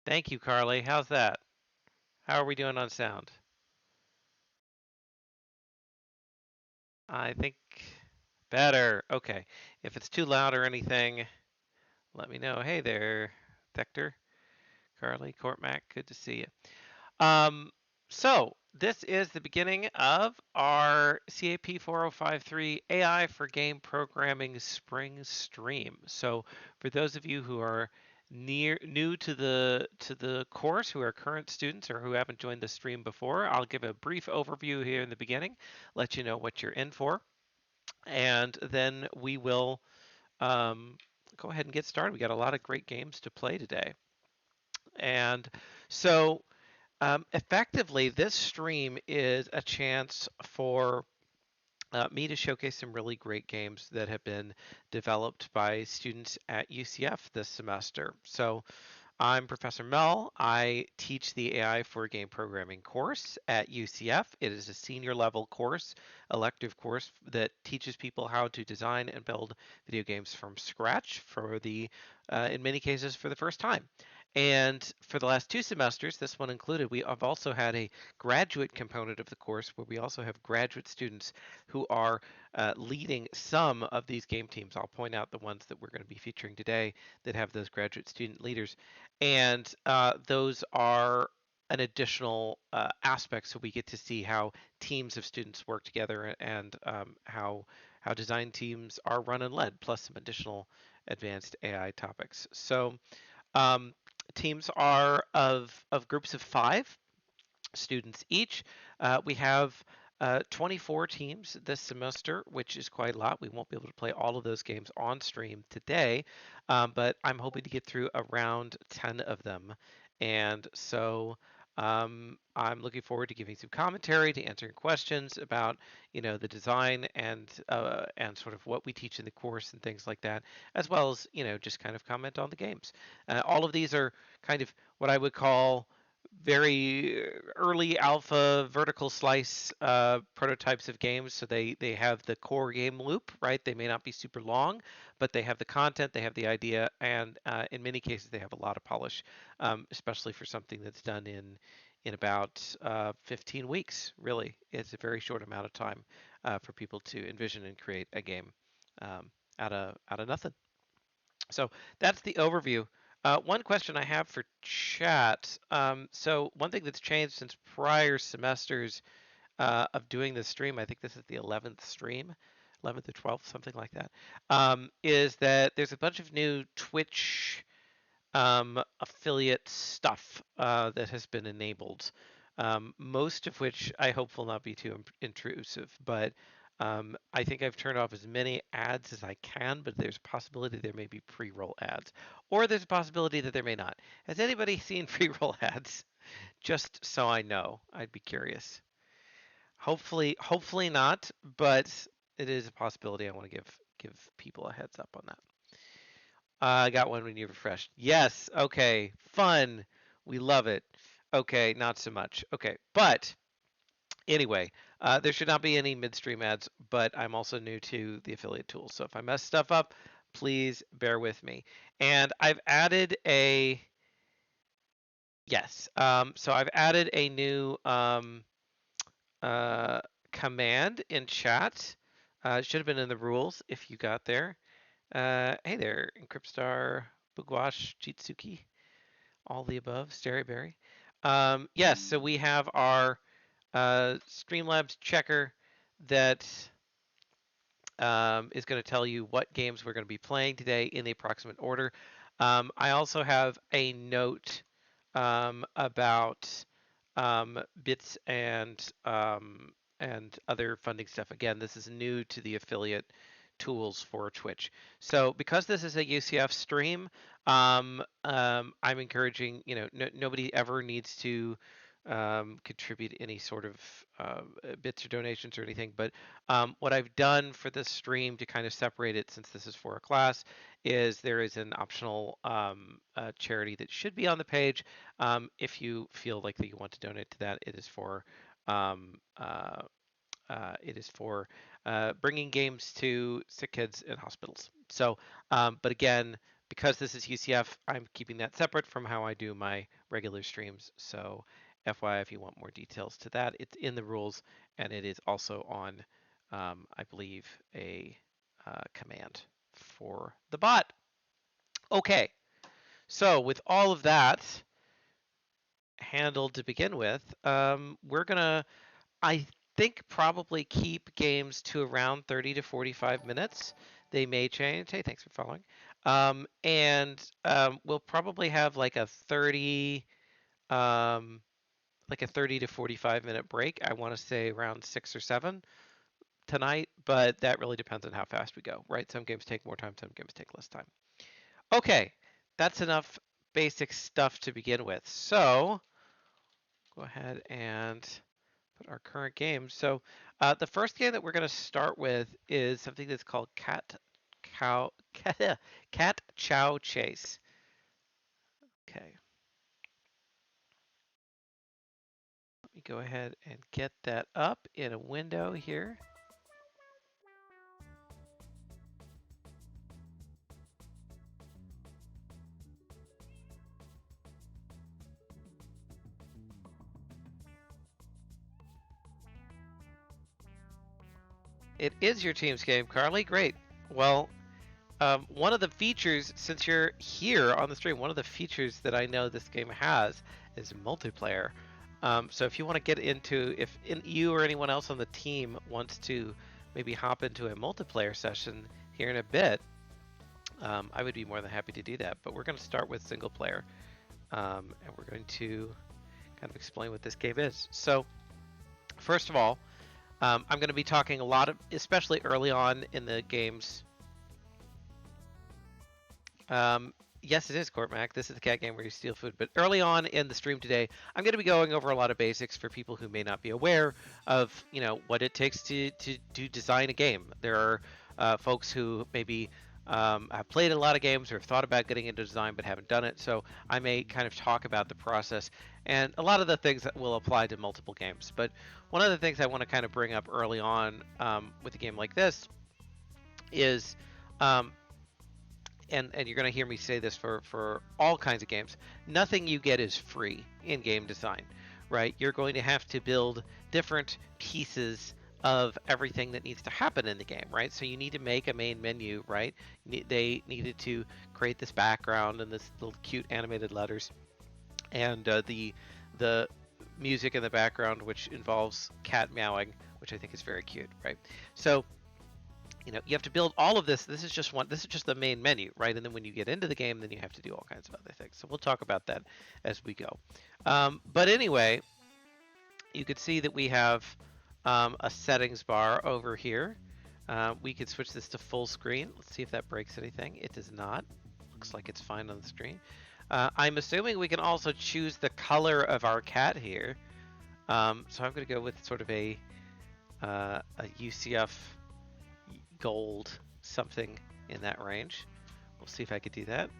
Thank you, Carly. How's that? How are we doing on sound? I think better. Okay. If it's too loud or anything, let me know. Hey there, Thector, Carly, Courtmac. Good to see you. So this is the beginning of our CAP 4053 AI for Game Programming Spring Stream. So for those of you who are new to the course, who are current students or who haven't joined the stream before, I'll give a brief overview here in the beginning, let you know what you're in for, and then we will um, go ahead and get started. We got a lot of great games to play today, and so effectively, this stream is a chance for me to showcase some really great games that have been developed by students at UCF this semester. So I'm Professor Mel. I teach the AI for Game Programming course at UCF. It is a senior level course, elective course that teaches people how to design and build video games from scratch for in many cases, for the first time. And for the last 2 semesters, this one included, we have also had a graduate component of the course where we also have graduate students who are leading some of these game teams. I'll point out the ones that we're going to be featuring today that have those graduate student leaders, and those are an additional aspect, so we get to see how teams of students work together, and how design teams are run and led, plus some additional advanced AI topics. So um, teams are of groups of 5 students each. We have 24 teams this semester, which is quite a lot. We won't be able to play all of those games on stream today, but I'm hoping to get through around 10 of them. And so I'm looking forward to giving some commentary, to answering questions about, the design and sort of what we teach in the course and things like that, as well as, just kind of comment on the games. All of these are kind of what I would call very early alpha vertical slice prototypes of games. So they have the core game loop, right? They may not be super long, but they have the content, they have the idea, and in many cases they have a lot of polish, especially for something that's done in about 15 weeks. Really, it's a very short amount of time for people to envision and create a game out of nothing. So that's the overview. One question I have for chat. So one thing that's changed since prior semesters of doing this stream, I think this is the 11th stream, 11th or 12th, something like that, is that there's a bunch of new Twitch affiliate stuff that has been enabled. Most of which I hope will not be too intrusive, but I think I've turned off as many ads as I can, but there's a possibility there may be pre-roll ads, or there's a possibility that there may not. Has anybody seen pre-roll ads? Just so I know, I'd be curious. Hopefully not, but it is a possibility. I want to give people a heads up on that. I got one when you refreshed. Yes. Okay. Fun. We love it. Okay. Not so much. Okay. But anyway, there should not be any midstream ads, but I'm also new to the affiliate tool. So if I mess stuff up, please bear with me. And I've added a, yes. So I've added a new uh, command in chat. It should have been in the rules if you got there. Hey there, Encryptstar, Bugwash, Jitsuki, all the above, Starryberry. Yes, so we have our Streamlabs checker that is going to tell you what games we're going to be playing today in the approximate order. I also have a note about bits and other funding stuff. Again, this is new to the affiliate tools for Twitch. So because this is a UCF stream, I'm encouraging, nobody ever needs to contribute any sort of bits or donations or anything. But what I've done for this stream to kind of separate it, since this is for a class, is there is an optional charity that should be on the page. If you feel like that you want to donate to that, um, uh, it is for bringing games to sick kids in hospitals. So, but again, because this is UCF, I'm keeping that separate from how I do my regular streams. So, FYI, if you want more details to that, it's in the rules, and it is also on, I believe, a command for the bot. Okay, so with all of that handled to begin with, we're gonna, I think, probably keep games to around 30 to 45 minutes. They may change. Hey, thanks for following. And we'll probably have um, like a 30 to 45-minute break. I want to say around 6 or 7 tonight, but that really depends on how fast we go, right? Some games take more time, some games take less time. Okay, that's enough basic stuff to begin with. So go ahead and put our current game. So the first game that we're going to start with is something that's called Cat Chow Chase. Okay, let me go ahead and get that up in a window here. It is your team's game, Carly. Great. Well, one of the features, since you're here on the stream, one of the features that I know this game has is multiplayer. So if you want to get into, if you or anyone else on the team wants to maybe hop into a multiplayer session here in a bit, I would be more than happy to do that. But we're going to start with single player, and we're going to kind of explain what this game is. So first of all, I'm going to be talking a lot of, especially early on in the game's yes, it is Court Mac. This is the cat game where you steal food. But early on in the stream today, I'm going to be going over a lot of basics for people who may not be aware of, what it takes to design a game. There are folks who maybe have played a lot of games or have thought about getting into design but haven't done it. So I may kind of talk about the process and a lot of the things that will apply to multiple games. But one of the things I want to kind of bring up early on with a game like this is um, and you're going to hear me say this for all kinds of games, nothing you get is free in game design, right? You're going to have to build different pieces of everything that needs to happen in the game, right? So you need to make a main menu, right? They needed to create this background and this little cute animated letters, and the music in the background, which involves cat meowing, which I think is very cute, right? So you have to build all of this. This is just the main menu, right? And then when you get into the game, then you have to do all kinds of other things. So we'll talk about that as we go. But anyway, you could see that we have a settings bar over here. We could switch this to full screen. Let's see if that breaks anything. It does not. Looks like it's fine on the screen. I'm assuming we can also choose the color of our cat here. So I'm going to go with sort of a UCF gold, something in that range. We'll see if I could do that.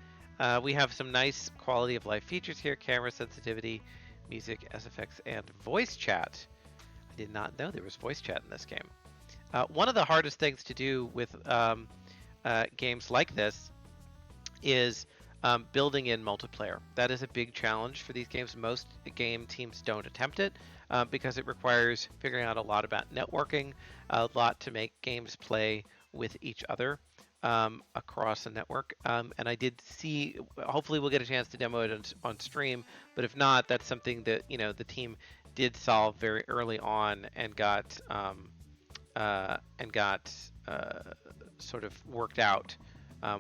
We have some nice quality of life features here: camera sensitivity, music, SFX, and voice chat. I did not know there was voice chat in this game. One of the hardest things to do with games like this is building in multiplayer. That is a big challenge for these games. Most game teams don't attempt it because it requires figuring out a lot about networking, a lot to make games play with each other. across the network. And I did see, hopefully we'll get a chance to demo it on stream, but if not, that's something that, the team did solve very early on and got sort of worked out,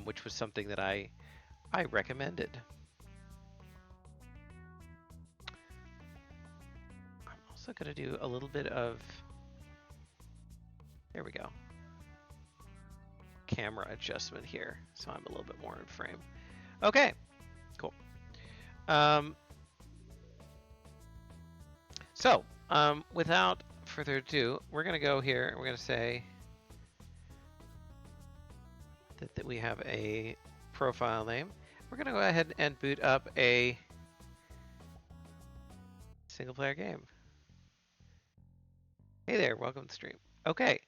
which was something that I recommended. I'm also going to do a little bit of, there we go, camera adjustment here, so I'm a little bit more in frame. Okay, cool. So without further ado, we're going to go here and we're going to say that we have a profile name. We're going to go ahead and boot up a single player game. Hey there, welcome to the stream. Okay,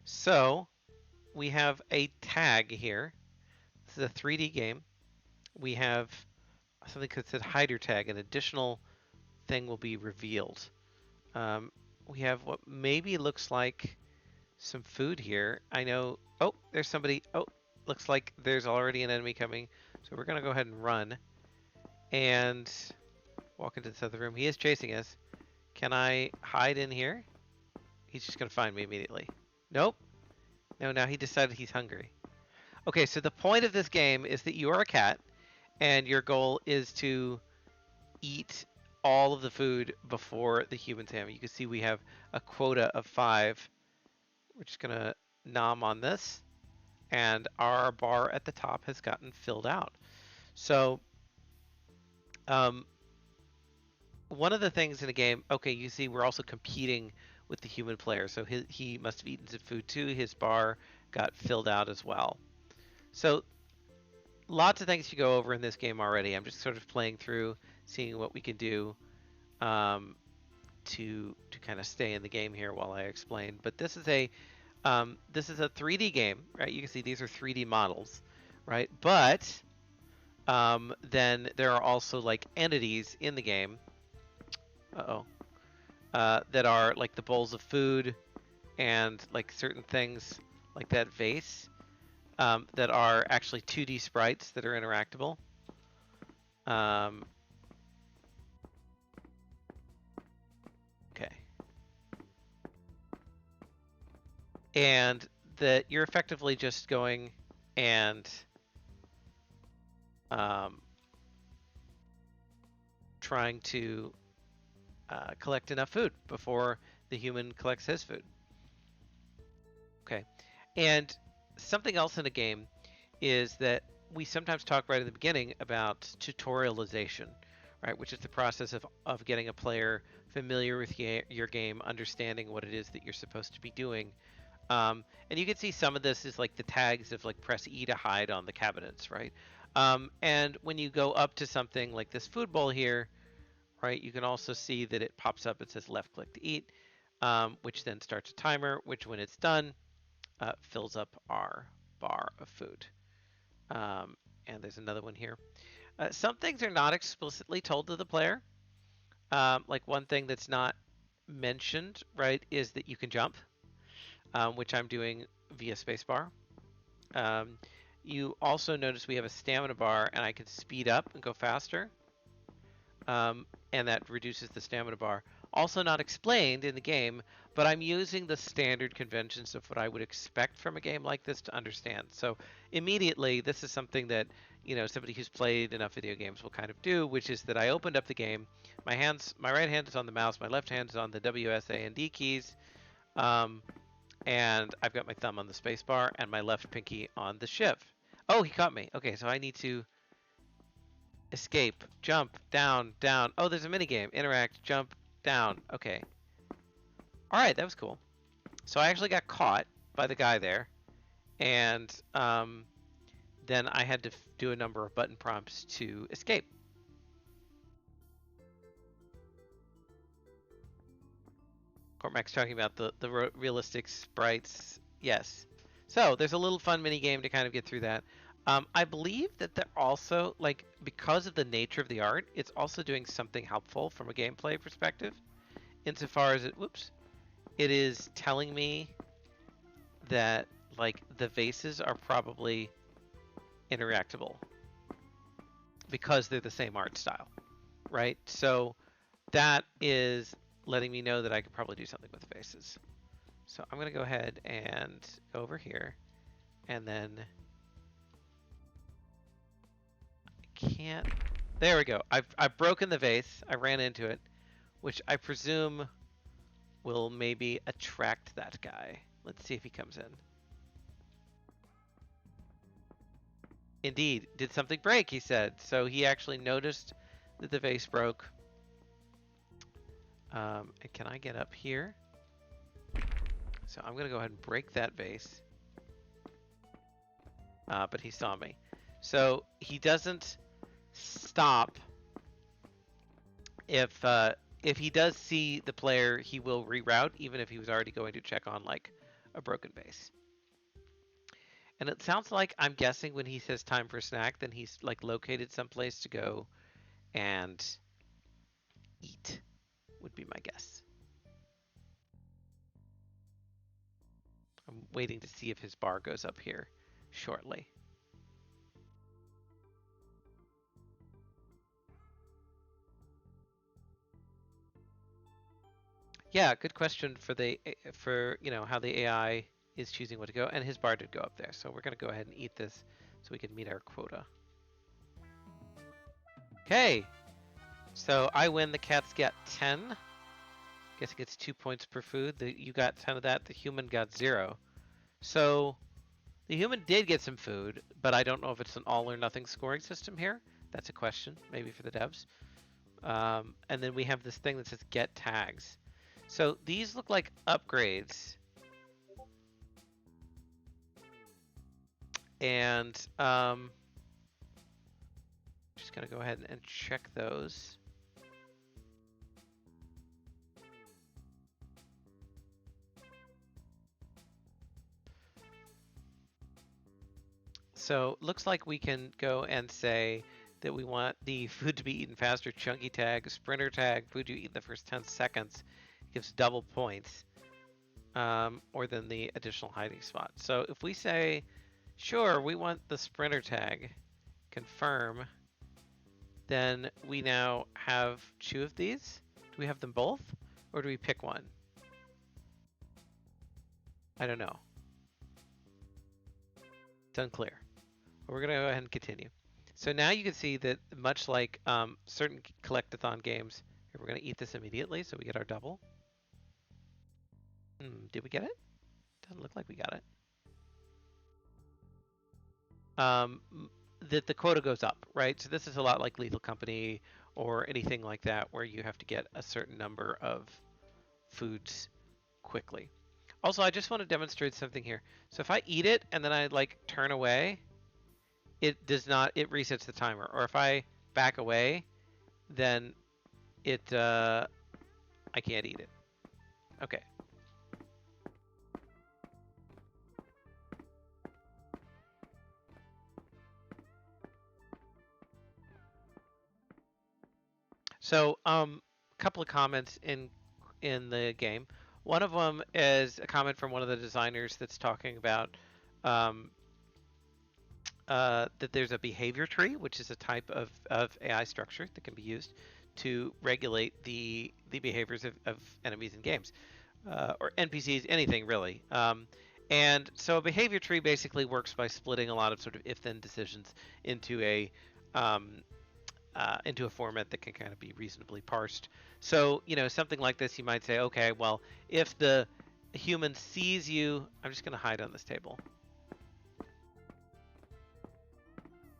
so we have a tag here. This is a 3D game. We have something that said hider tag. An additional thing will be revealed. We have what maybe looks like some food here. I know. Oh, there's somebody. Oh, looks like there's already an enemy coming. So we're going to go ahead and run and walk into this other room. He is chasing us. Can I hide in here? He's just going to find me immediately. Nope. No, now he decided he's hungry. Okay, so the point of this game is that you are a cat, and your goal is to eat all of the food before the humans have. You can see we have a quota of 5. We're just going to nom on this, and our bar at the top has gotten filled out. So one of the things in the game, okay, you see we're also competing with the human player. So he must have eaten some food too. His bar got filled out as well. So lots of things to go over in this game already. I'm just sort of playing through, seeing what we can do to kind of stay in the game here while I explain. But this is a 3D game, right? You can see these are 3D models, right? But then there are also like entities in the game. That are like the bowls of food and like certain things like that vase that are actually 2D sprites that are interactable. Okay. And that you're effectively just going and trying to collect enough food before the human collects his food. Okay. And something else in a game is that we sometimes talk right at the beginning about tutorialization, right? Which is the process of getting a player familiar with your game, understanding what it is that you're supposed to be doing. And you can see some of this is like the tags of like press E to hide on the cabinets, right? And when you go up to something like this food bowl here, right, you can also see that it pops up. It says left click to eat, which then starts a timer, which when it's done, fills up our bar of food. And there's another one here. Some things are not explicitly told to the player. Like one thing that's not mentioned, right, is that you can jump, which I'm doing via spacebar. You also notice we have a stamina bar, and I can speed up and go faster. And that reduces the stamina bar. Also not explained in the game, but I'm using the standard conventions of what I would expect from a game like this to understand. So immediately, this is something that, somebody who's played enough video games will kind of do, which is that I opened up the game. My right hand is on the mouse, my left hand is on the W, S, A, and D keys, and I've got my thumb on the space bar and my left pinky on the shift. Oh, he caught me. Okay, so I need to escape, jump, down, down. Oh, there's a mini game. Interact, jump, down. Okay. All right, that was cool. So I actually got caught by the guy there, and then I had to do a number of button prompts to escape. Cormac's talking about the realistic sprites. Yes. So there's a little fun mini game to kind of get through that. I believe that they're also, like, because of the nature of the art, it's also doing something helpful from a gameplay perspective, insofar as it is telling me that, like the vases are probably interactable because they're the same art style, right? So that is letting me know that I could probably do something with the vases. So I'm going to go ahead and go over here, and then I can't. There we go. I've broken the vase. I ran into it, which I presume will maybe attract that guy. Let's see if he comes in. Indeed, did something break, he said. So he actually noticed that the vase broke. And can I get up here? So I'm going to go ahead and break that vase. But he saw me. So he doesn't stop. If he does see the player, he will reroute, even if he was already going to check on like a broken vase. And it sounds like, I'm guessing, when he says time for a snack, then he's like located someplace to go and eat, would be my guess. I'm waiting to see if his bar goes up here shortly. Yeah, good question for you know how the AI is choosing what to go, and his bar did go up there, so we're gonna go ahead and eat this so we can meet our quota. Okay, so I win. The cats get 10. Guess it gets 2 points per food. You got 10 of that. The human got 0. So the human did get some food, but I don't know if it's an all or nothing scoring system here. That's a question, maybe for the devs. And then we have this thing that says get tags. So these look like upgrades. And just gonna go ahead and check those. So looks like we can go and say that we want the food to be eaten faster chunky tag, sprinter tag, food you eat in the first 10 seconds gives double points, or then the additional hiding spot. So if we say, sure, we want the sprinter tag, confirm, then we now have 2 of these. Do we have them both, or do we pick one? I don't know. It's unclear. But we're going to go ahead and continue. So now you can see that much like certain collectathon games, here we're going to eat this immediately so we get our double. Did we get it? Doesn't look like we got it. That the quota goes up, right? So this is a lot like Lethal Company or anything like that where you have to get a certain number of foods quickly. Also, I just want to demonstrate something here. So if I eat it and then I like turn away, it does not, it resets the timer. Or if I back away, then it, I can't eat it. Okay. So, a couple of comments in the game. One of them is a comment from one of the designers that's talking about that there's a behavior tree, which is a type of AI structure that can be used to regulate the behaviors of enemies in games, or NPCs, anything really. And so a behavior tree basically works by splitting a lot of sort of if-then decisions into a format that can kind of be reasonably parsed. So, you know, something like this, you might say, okay, well, if the human sees you, I'm just going to hide on this table.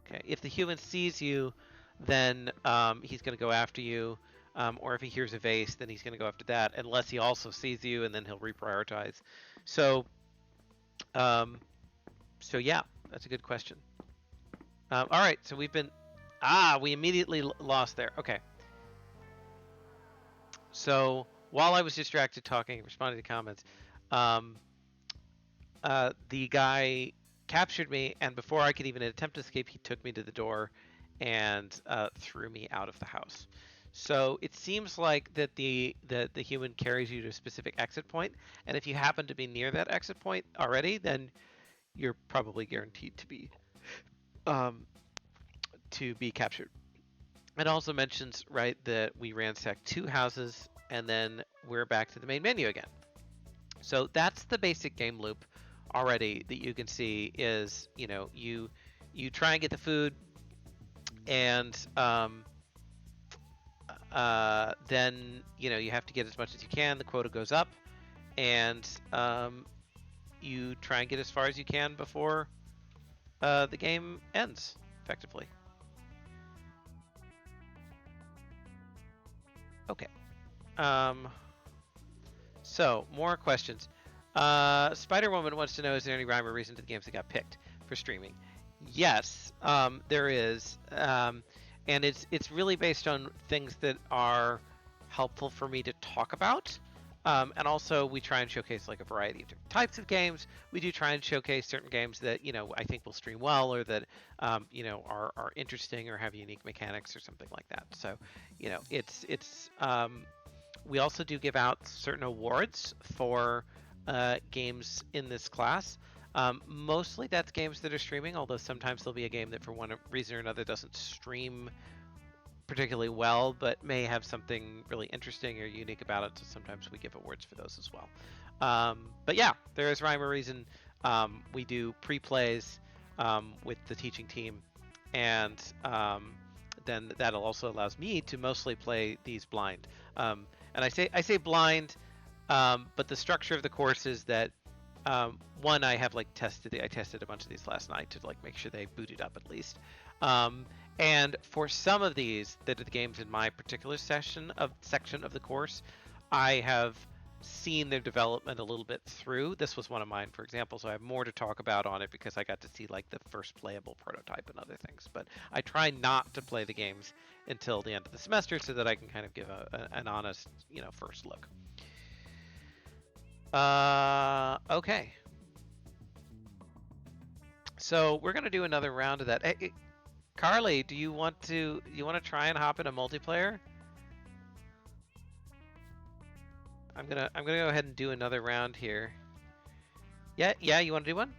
Okay, if the human sees you, then he's going to go after you. Or if he hears a vase, then he's going to go after that, unless he also sees you, and then he'll reprioritize. So, so yeah, that's a good question. All right, so we've been... we immediately lost there. Okay. So while I was distracted talking, responding to comments, the guy captured me, and before I could even attempt to escape, he took me to the door and threw me out of the house. So it seems like that the human carries you to a specific exit point, and if you happen to be near that exit point already, then you're probably guaranteed um, to be captured. It also mentions, right, that we ransacked 2 houses and then we're back to the main menu again. So that's the basic game loop already that you can see is, you try and get the food, and then you have to get as much as you can. The quota goes up, and you try and get as far as you can before the game ends, effectively. Okay. So, more questions. Spider Woman wants to know, is there any rhyme or reason to the games that got picked for streaming? Yes, there is. And it's really based on things that are helpful for me to talk about. And also, we try and showcase like a variety of different types of games. We do try and showcase certain games that I think will stream well, or that are interesting or have unique mechanics or something like that. So, it's we also do give out certain awards for games in this class. Mostly that's games that are streaming, although sometimes there'll be a game that for one reason or another doesn't stream particularly well, but may have something really interesting or unique about it. So sometimes we give awards for those as well. But yeah, there is rhyme or reason. We do pre-plays with the teaching team, and then that also allows me to mostly play these blind. And I say blind, but the structure of the course is that one, I have tested a bunch of these last night to make sure they booted up at least. And for some of these that are the games in my particular section of the course, I have seen their development a little bit through. This was one of mine, for example, so I have more to talk about on it because I got to see the first playable prototype and other things. But I try not to play the games until the end of the semester so that I can kind of give an honest, first look. Okay. So we're gonna do another round of that. Hey, Carly, do you want to try and hop in a multiplayer? I'm gonna go ahead and do another round here. Yeah, you want to do one?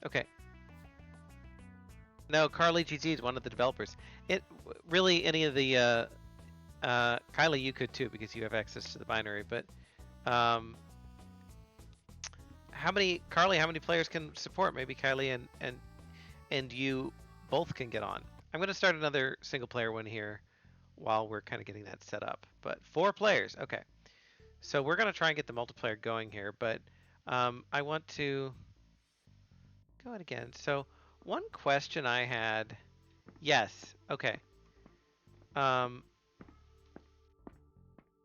Okay. No, Carly GG is one of the developers. It really any of the Kylie, you could too because you have access to the binary. But how many players can support? Maybe Kylie and you both can get on. I'm gonna start another single player one here while we're kind of getting that set up. But 4 players, okay. So we're gonna try and get the multiplayer going here, but I want to go ahead again. So one question I had, yes, okay.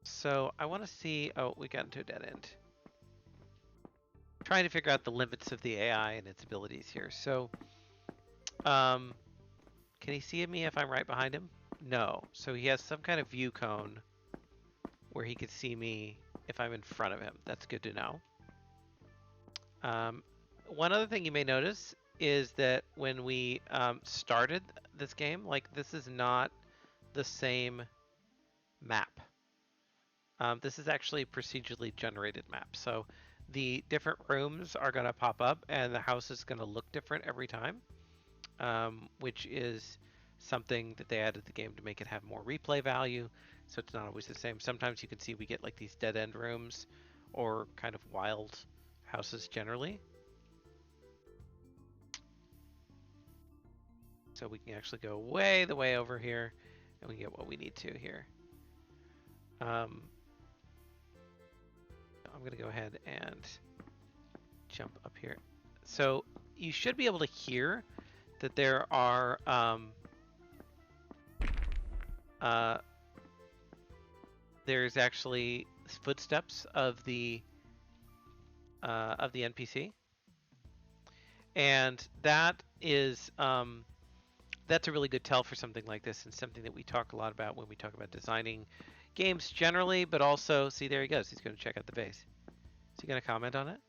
So I want to see, oh, we got into a dead end. Trying to figure out the limits of the AI and its abilities here. So, can he see me if I'm right behind him? No. So he has some kind of view cone where he could see me if I'm in front of him. That's good to know. One other thing you may notice is that when we started this game, this is not the same map. This is actually a procedurally generated map. So the different rooms are going to pop up and the house is going to look different every time, which is something that they added to the game to make it have more replay value. So it's not always the same. Sometimes you can see we get these dead end rooms or kind of wild houses generally. So we can actually go way over here and we get what we need to here. I'm going to go ahead and jump up here. So you should be able to hear that there are there's actually footsteps of the NPC, and that is that's a really good tell for something like this, and something that we talk a lot about when we talk about designing games generally, but also, see, there he goes. He's going to check out the vase. Is he going to comment on it?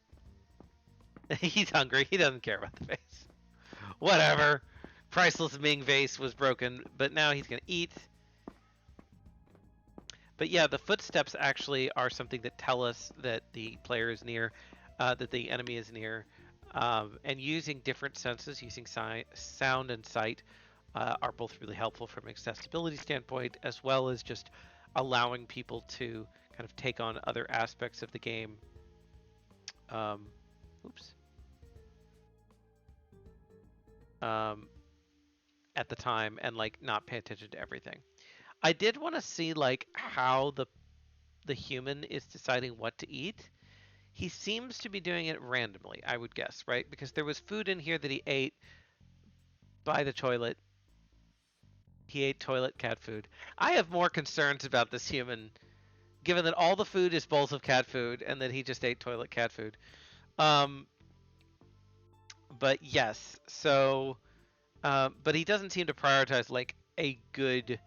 He's hungry. He doesn't care about the vase. Whatever. Priceless Ming vase was broken, but now he's going to eat. But yeah, the footsteps actually are something that tell us that the player is near, that the enemy is near. And using different senses, using sound and sight, are both really helpful from an accessibility standpoint, as well as just allowing people to kind of take on other aspects of the game. Um, oops. Um, at the time and like not pay attention to everything. I did want to see like how the human is deciding what to eat. He seems to be doing it randomly, I would guess, right? Because there was food in here that he ate by the toilet. He ate toilet cat food. I have more concerns about this human, given that all the food is bowls of cat food and that he just ate toilet cat food. Um, but yes, so, but he doesn't seem to prioritize like a good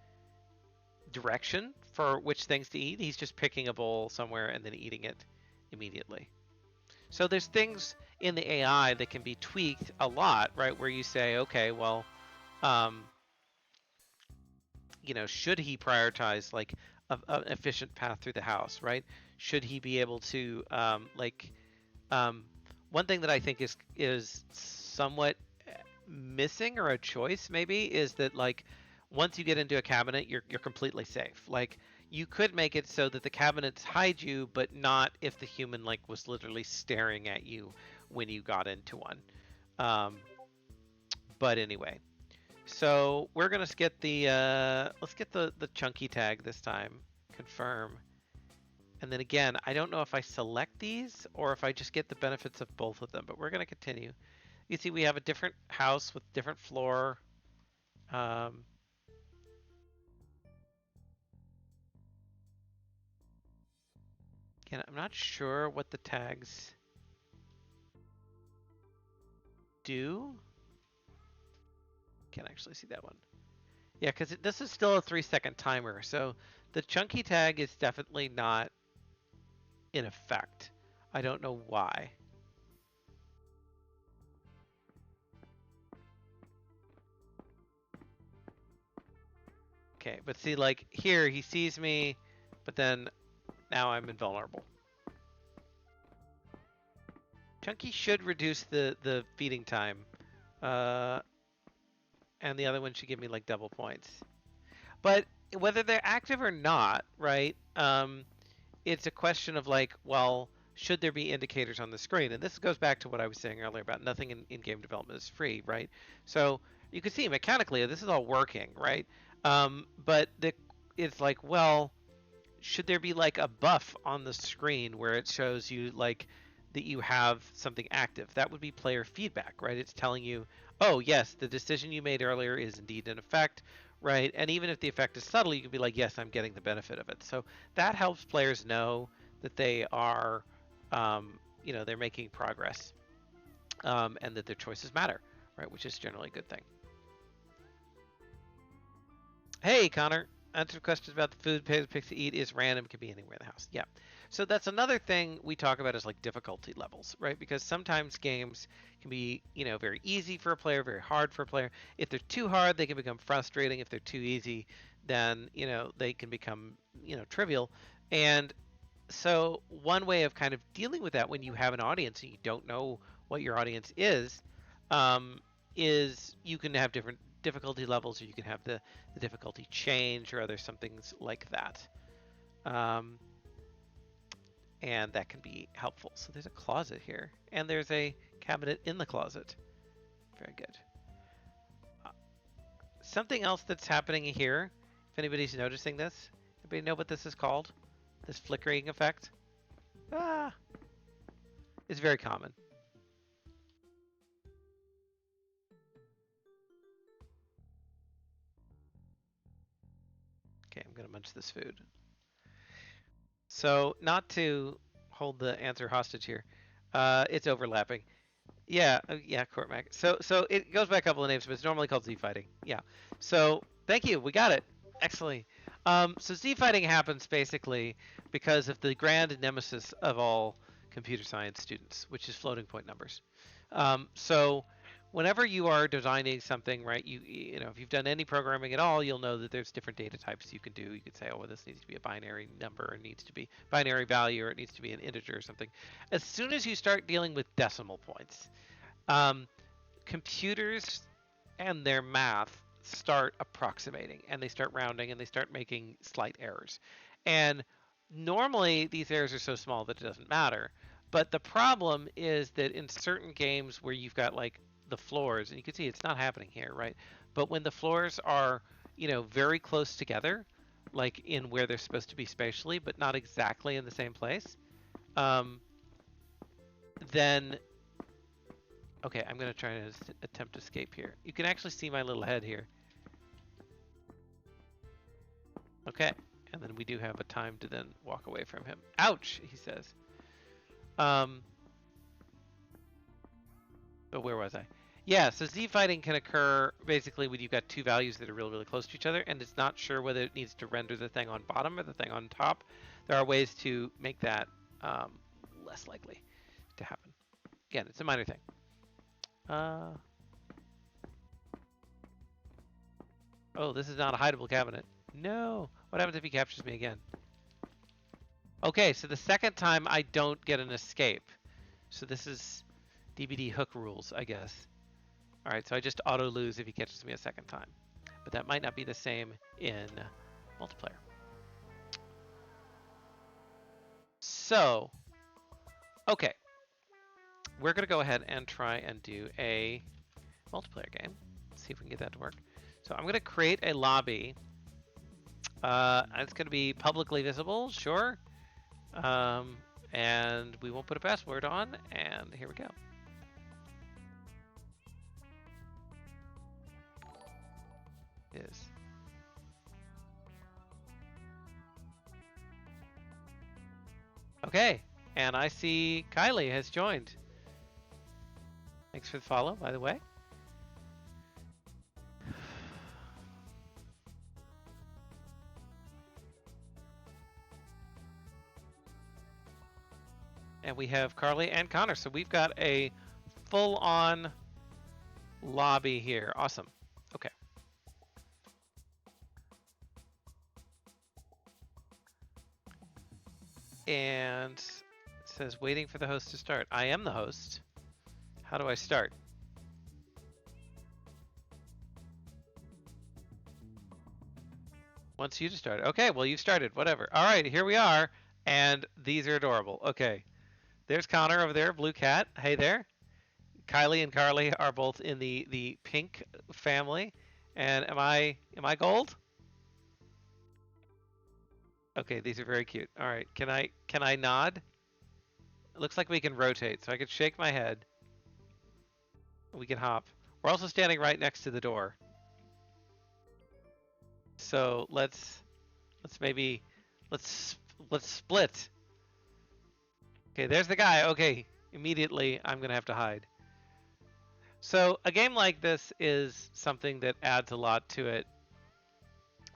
direction for which things to eat. He's just picking a bowl somewhere and then eating it immediately. So there's things in the AI that can be tweaked a lot, right? Where you say, okay, well, um, should he prioritize like an efficient path through the house, right? Should he be able to um, one thing that I think is somewhat missing or a choice maybe is that like once you get into a cabinet, you're completely safe. Like you could make it so that the cabinets hide you, but not if the human like was literally staring at you when you got into one. Um, but anyway, so we're gonna get the let's get the chunky tag this time. Confirm. And then again, I don't know if I select these or if I just get the benefits of both of them, but we're gonna continue. You see, we have a different house with different floor. Um, Again, I'm not sure what the tags do. Can't actually see that one. Yeah, because this is still a 3-second timer, so the chunky tag is definitely not in effect. I don't know why. Okay, but see, like here, he sees me, but then now I'm invulnerable. Chunky should reduce the feeding time, and the other one should give me like double points. But whether they're active or not, right? It's a question of like, well, should there be indicators on the screen? And this goes back to what I was saying earlier about nothing in game development is free, right? So you can see mechanically this is all working, right? But it's like, well, should there be like a buff on the screen where it shows you like that you have something active? That would be player feedback, right? It's telling you, oh yes, the decision you made earlier is indeed in effect, right? And even if the effect is subtle, you can be like, yes, I'm getting the benefit of it. So that helps players know that they are, they're making progress, and that their choices matter, right? Which is generally a good thing. Hey, Connor. Answer questions about the food picks to eat is random, can be anywhere in the house. Yeah. So that's another thing we talk about is like difficulty levels, right? Because sometimes games can be, very easy for a player, very hard for a player. If they're too hard, they can become frustrating. If they're too easy, then, they can become, trivial. And so one way of kind of dealing with that when you have an audience and you don't know what your audience is you can have different difficulty levels, or you can have the difficulty change, or other some things like that. And that can be helpful. So there's a closet here, and there's a cabinet in the closet. Very good. Something else that's happening here, if anybody's noticing this, anybody know what this is called? This flickering effect? It's very common. Okay, I'm gonna munch this food. So not to hold the answer hostage here, it's overlapping. Yeah, yeah, Courtmac. So it goes by a couple of names, but it's normally called Z fighting. Yeah. So thank you, we got it. Excellent. So Z fighting happens basically because of the grand nemesis of all computer science students, which is floating point numbers. So whenever you are designing something, right, you know, if you've done any programming at all, you'll know that there's different data types you can do. You could say, oh, well, this needs to be a binary number, it needs to be binary value, or it needs to be an integer or something. As soon as you start dealing with decimal points, Computers and their math start approximating, and they start rounding, and they start making slight errors. And normally these errors are so small that it doesn't matter. But the problem is that in certain games where you've got like the floors, and you can see it's not happening here, right? But when the floors are, very close together, like in where they're supposed to be spatially, but not exactly in the same place, um, then okay, I'm gonna try to attempt to escape here. You can actually see my little head here. Okay, and then we do have a time to then walk away from him. Ouch, he says. But where was I? Yeah, so Z fighting can occur basically when you've got two values that are really, really close to each other, and it's not sure whether it needs to render the thing on bottom or the thing on top. There are ways to make that less likely to happen. Again, it's a minor thing. Oh, this is not a hideable cabinet. No. What happens if he captures me again? Okay, so the second time I don't get an escape. So this is DBD hook rules, I guess. All right, so I just auto lose if he catches me a second time. But that might not be the same in multiplayer. So, okay. We're going to go ahead and try and do a multiplayer game. Let's see if we can get that to work. So I'm going to create a lobby. It's going to be publicly visible, sure. And we won't put a password on, and here we go. Is. Okay, and I see Kylie has joined. Thanks for the follow, by the way. And we have Carly and Connor, so we've got a full-on lobby here. Awesome. Okay. And it says waiting for the host to start. I am the host. How do I start? Wants you to start. Okay, well, you've started. Whatever. All right, here we are. And these are adorable. Okay. There's Connor over there, blue cat. Hey there. Kylie and Carly are both in the pink family. And am I gold? Okay, these are very cute. All right, can I nod? It looks like we can rotate, so I could shake my head. We can hop. We're also standing right next to the door. So let's split. Okay, there's the guy. Okay, immediately I'm gonna have to hide. So a game like this is something that adds a lot to it,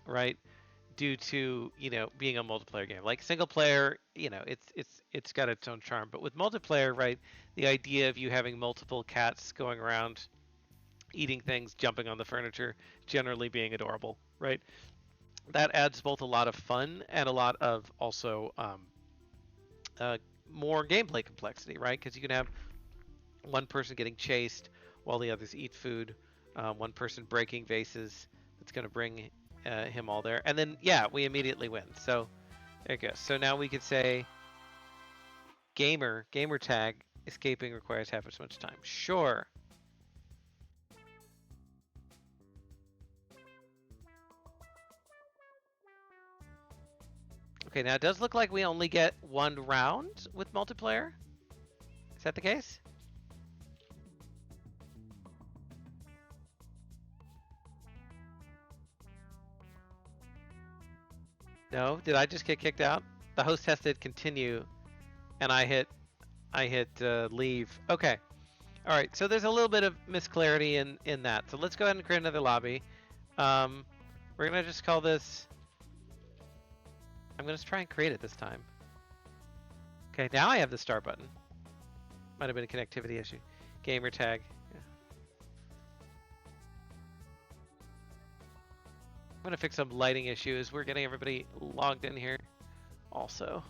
right? Due to being a multiplayer game. Like single player, it's got its own charm. But with multiplayer, right, the idea of you having multiple cats going around, eating things, jumping on the furniture, generally being adorable, right? That adds both a lot of fun and a lot of also more gameplay complexity, right? Because you can have one person getting chased while the others eat food, one person breaking vases. That's going to bring him all there. And then, yeah, we immediately win. So there you go. So now we could say gamer tag, escaping requires half as much time. Sure. Okay, now it does look like we only get one round with multiplayer. Is that the case? No, did I just get kicked out? The host has to continue, and I hit leave. Okay. All right, so there's a little bit of misclarity in that. So let's go ahead and create another lobby. We're gonna just call this. I'm gonna try and create it this time. Okay, now I have the start button. Might have been a connectivity issue. Gamer tag. Yeah. I'm gonna fix some lighting issues. We're getting everybody logged in here also.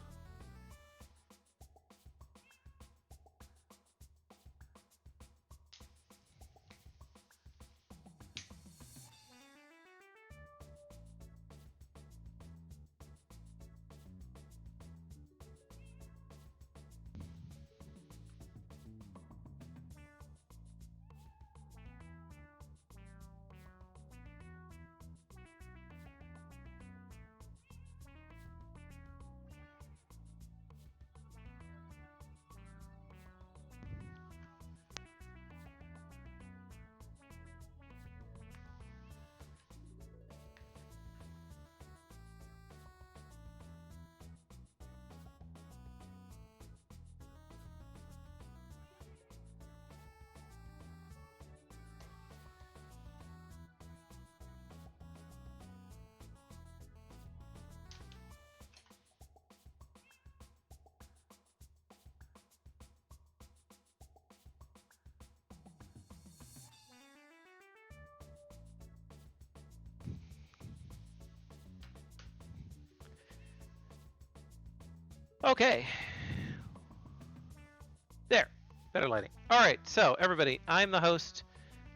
Okay. There. Better lighting. All right. So everybody, I'm the host.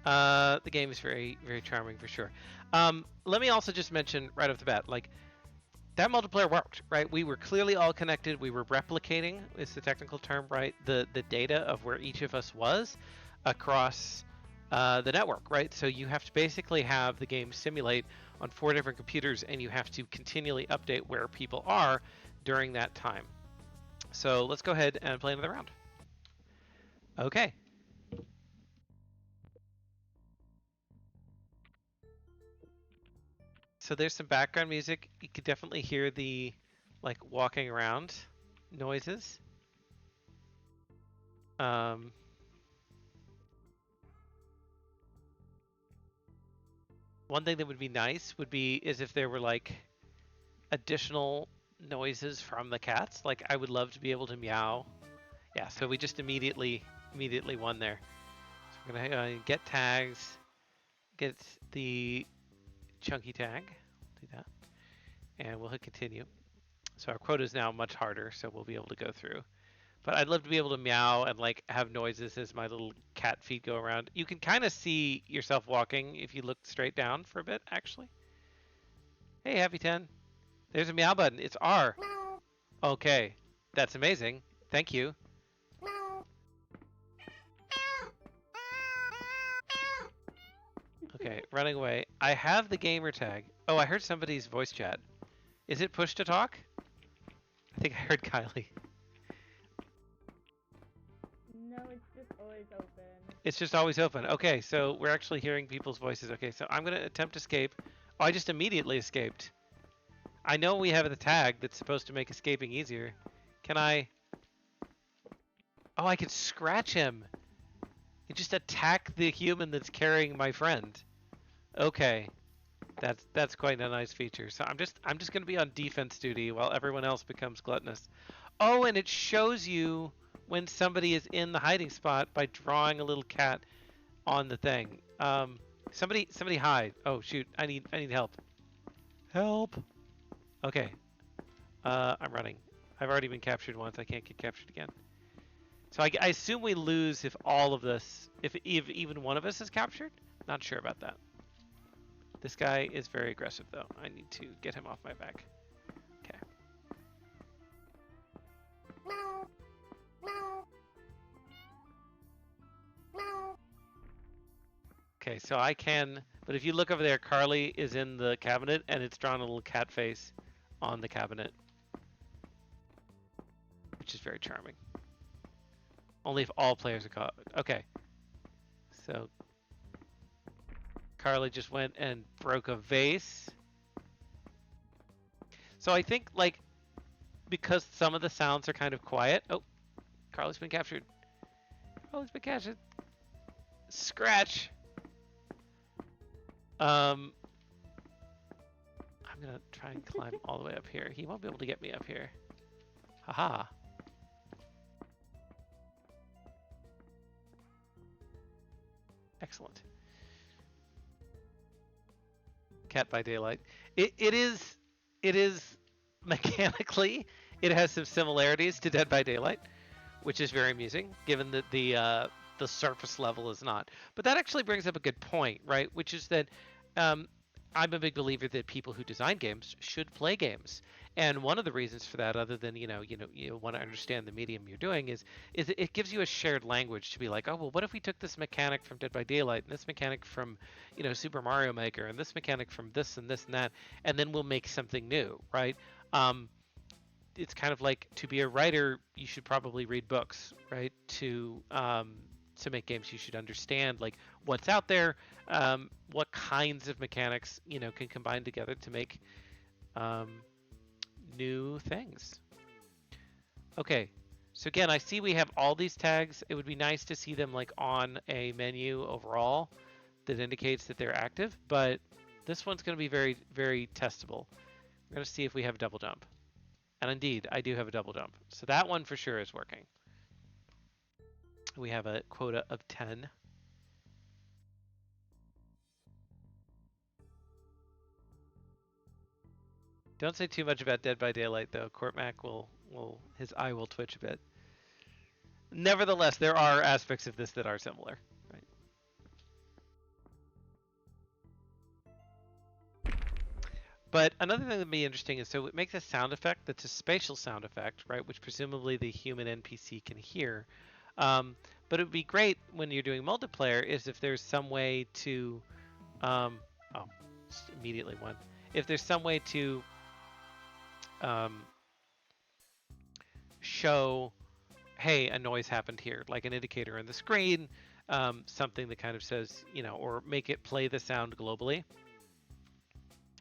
The game is very, very charming for sure. Let me also just mention right off the bat, like that multiplayer worked, right? We were clearly all connected. We were replicating, is the technical term, right? The data of where each of us was across the network, right? So you have to basically have the game simulate on 4 different computers, and you have to continually update where people are during that time. So let's go ahead and play another round. Okay. So there's some background music. You could definitely hear the like walking around noises. Um, One thing that would be nice would be is if there were like additional noises from the cats. Like I would love to be able to meow. Yeah, so we just immediately won there. So we're gonna get tags, get the chunky tag, do that, and we'll hit continue. So our quota is now much harder, so we'll be able to go through. But I'd love to be able to meow and like have noises as my little cat feet go around. You can kind of see yourself walking if you look straight down for a bit, actually. Hey, Happy 10. There's a meow button. It's R. Okay, that's amazing. Thank you. Okay, running away. I have the gamer tag. Oh, I heard somebody's voice chat. Is it push to talk? I think I heard Kylie. No, it's just always open. It's just always open. Okay, so we're actually hearing people's voices. Okay, so I'm going to attempt escape. Oh, I just immediately escaped. I know we have the tag that's supposed to make escaping easier. Can I? Oh, I can scratch him. You just attack the human that's carrying my friend. Okay. That's quite a nice feature. So I'm just going to be on defense duty while everyone else becomes gluttonous. Oh, and it shows you when somebody is in the hiding spot by drawing a little cat on the thing. Somebody hide. Oh shoot, I need help. Help. Okay. I'm running. I've already been captured once. I can't get captured again. So I assume we lose if all of this, if even one of us is captured. Not sure about that. This guy is very aggressive, though. I need to get him off my back. Okay. Okay, so I can, but if you look over there, Carly is in the cabinet, and it's drawn a little cat face on the cabinet, which is very charming. Only if all players are caught. Okay. So Carly just went and broke a vase. So I think, like, because some of the sounds are kind of quiet. Oh, Carly's been captured. Carly's been captured. Scratch. I'm gonna try and climb all the way up here. He won't be able to get me up here. Haha. Excellent. Cat by Daylight. It is mechanically, it has some similarities to Dead by Daylight, which is very amusing, given that the surface level is not. But that actually brings up a good point, right? Which is that I'm a big believer that people who design games should play games. And one of the reasons for that, other than you want to understand the medium you're doing, is it gives you a shared language to be like, oh well, what if we took this mechanic from Dead by Daylight and this mechanic from Super Mario Maker and this mechanic from this and this and that, and then we'll make something new, right? It's kind of like, to be a writer, you should probably read books, right? To make games, you should understand like what's out there, what kinds of mechanics can combine together to make new things. Okay, so again, I see we have all these tags. It would be nice to see them like on a menu overall that indicates that they're active, but this one's going to be very, very testable. We're going to see if we have a double jump. And indeed, I do have a double jump. So that one for sure is working. We have a quota of 10. Don't say too much about Dead by Daylight, though. Court Mac will Well, his eye will twitch a bit. Nevertheless, there are aspects of this that are similar. Right? But another thing that'd be interesting is so it makes a sound effect that's a spatial sound effect, right? Which presumably the human NPC can hear. Um, but it would be great when you're doing multiplayer is if there's some way to, um, oh, just immediately one. If there's some way to um, show, hey, a noise happened here, like an indicator on the screen, something that kind of says, or make it play the sound globally.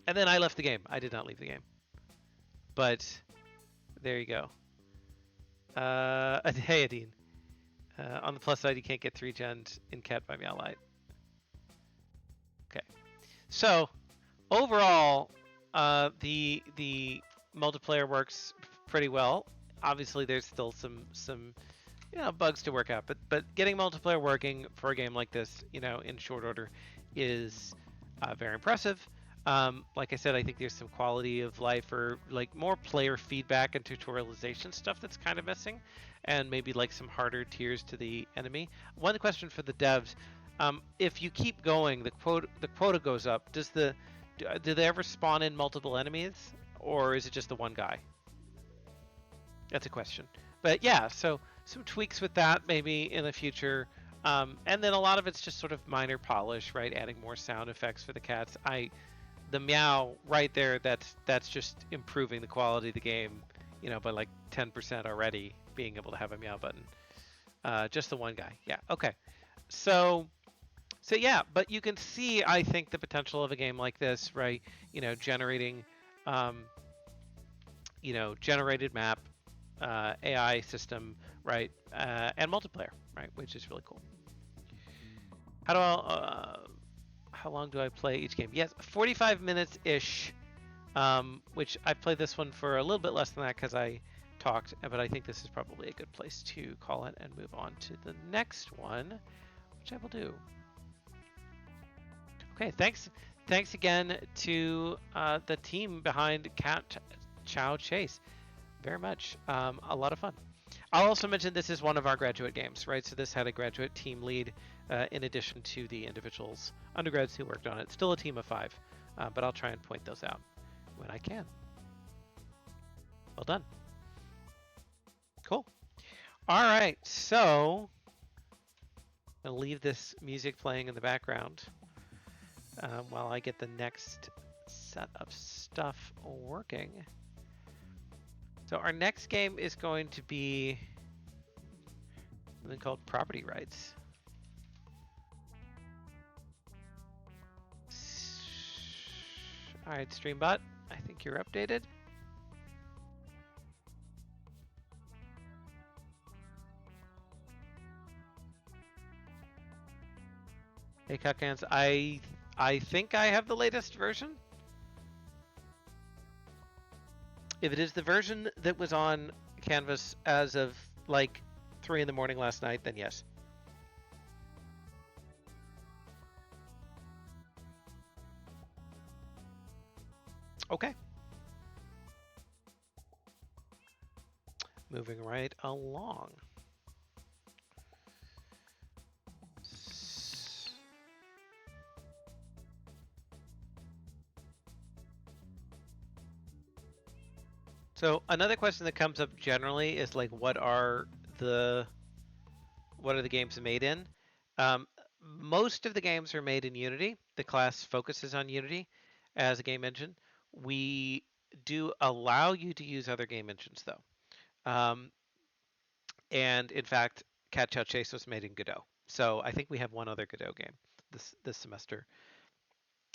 And then I left the game. I did not leave the game. But there you go. Hey, Adine. On the plus side, you can't get 3 gens in Cat by Meow Light. Okay. So, overall, the multiplayer works pretty well. Obviously, there's still some bugs to work out, but getting multiplayer working for a game like this, in short order, is very impressive. Like I said, I think there's some quality of life or like more player feedback and tutorialization stuff that's kind of missing, and maybe like some harder tiers to the enemy. One question for the devs: if you keep going, the quota goes up. Do they ever spawn in multiple enemies, or is it just the one guy? That's a question. But yeah, so some tweaks with that maybe in the future. And then a lot of it's just sort of minor polish, right? Adding more sound effects for the cats. The meow right there, that's just improving the quality of the game, by like 10% already, being able to have a meow button. Just the one guy. Yeah, okay. So yeah, but you can see, I think, the potential of a game like this, right? Generating, um, generated map, AI system, right, and multiplayer, right, which is really cool. How long do I play each game? Yes, 45 minutes ish, which I played this one for a little bit less than that because I talked, but I think this is probably a good place to call it and move on to the next one, which I will do. Okay, thanks again to the team behind Cat Chow Chase. Very much, a lot of fun. I'll also mention this is one of our graduate games, right? So this had a graduate team lead in addition to the individuals, undergrads who worked on it. Still a team of 5, but I'll try and point those out when I can. Well done. Cool. All right, so I'll leave this music playing in the background while I get the next set of stuff working. So our next game is going to be something called property rights. All right, Streambot, I think you're updated. Hey, Cuckhands, I think I have the latest version. If it is the version that was on Canvas as of like 3 in the morning last night, then yes. Okay. Moving right along. So another question that comes up generally is like, what are the games made in? Most of the games are made in Unity. The class focuses on Unity as a game engine. We do allow you to use other game engines though. And in fact, Cat Chow Chase was made in Godot. So I think we have one other Godot game this semester,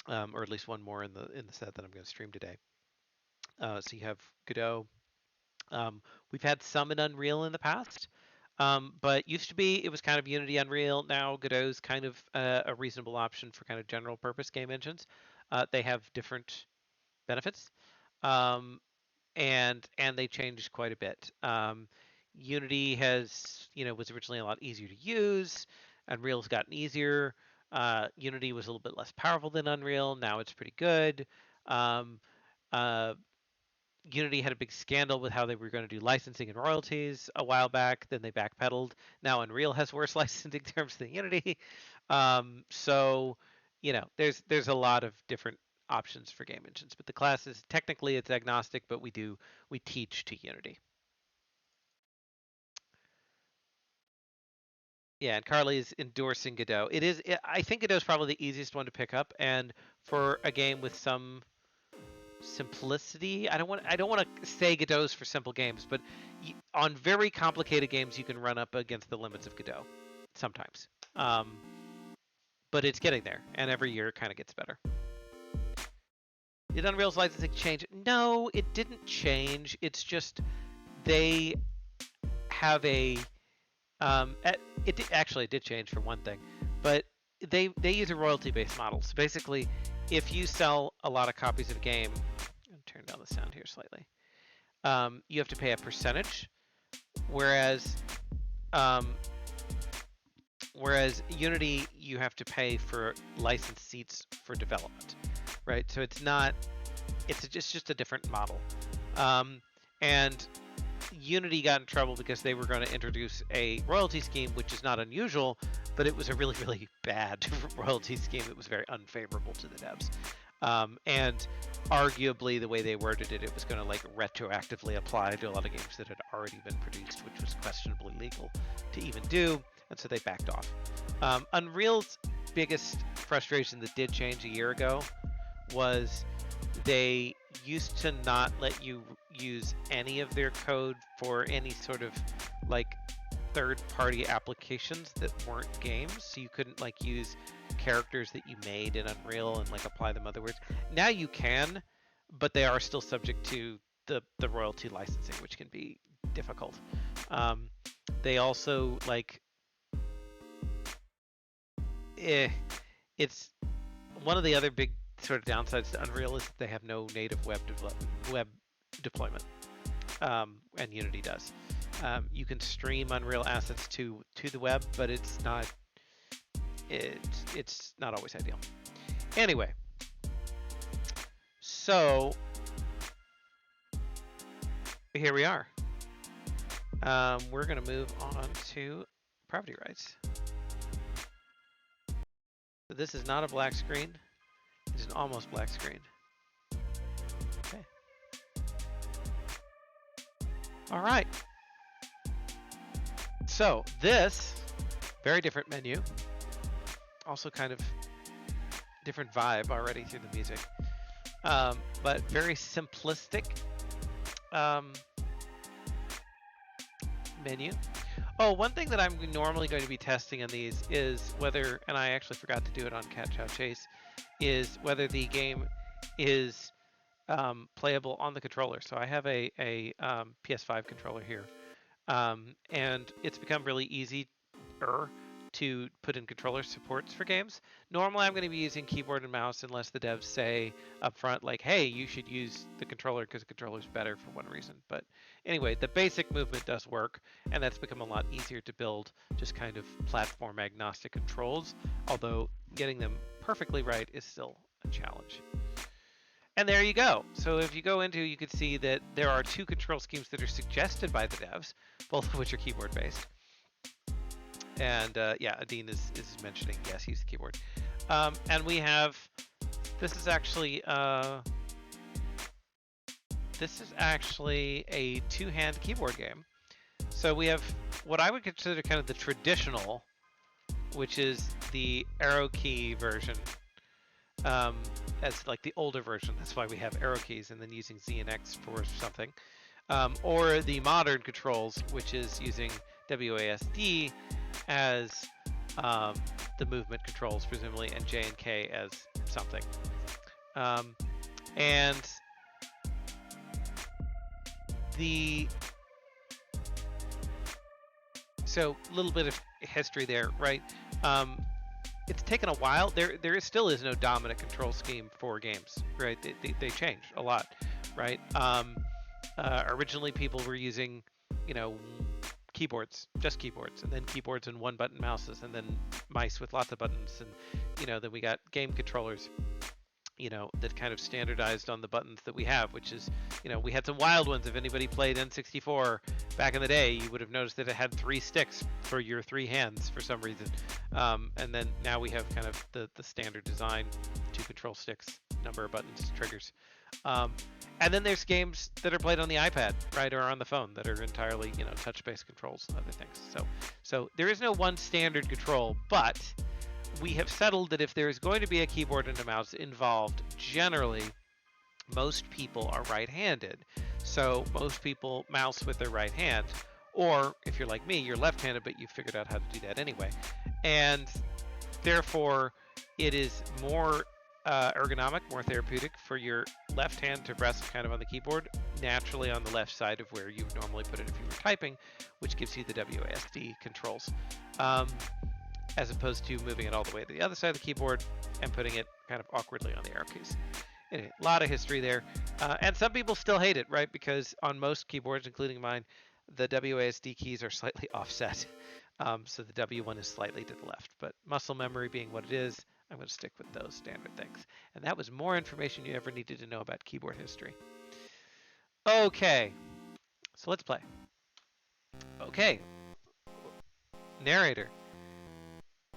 or at least one more in the set that I'm going to stream today. So you have Godot. We've had some in Unreal in the past, but used to be it was kind of Unity Unreal. Now Godot's kind of a reasonable option for kind of general purpose game engines. They have different benefits, um, and they changed quite a bit. Unity was originally a lot easier to use. Unreal's gotten easier. Unity was a little bit less powerful than Unreal. Now it's pretty good. Um, uh, Unity had a big scandal with how they were going to do licensing and royalties a while back. Then they backpedaled. Now Unreal has worse licensing terms than Unity. So, there's a lot of different options for game engines. But the class is technically it's agnostic, but we teach to Unity. Yeah, and Carly is endorsing Godot. I think Godot is probably the easiest one to pick up, and for a game with some simplicity. I don't want to say Godot's for simple games, but on very complicated games, you can run up against the limits of Godot sometimes. Um, but it's getting there, and every year it kind of gets better. Did Unreal's licensing change? No, it didn't change. It's just they have a it did change for one thing, but they use a royalty-based model. So basically, if you sell a lot of copies of a game, turn down the sound here slightly. You have to pay a percentage, whereas um, whereas Unity you have to pay for licensed seats for development, right? So it's just a different model, and Unity got in trouble because they were going to introduce a royalty scheme, which is not unusual, but it was a really, really bad royalty scheme. It was very unfavorable to the devs. And arguably, the way they worded it, it was going to like retroactively apply to a lot of games that had already been produced, which was questionably legal to even do. And so they backed off. Unreal's biggest frustration that did change a year ago was they used to not let you use any of their code for any sort of like third-party applications that weren't games. So you couldn't like use characters that you made in Unreal and like apply them otherwise. Now you can, but they are still subject to the royalty licensing, which can be difficult. They also like it's one of the other big sort of downsides to Unreal is that they have no native web deployment, and Unity does. You can stream Unreal assets to the web, but it's not always ideal. Anyway, so here we are. We're going to move on to property rights. So this is not a black screen. It's an almost black screen. Okay. All right. So this, very different menu. Also kind of different vibe already through the music. But very simplistic menu. Oh, one thing that I'm normally going to be testing on these is whether, and I actually forgot to do it on Cat Chow Chase, is whether the game is playable on the controller. So I have a PS5 controller here, and it's become really easy to put in controller supports for games. Normally I'm going to be using keyboard and mouse unless the devs say up front like, hey, you should use the controller because the controller is better for one reason. But anyway, the basic movement does work, and that's become a lot easier to build, just kind of platform agnostic controls, although getting them perfectly right is still a challenge. And there you go. So if you go into, you can see that there are two control schemes that are suggested by the devs, both of which are keyboard based. And yeah, Adine is mentioning, yes, use the keyboard. And we have, this is actually a two-hand keyboard game. So we have what I would consider kind of the traditional, which is the arrow key version, as like the older version. That's why we have arrow keys and then using Z and X for something. Or the modern controls, which is using WASD as the movement controls, presumably, and J and K as something. And so a little bit of history there, right? It's taken a while. There still is no dominant control scheme for games, right? They changed a lot, right? Originally, people were using, keyboards, just keyboards, and then keyboards and one-button mouses, and then mice with lots of buttons, and then we got game controllers. that kind of standardized on the buttons that we have, which is, we had some wild ones. If anybody played N64 back in the day, you would have noticed that it had 3 sticks for your 3 hands for some reason. And then now we have kind of the standard design, 2 control sticks, number of buttons, triggers. And then there's games that are played on the iPad, right, or on the phone that are entirely, touch-based controls and other things. So there is no one standard control, but we have settled that if there is going to be a keyboard and a mouse involved, generally, most people are right-handed. So most people mouse with their right hand. Or if you're like me, you're left-handed, but you figured out how to do that anyway. And therefore, it is more ergonomic, more therapeutic for your left hand to rest kind of on the keyboard, naturally on the left side of where you would normally put it if you were typing, which gives you the WASD controls. As opposed to moving it all the way to the other side of the keyboard and putting it kind of awkwardly on the arrow keys. Anyway, a lot of history there. And some people still hate it, right? Because on most keyboards, including mine, the WASD keys are slightly offset. So the W1 is slightly to the left. But muscle memory being what it is, I'm going to stick with those standard things. And that was more information you ever needed to know about keyboard history. Okay, so let's play. Okay, narrator.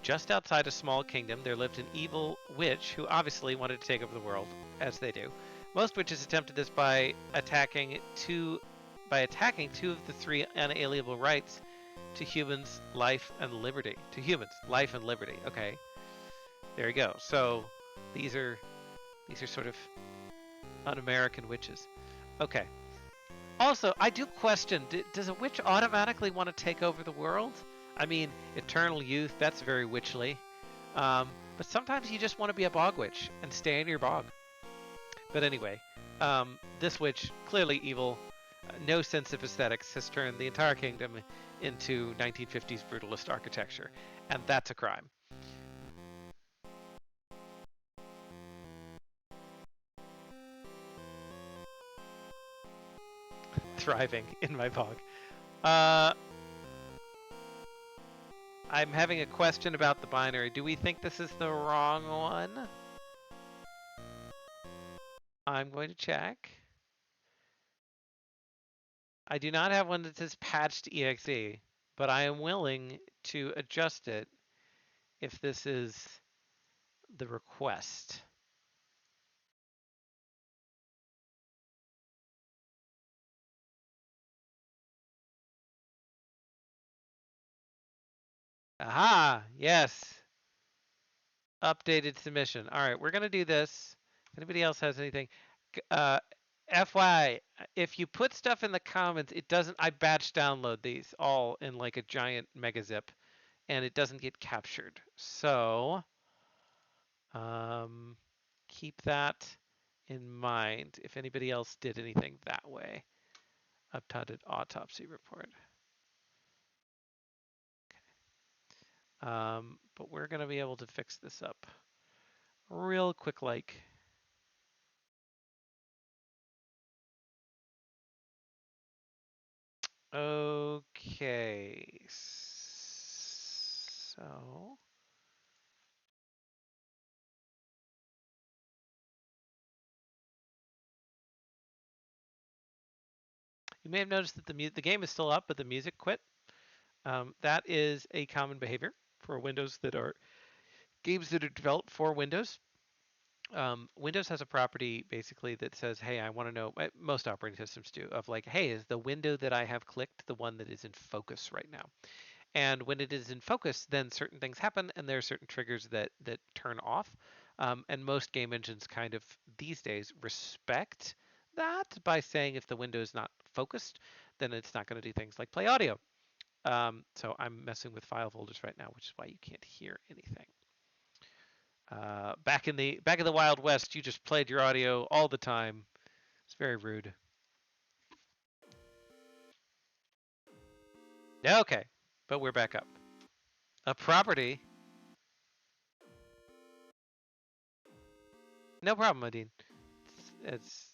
Just outside a small kingdom, there lived an evil witch who obviously wanted to take over the world, as they do. Most witches attempted this by attacking two of the 3 unalienable rights to humans, life and liberty. To humans, life and liberty. Okay, there you go. So these are sort of un-American witches. Okay. Also, I do question: does a witch automatically want to take over the world? I mean, eternal youth, that's very witchly. But sometimes you just want to be a bog witch and stay in your bog. But anyway, this witch, clearly evil, no sense of aesthetics, has turned the entire kingdom into 1950s brutalist architecture. And that's a crime. Thriving in my bog. I'm having a question about the binary. Do we think this is the wrong one? I'm going to check. I do not have one that says patched exe, but I am willing to adjust it if this is the request. Aha, yes. Updated submission. All right, we're going to do this. If anybody else has anything, FY, if you put stuff in the comments, it doesn't, I batch download these all in like a giant mega zip and it doesn't get captured. So keep that in mind if anybody else did anything that way. Updated autopsy report. But we're going to be able to fix this up real quick like. Okay, so you may have noticed that the game is still up, but the music quit. That is a common behavior for Windows that are games that are developed for Windows. Windows has a property basically that says, hey, I want to know, most operating systems do, of like, hey, is the window that I have clicked the one that is in focus right now? And when it is in focus, then certain things happen and there are certain triggers that turn off. And most game engines kind of these days respect that by saying if the window is not focused, then it's not going to do things like play audio. So I'm messing with file folders right now, which is why you can't hear anything. Back in the Wild West, you just played your audio all the time. It's very rude. Okay, but we're back up. A property. No problem, Adine. It's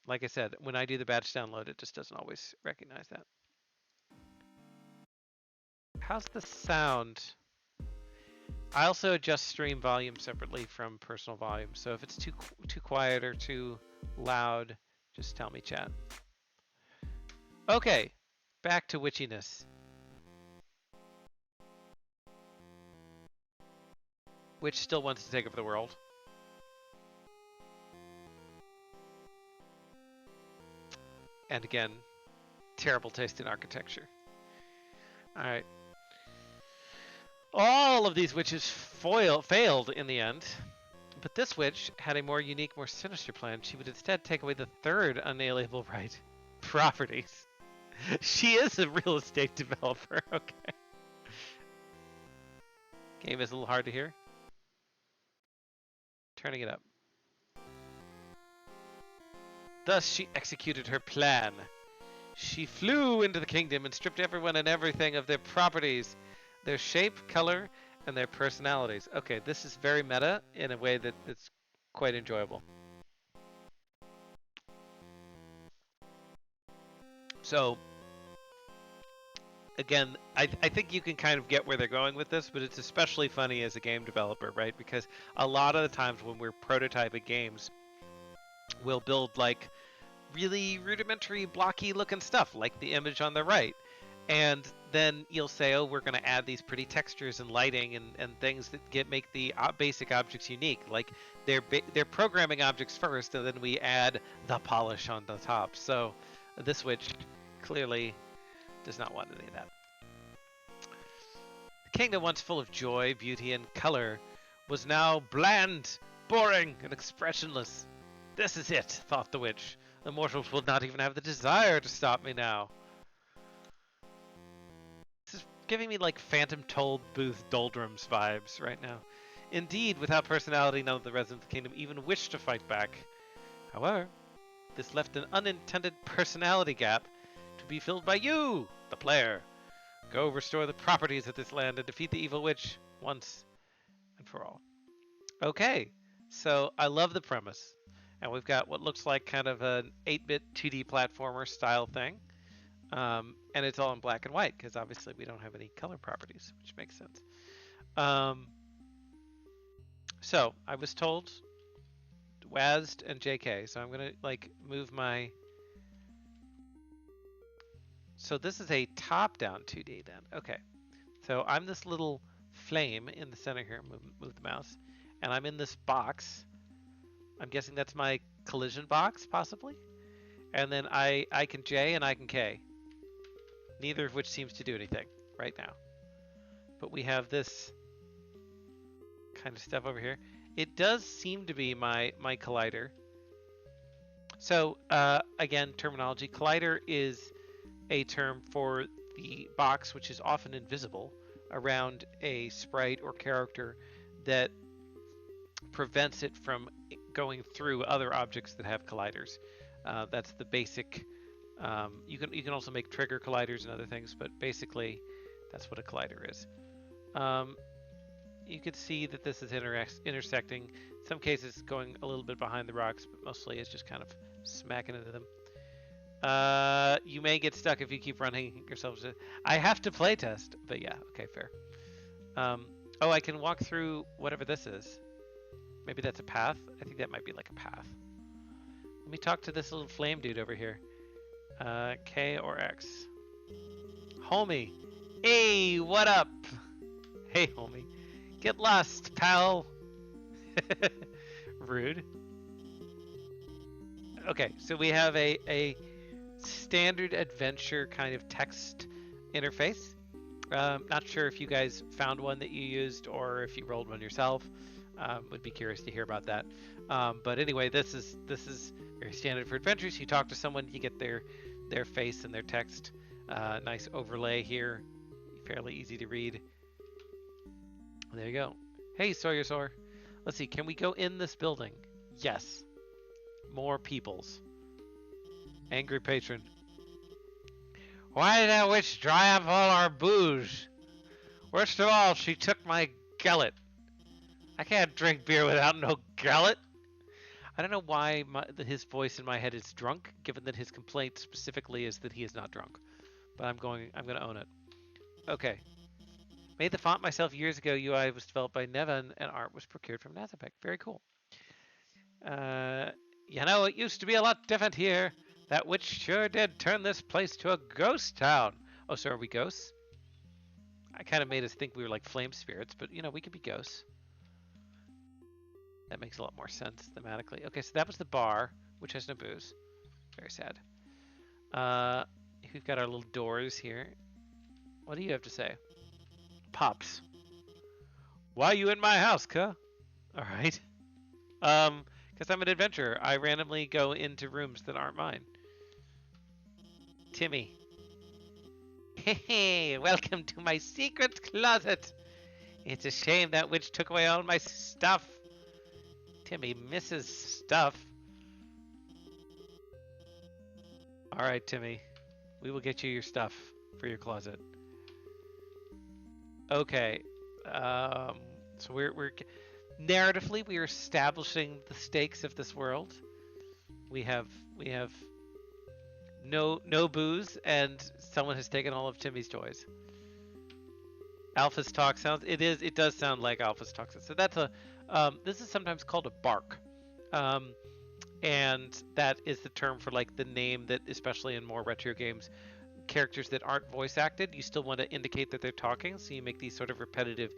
like I said, when I do the batch download, it just doesn't always recognize that. How's the sound? I also adjust stream volume separately from personal volume. So if it's too quiet or too loud, just tell me, chat. Okay, back to witchiness. Witch still wants to take over the world. And again, terrible taste in architecture. All right. All of these witches failed in the end. But this witch had a more unique, more sinister plan. She would instead take away the third unalienable right, properties. She is a real estate developer. Okay. Game is a little hard to hear. Turning it up. Thus she executed her plan. She flew into the kingdom and stripped everyone and everything of their properties, their shape, color, and their personalities. Okay, this is very meta in a way that it's quite enjoyable. So, again, I think you can kind of get where they're going with this, but it's especially funny as a game developer, right? Because a lot of the times when we're prototyping games, we'll build like really rudimentary, blocky looking stuff, like the image on the right. And then you'll say, oh, we're going to add these pretty textures and lighting and things that make the basic objects unique. Like they're programming objects first, and then we add the polish on the top. So this witch clearly does not want any of that. The kingdom, once full of joy, beauty, and color, was now bland, boring, and expressionless. This is it, thought the witch. The mortals will not even have the desire to stop me now. This is giving me like Phantom Toll Booth Doldrums vibes right now. Indeed, without personality, none of the residents of the kingdom even wished to fight back. However, this left an unintended personality gap to be filled by you, the player. Go restore the properties of this land and defeat the evil witch once and for all. Okay, so I love the premise. And we've got what looks like kind of an 8-bit 2D platformer style thing. And it's all in black and white because obviously we don't have any color properties, which makes sense. So I was told WASD and JK, so I'm gonna like move my. So this is a top-down 2D then. Okay, so I'm this little flame in the center here. Move the mouse, and I'm in this box. I'm guessing that's my collision box, possibly. And then I can J and I can K. Neither of which seems to do anything right now. But we have this kind of stuff over here. It does seem to be my collider. So again, terminology. Collider is a term for the box which is often invisible around a sprite or character that prevents it from going through other objects that have colliders. That's the basic. You can also make trigger colliders and other things, but basically that's what a collider is. You can see that this is intersecting. In some cases going a little bit behind the rocks, but mostly it's just kind of smacking into them. You may get stuck if you keep running yourselves. I have to playtest, but yeah, okay, fair. Oh, I can walk through whatever this is. Maybe that's a path? I think that might be like a path. Let me talk to this little flame dude over here. K or X? Homie. Hey, what up? Hey, homie. Get lost, pal. Rude. Okay, so we have a standard adventure kind of text interface. Not sure if you guys found one that you used or if you rolled one yourself. Would be curious to hear about that. But anyway, this is very standard for adventures. You talk to someone, you get their face and their text. Nice overlay here, fairly easy to read. There you go. Hey, Sawyer. Let's see, can we go in this building? Yes. More peoples. Angry patron. Why did that witch dry up all our booze? Worst of all, she took my gullet. I can't drink beer without no gullet. I don't know why his voice in my head is drunk, given that his complaint specifically is that he is not drunk. But I'm going to own it. Okay. Made the font myself years ago. UI was developed by Nevin, and art was procured from Nazapec. Very cool. Uh, you know, it used to be a lot different here. That witch sure did turn this place to a ghost town. Oh, so are we ghosts? I kind of made us think we were like flame spirits, but you know, we could be ghosts. That makes a lot more sense thematically. Okay, so that was the bar, which has no booze. Very sad. We've got our little doors here. What do you have to say? Pops. Why are you in my house, cuh? All right. Because I'm an adventurer. I randomly go into rooms that aren't mine. Timmy. Hey, welcome to my secret closet. It's a shame that witch took away all my stuff. Timmy misses stuff. All right, Timmy. We will get you your stuff for your closet. Okay. So we're narratively we are establishing the stakes of this world. We have no booze, and someone has taken all of Timmy's toys. Alpha's talk sounds. It does sound like Alpha's talk. So that's a. This is sometimes called a bark, and that is the term for like the name that, especially in more retro games, characters that aren't voice acted, you still want to indicate that they're talking, so you make these sort of repetitive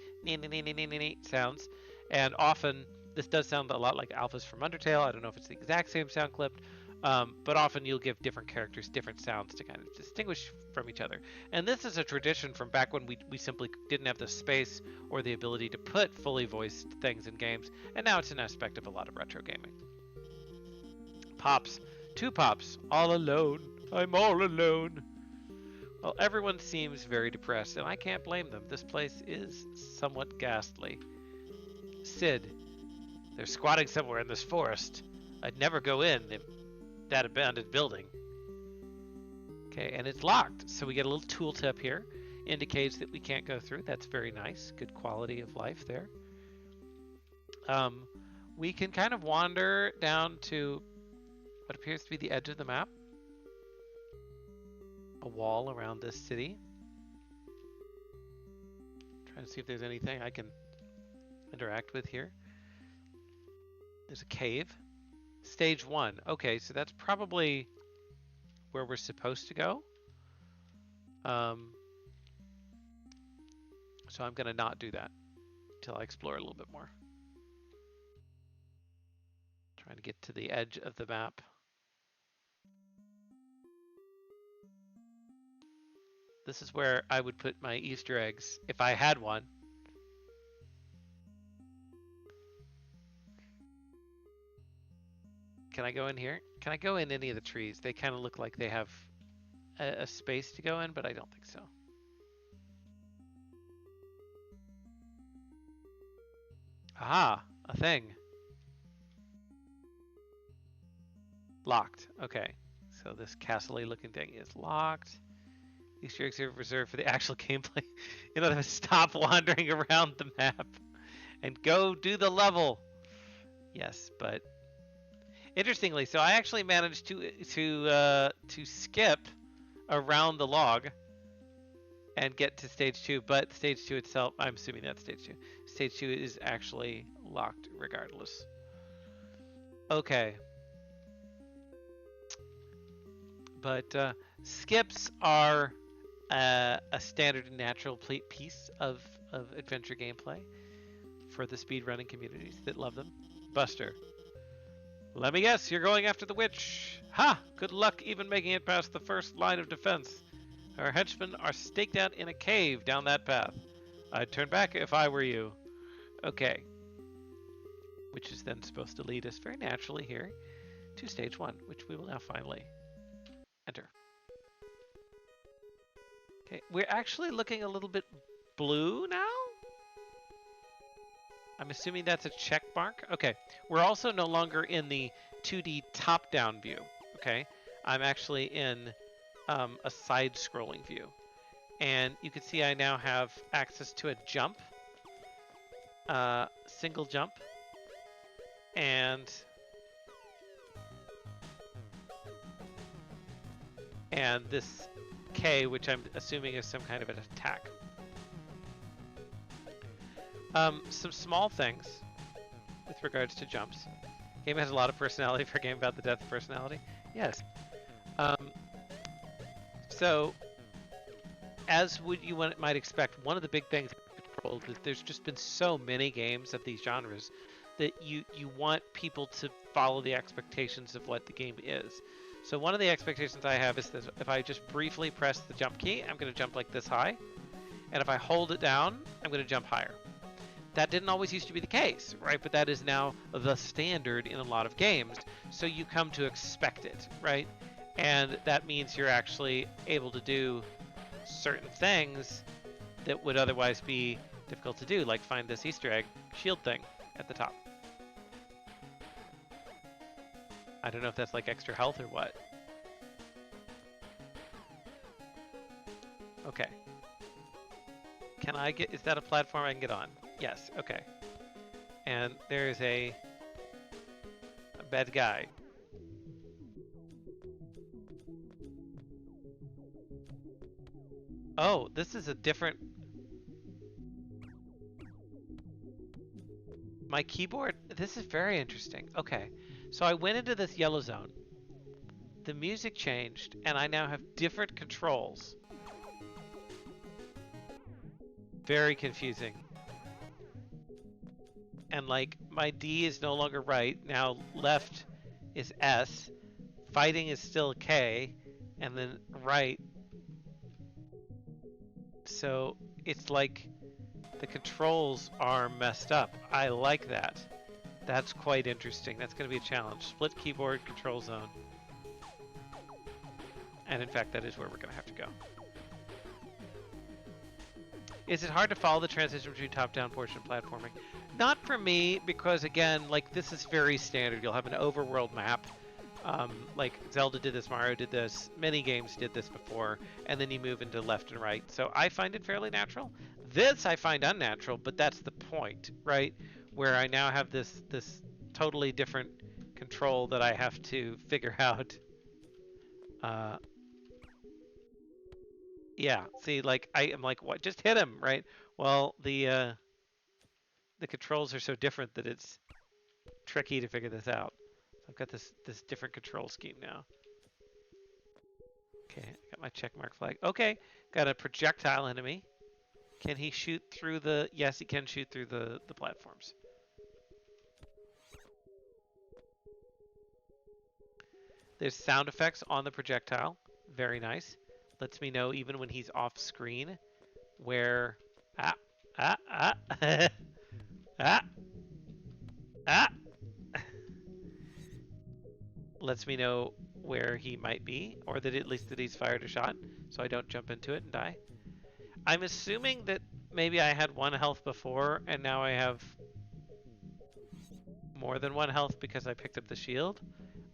sounds. And often this does sound a lot like Alphas from Undertale. I don't know if it's the exact same sound clip, but often you'll give different characters different sounds to kind of distinguish from each other. And this is a tradition from back when we simply didn't have the space or the ability to put fully voiced things in games, and now it's an aspect of a lot of retro gaming. Pops. Two Pops. All alone. I'm all alone. Well, everyone seems very depressed, and I can't blame them. This place is somewhat ghastly. Sid. They're squatting somewhere in this forest. I'd never go in if that abandoned building. Okay, and it's locked, so we get a little tooltip here. Indicates that we can't go through. That's very nice. Good quality of life there. We can kind of wander down to what appears to be the edge of the map. A wall around this city. Trying to see if there's anything I can interact with here. There's a cave. Stage 1. Okay, so that's probably where we're supposed to go. So I'm going to not do that until I explore a little bit more. Trying to get to the edge of the map. This is where I would put my Easter eggs if I had one. Can I go in here? Can I go in any of the trees? They kind of look like they have a space to go in, but I don't think so. Aha, a thing. Locked. Okay, so this castle-y looking thing is locked. Easter eggs are reserved for the actual gameplay. You know, stop wandering around the map and go do the level. Yes, but interestingly, so I actually managed to skip around the log and get to stage 2, but stage 2 itself, I'm assuming that's stage 2. Stage 2 is actually locked regardless. Okay. But skips are a standard and natural piece of adventure gameplay for the speedrunning communities that love them. Buster. Let me guess, you're going after the witch. Ha! Good luck even making it past the first line of defense. Our henchmen are staked out in a cave down that path. I'd turn back if I were you. Okay. Which is then supposed to lead us very naturally here to stage 1, which we will now finally enter. Okay, we're actually looking a little bit blue now? I'm assuming that's a check mark. Okay, we're also no longer in the 2D top-down view, okay? I'm actually in a side-scrolling view. And you can see I now have access to a jump, single jump, and this K, which I'm assuming is some kind of an attack. Some small things with regards to jumps. Game has a lot of personality for a game about the death of personality. Yes. Um, so, as would you might expect, one of the big things that there's just been so many games of these genres that you want people to follow the expectations of what the game is. So one of the expectations I have is that if I just briefly press the jump key, I'm going to jump like this high, and if I hold it down, I'm going to jump higher. That didn't always used to be the case, right? But that is now the standard in a lot of games. So you come to expect it, right? And that means you're actually able to do certain things that would otherwise be difficult to do, like find this Easter egg shield thing at the top. I don't know if that's like extra health or what. Okay. Can I get, is that a platform I can get on? Yes, okay. And there's a bad guy. Oh, this is a different, my keyboard, this is very interesting. Okay, so I went into this yellow zone. The music changed, and I now have different controls. Very confusing. And like, my D is no longer right. Now left is S. Fighting is still K. And then right. So it's like the controls are messed up. I like that. That's quite interesting. That's going to be a challenge. Split keyboard control zone. And in fact, that is where we're going to have to go. Is it hard to follow the transition between top-down portion platforming? Not for me, because again, like this is very standard. You'll have an overworld map. Like Zelda did this, Mario did this, many games did this before, and then you move into left and right. So I find it fairly natural. This I find unnatural, but that's the point, right? Where I now have this totally different control that I have to figure out. Uh, yeah, see, like I am like, what? Just hit him, right? Well, the controls are so different that it's tricky to figure this out. So I've got this different control scheme now. Okay, got my check mark flag. Okay, got a projectile enemy. Can he shoot through the? Yes, he can shoot through the platforms. There's sound effects on the projectile. Very nice. Lets me know even when he's off screen where ah ah ah ah ah lets me know where he might be, or that at least that he's fired a shot, so I don't jump into it and die. I'm assuming that maybe I had 1 health before, and now I have more than 1 health because I picked up the shield.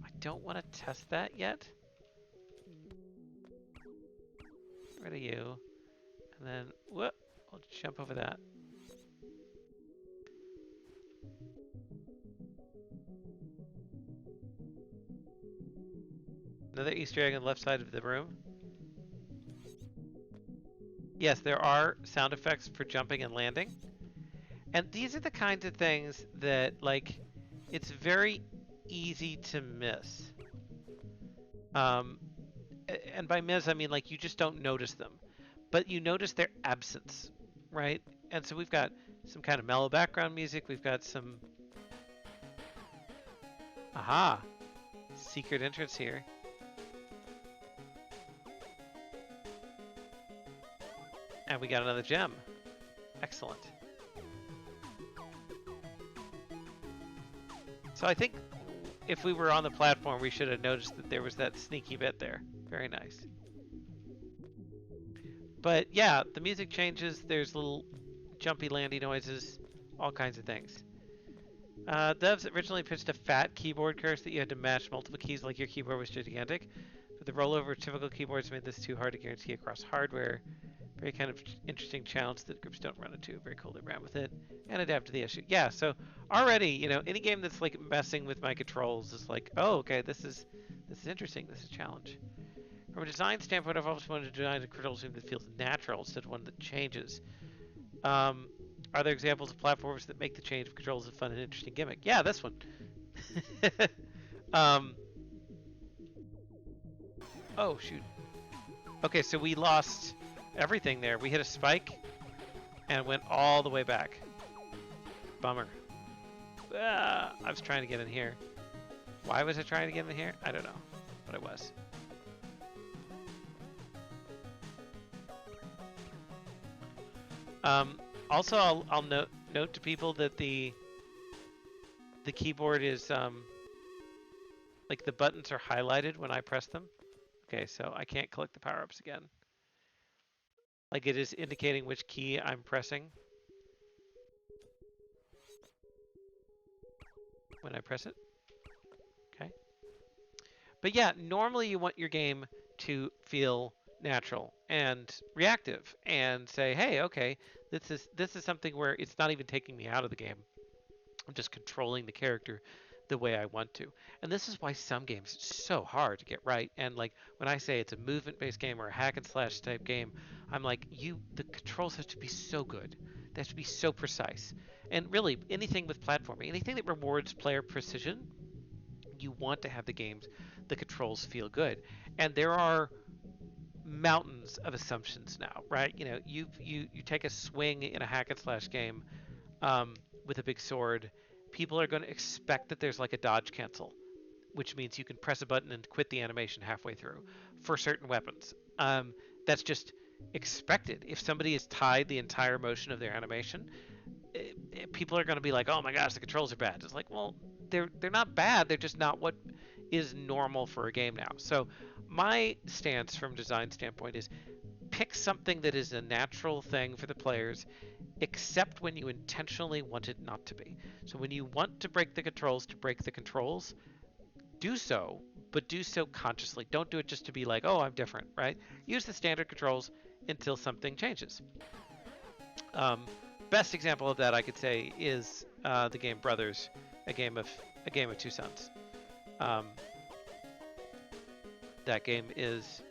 I don't want to test that yet. Get rid of you. And then, whoop, I'll jump over that. Another Easter egg on the left side of the room. Yes, there are sound effects for jumping and landing. And these are the kinds of things that, like, it's very easy to miss. And by miss, I mean, like, you just don't notice them. But you notice their absence, right? And so we've got some kind of mellow background music. We've got some... Aha! Secret entrance here. And we got another gem. Excellent. So I think if we were on the platform, we should have noticed that there was that sneaky bit there. Very nice. But yeah, the music changes. There's little jumpy landy noises, all kinds of things. Devs originally pitched a fat keyboard curse that you had to match multiple keys like your keyboard was gigantic. But the rollover of typical keyboards made this too hard to guarantee across hardware. Very kind of interesting challenge that groups don't run into. Very cool they ran with it and adapt to the issue. Yeah, so already, you know, any game that's like messing with my controls is like, oh, okay, this is interesting. This is a challenge. From a design standpoint, I've always wanted to design a control scheme that feels natural instead of one that changes. Are there examples of platforms that make the change of controls a fun and interesting gimmick? Yeah, this one. um, oh, shoot. Okay, so we lost everything there. We hit a spike and went all the way back. Bummer. I was trying to get in here. Why was I trying to get in here? I don't know, but I was. Also, I'll note to people that the keyboard is like the buttons are highlighted when I press them. Okay, so I can't collect the power-ups again. Like it is indicating which key I'm pressing when I press it. Okay. But yeah, normally you want your game to feel natural and reactive and say, hey, okay, this is something where it's not even taking me out of the game. I'm just controlling the character the way I want to. And this is why some games it's so hard to get right. And like when I say it's a movement-based game or a hack and slash type game, I'm like, the controls have to be so good. They have to be so precise. And really, anything with platforming, anything that rewards player precision, you want to have the controls feel good. And there are mountains of assumptions now, right? You know, you take a swing in a hack and slash game with a big sword, people are going to expect that there's like a dodge cancel, which means you can press a button and quit the animation halfway through for certain weapons. That's just expected. If somebody has tied the entire motion of their animation, people are going to be like, "Oh my gosh, the controls are bad." It's like, well, they're not bad. They're just not what is normal for a game now. So my stance from design standpoint is pick something that is a natural thing for the players, except when you intentionally want it not to be. So when you want to break the controls do so, but do so consciously. Don't do it just to be like, oh, I'm different, right? Use the standard controls until something changes. Best example of that I could say is the game Brothers, a game of two sons. That game is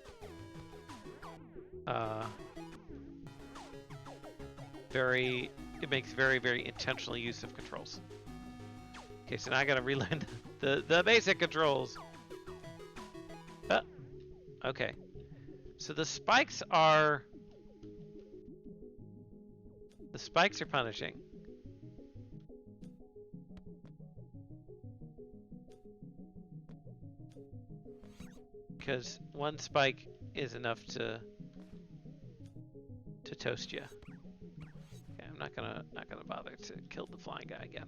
it makes very intentional use of controls. Okay, so now I gotta relearn the basic controls. Okay, so the spikes are punishing. Because one spike is enough to toast you. Okay, I'm not gonna bother to kill the flying guy again.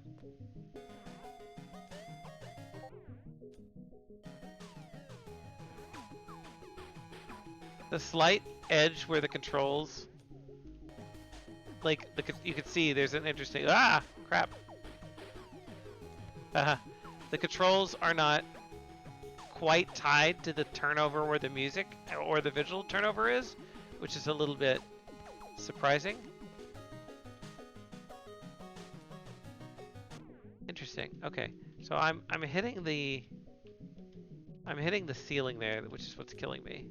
The slight edge where the controls, like you can see, there's an interesting crap. The controls are not quite tied to the turnover where the music or the visual turnover is, which is a little bit surprising. Interesting. Okay, so I'm hitting the ceiling there, which is what's killing me.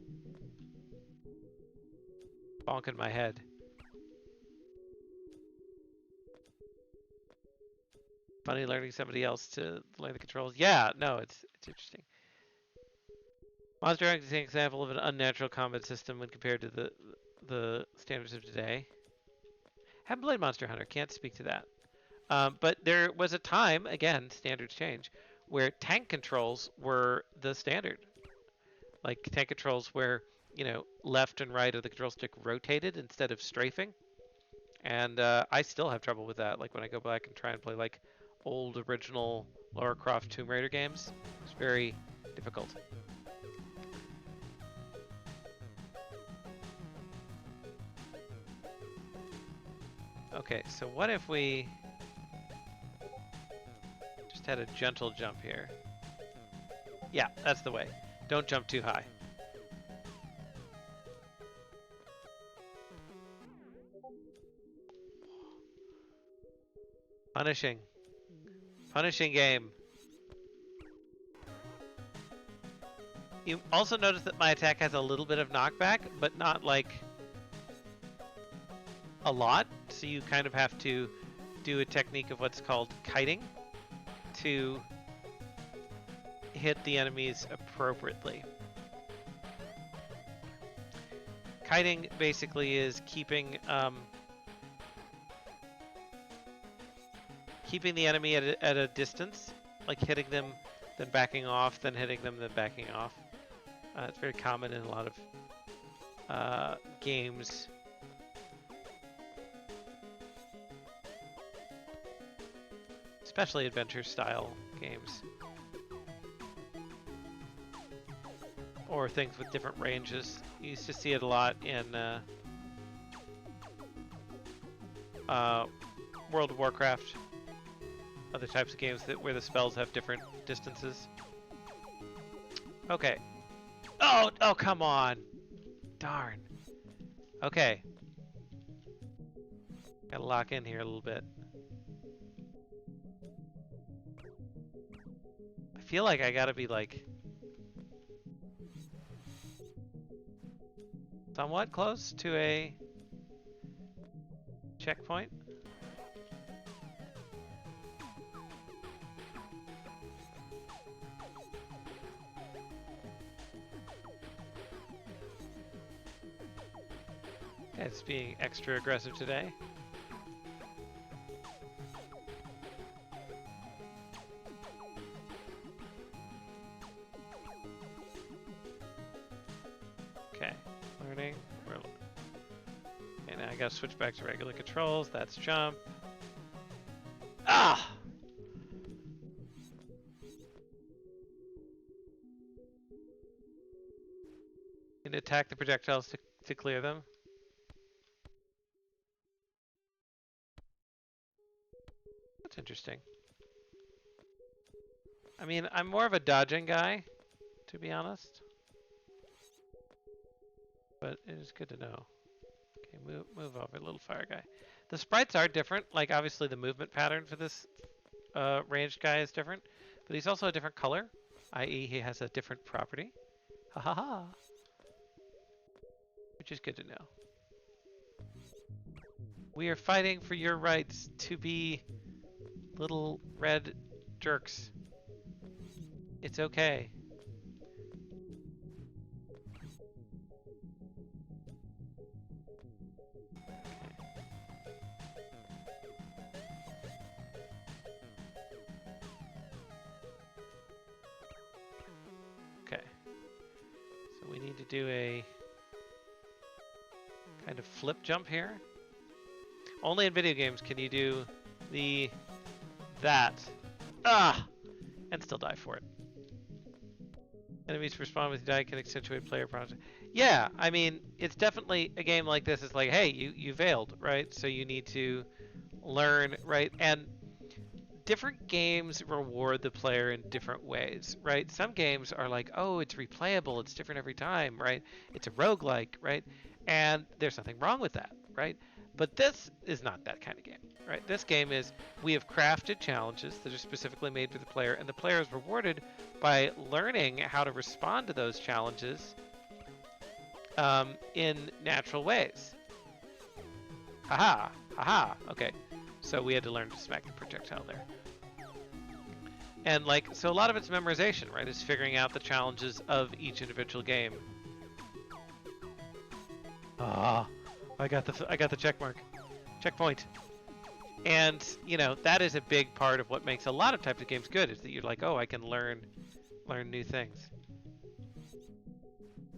Bonking my head. Funny learning somebody else to learn the controls. Yeah, no, it's interesting. Monster Hunter is an example of an unnatural combat system when compared to the standards of today. Haven't played Monster Hunter, can't speak to that. But there was a time, again, standards change, where tank controls were the standard. Like tank controls where, you know, left and right of the control stick rotated instead of strafing. And I still have trouble with that. Like when I go back and try and play like old original Lara Croft Tomb Raider games, it's very difficult. Okay, so what if we just had a gentle jump here? Yeah, that's the way. Don't jump too high. Punishing. Punishing game. You also notice that my attack has a little bit of knockback, but not like a lot, so you kind of have to do a technique of what's called kiting to hit the enemies appropriately. Kiting basically is keeping the enemy at a distance, like hitting them, then backing off, then hitting them, then backing off. It's very common in a lot of games. Especially adventure-style games. Or things with different ranges. You used to see it a lot in World of Warcraft. Other types of games where the spells have different distances. Okay. Oh, come on. Darn. Okay. Gotta lock in here a little bit. I feel like I gotta be like somewhat close to a checkpoint. It's being extra aggressive today. Okay, learning. Okay, now I gotta switch back to regular controls. That's jump. Ah! You can attack the projectiles to clear them. That's interesting. I mean, I'm more of a dodging guy, to be honest. But it is good to know. Okay, move over, little fire guy. The sprites are different. Like, obviously the movement pattern for this ranged guy is different. But he's also a different color, i.e. he has a different property. Ha ha ha. Which is good to know. We are fighting for your rights to be little red jerks. It's okay. Okay. So we need to do a kind of flip jump here. Only in video games can you do that. Ah! And still die for it. Enemies respond with die can accentuate player progress. Yeah, I mean, it's definitely a game like this. It's like, hey, you failed, right? So you need to learn, right? And different games reward the player in different ways, right? Some games are like, oh, it's replayable, it's different every time, right? It's a roguelike, right? And there's nothing wrong with that, right? But this is not that kind of game, right? This game is, we have crafted challenges that are specifically made for the player, and the player is rewarded by learning how to respond to those challenges in natural ways. Haha, haha, okay. So we had to learn to smack the projectile there. And like, so a lot of it's memorization, right? Is figuring out the challenges of each individual game. Ah, I got the check mark. Checkpoint. And, you know, that is a big part of what makes a lot of types of games good, is that you're like, oh, I can learn new things.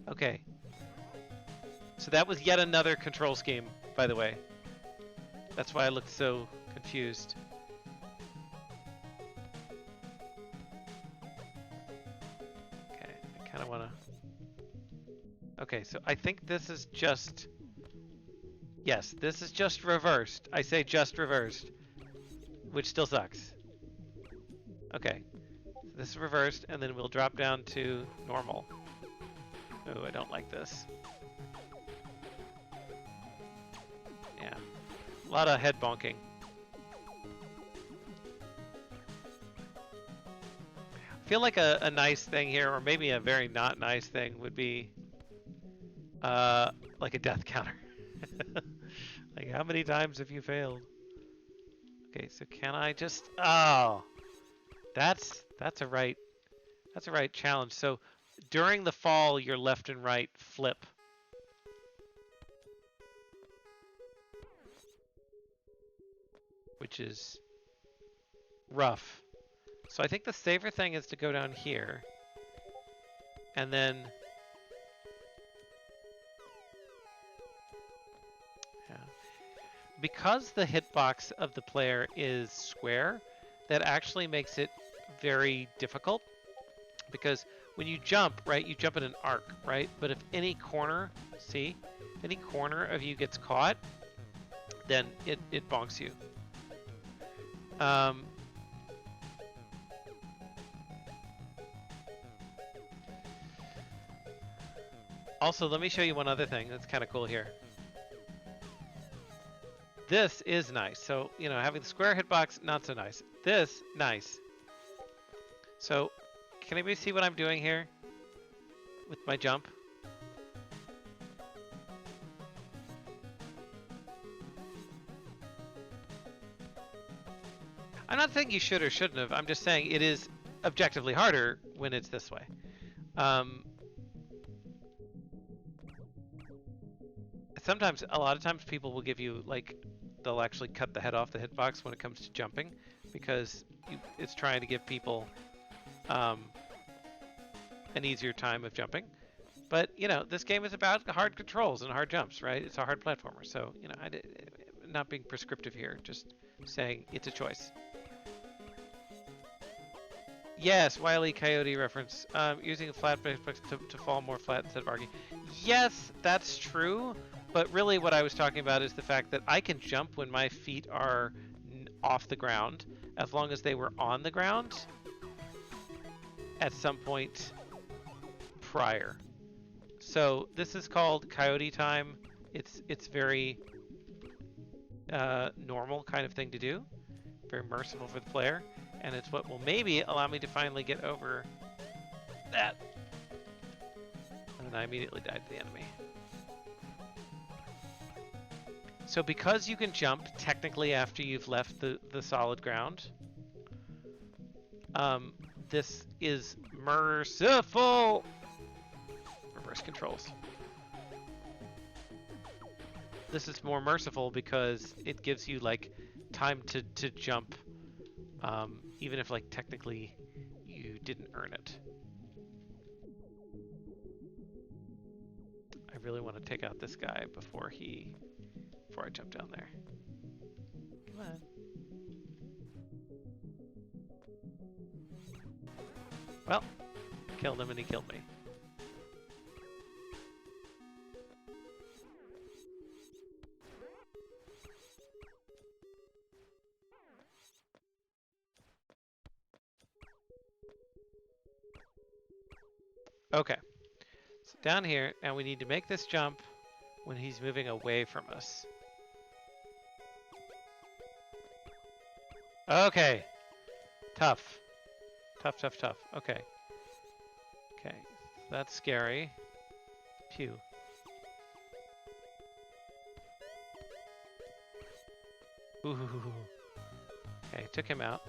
Okay. So that was yet another control scheme, by the way. That's why I looked so confused. Okay, I kind of want to... Okay, so I think this is just... Yes, this is just reversed. I say just reversed, which still sucks. Okay, so this is reversed, and then we'll drop down to normal. Oh, I don't like this. Yeah, a lot of head bonking. I feel like a nice thing here, or maybe a very not nice thing, would be like a death counter. Like, how many times have you failed? Okay, so can I just... Oh, that's a right challenge. So during the fall, your left and right flip. Which is rough. So I think the safer thing is to go down here. And then... Yeah. Because the hitbox of the player is square, that actually makes it very difficult. Because when you jump, right, you jump in an arc, right? But if any corner, see, any corner of you gets caught, then it bonks you. Also, let me show you one other thing that's kind of cool here. This is nice. So, you know, having the square hitbox, not so nice. This, nice. So, can anybody see what I'm doing here with my jump? I'm not saying you should or shouldn't have. I'm just saying it is objectively harder when it's this way. Sometimes, a lot of times people will give you, like, they'll actually cut the head off the hitbox when it comes to jumping because it's trying to give people an easier time of jumping. But, you know, this game is about hard controls and hard jumps, right? It's a hard platformer. So, you know, not being prescriptive here, just saying it's a choice. Yes, Wile E. Coyote reference. Using a flat base to fall more flat instead of arcing. Yes, that's true. But really what I was talking about is the fact that I can jump when my feet are off the ground, as long as they were on the ground at some point prior. So this is called Coyote time. It's very normal kind of thing to do. Very merciful for the player. And it's what will maybe allow me to finally get over that. And then I immediately died to the enemy. So because you can jump technically after you've left the solid ground, this is merciful. Reverse controls. This is more merciful because it gives you like time to jump, even if like technically you didn't earn it. I really want to take out this guy before I jump down there. Come on. Well, killed him and he killed me. Okay, so down here, and we need to make this jump when he's moving away from us. Okay, tough. Tough. Okay. Okay, that's scary. Phew. Ooh. Okay, took him out.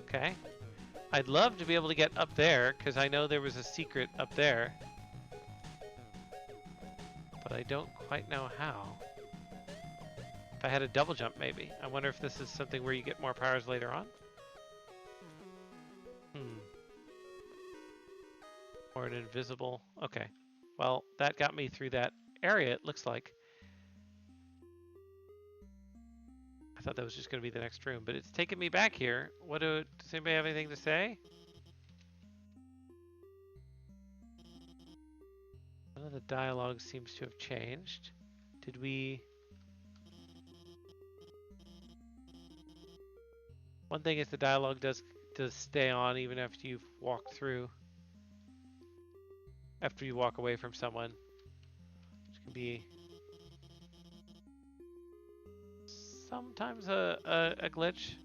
Okay. I'd love to be able to get up there, because I know there was a secret up there. But I don't quite know how. If I had a double jump, maybe. I wonder if this is something where you get more powers later on? Or an invisible... Okay. Well, that got me through that area, it looks like. I thought that was just going to be the next room, but it's taking me back here. Does anybody have anything to say? None of the dialogue seems to have changed. Did we... One thing is the dialogue does stay on even after you've walked through. After you walk away from someone. Which can be... sometimes a glitch.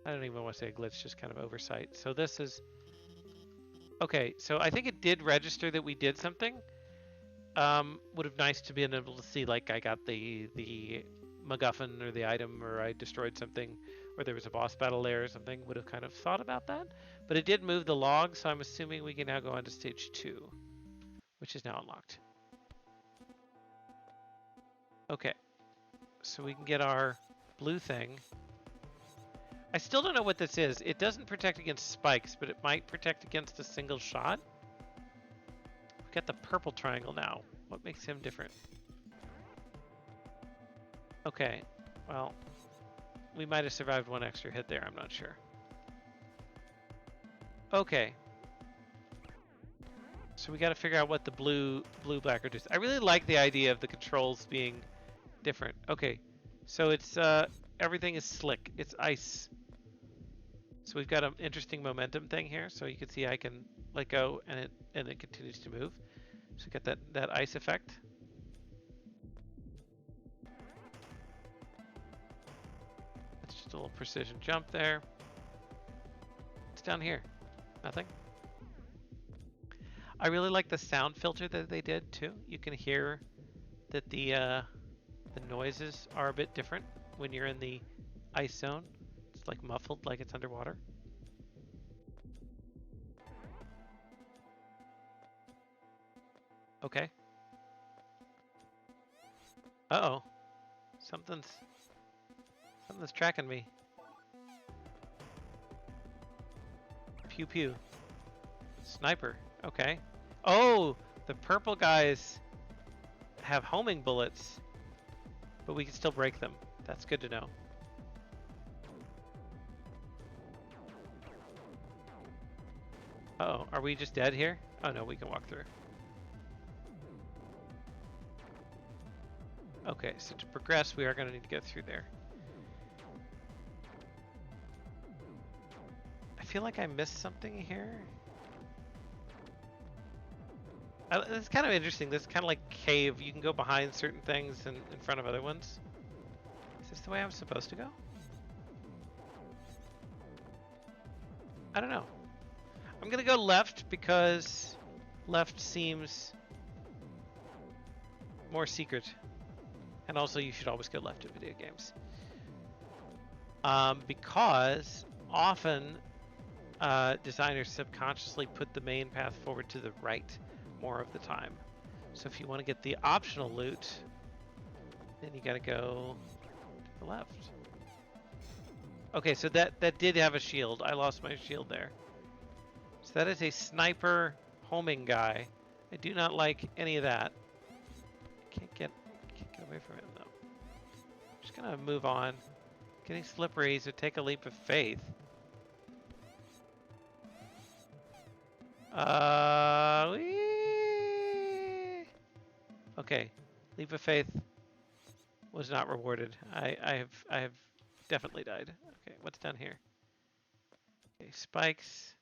I don't even want to say a glitch, just kind of oversight. So this is Okay, so I think it did register that we did something. Would have nice to been able to see like I got the MacGuffin or the item or I destroyed something or there was a boss battle there or something. Would have kind of thought about that. But it did move the log, so I'm assuming we can now go on to stage 2, which is now unlocked. Okay, so we can get our blue thing. I still don't know what this is. It doesn't protect against spikes, but it might protect against a single shot. We've got the purple triangle now. What makes him different? Okay, well, we might have survived one extra hit there. I'm not sure. Okay. So we got to figure out what the blue black reduce. I really like the idea of the controls being different. Okay. So it's everything is slick. It's ice. So we've got an interesting momentum thing here. So you can see I can let go and it continues to move. So we got that ice effect. That's just a little precision jump there. What's down here? Nothing. I really like the sound filter that they did too. You can hear that the noises are a bit different when you're in the ice zone. It's like muffled, like it's underwater. Okay. Uh-oh. Something's tracking me. Pew pew. Sniper. Okay. Oh, the purple guys have homing bullets, but we can still break them. That's good to know. Uh-oh, are we just dead here? Oh no, we can walk through. Okay, so to progress, we are going to need to get through there. I feel like I missed something here. It's kind of interesting. This is kind of like cave. You can go behind certain things and in front of other ones. Is this the way I'm supposed to go? I don't know. I'm going to go left because left seems more secret. And also you should always go left in video games. Because often designers subconsciously put the main path forward to the right more of the time. So if you want to get the optional loot, then you gotta go to the left. Okay, so that did have a shield. I lost my shield there. So that is a sniper homing guy. I do not like any of that. Can't get away from him though. I'm just gonna move on. Getting slippery, so take a leap of faith. Okay, leap of faith was not rewarded. I have definitely died. Okay, what's down here? Okay, spikes.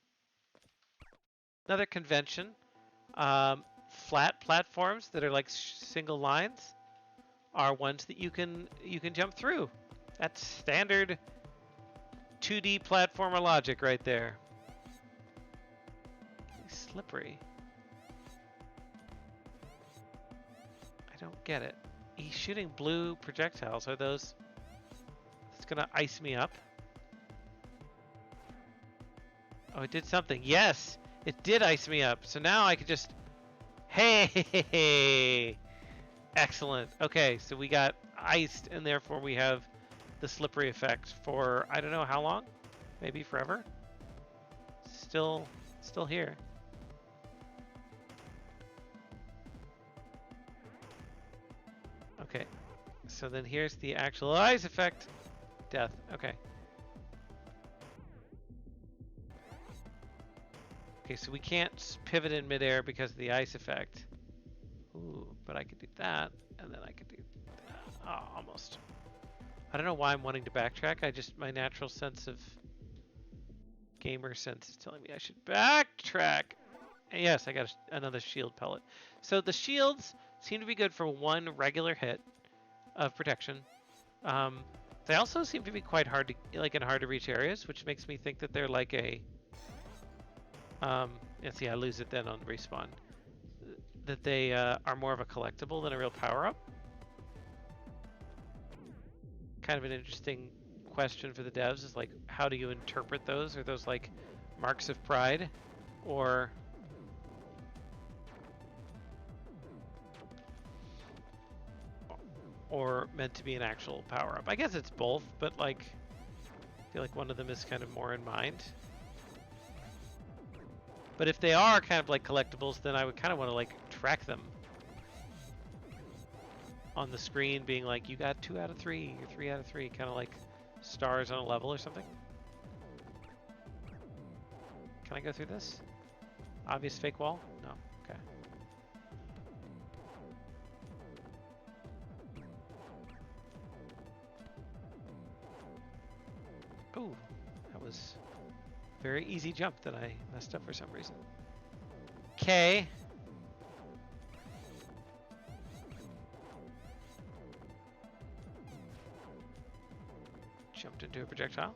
Another convention. Flat platforms that are like single lines are ones that you can jump through. That's standard 2D platformer logic right there. Slippery. I don't get it. He's shooting blue projectiles. Are those... It's gonna ice me up. Oh, it did something. Yes! It did ice me up. So now I could just... Hey! Excellent. Okay, so we got iced and therefore we have the slippery effect for I don't know how long? Maybe forever? Still here. Okay, so then here's the actual ice effect. Death, okay. Okay, so we can't pivot in midair because of the ice effect. Ooh, but I could do that, and then I could do that. Oh, almost. I don't know why I'm wanting to backtrack. My natural sense of gamer sense is telling me I should backtrack. And yes, I got another shield pellet. So the shields seem to be good for one regular hit of protection. They also seem to be quite hard to, in hard to reach areas, which makes me think that they're like a And see, I lose it then on respawn. That they are more of a collectible than a real power-up. Kind of an interesting question for the devs is like, how do you interpret those? Are those like marks of pride, or meant to be an actual power-up? I guess it's both, but like, I feel like one of them is kind of more in mind. But if they are kind of like collectibles, then I would kind of want to like track them on the screen, being like, you got 2 out of 3, or 3 out of 3, kind of like stars on a level or something. Can I go through this? Obvious fake wall? No. Okay. Ooh, that was a very easy jump that I messed up for some reason. Okay. Jumped into a projectile.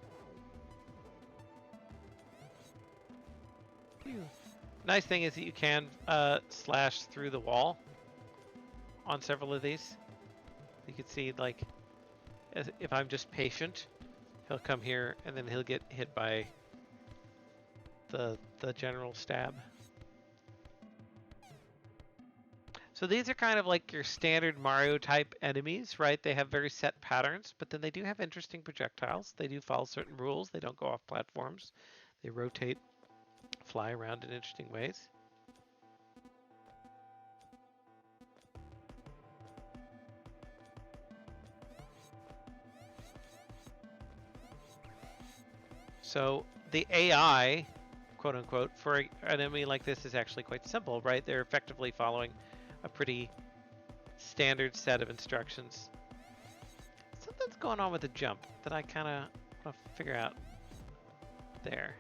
Phew. Nice thing is that you can slash through the wall on several of these. You can see, like, if I'm just patient, he'll come here and then he'll get hit by the general stab. So these are kind of like your standard Mario type enemies, right? They have very set patterns, but then they do have interesting projectiles. They do follow certain rules. They don't go off platforms. They rotate, fly around in interesting ways. So the AI, quote unquote, for an enemy like this is actually quite simple, right? They're effectively following a pretty standard set of instructions. Something's going on with the jump that I kind of want to figure out there.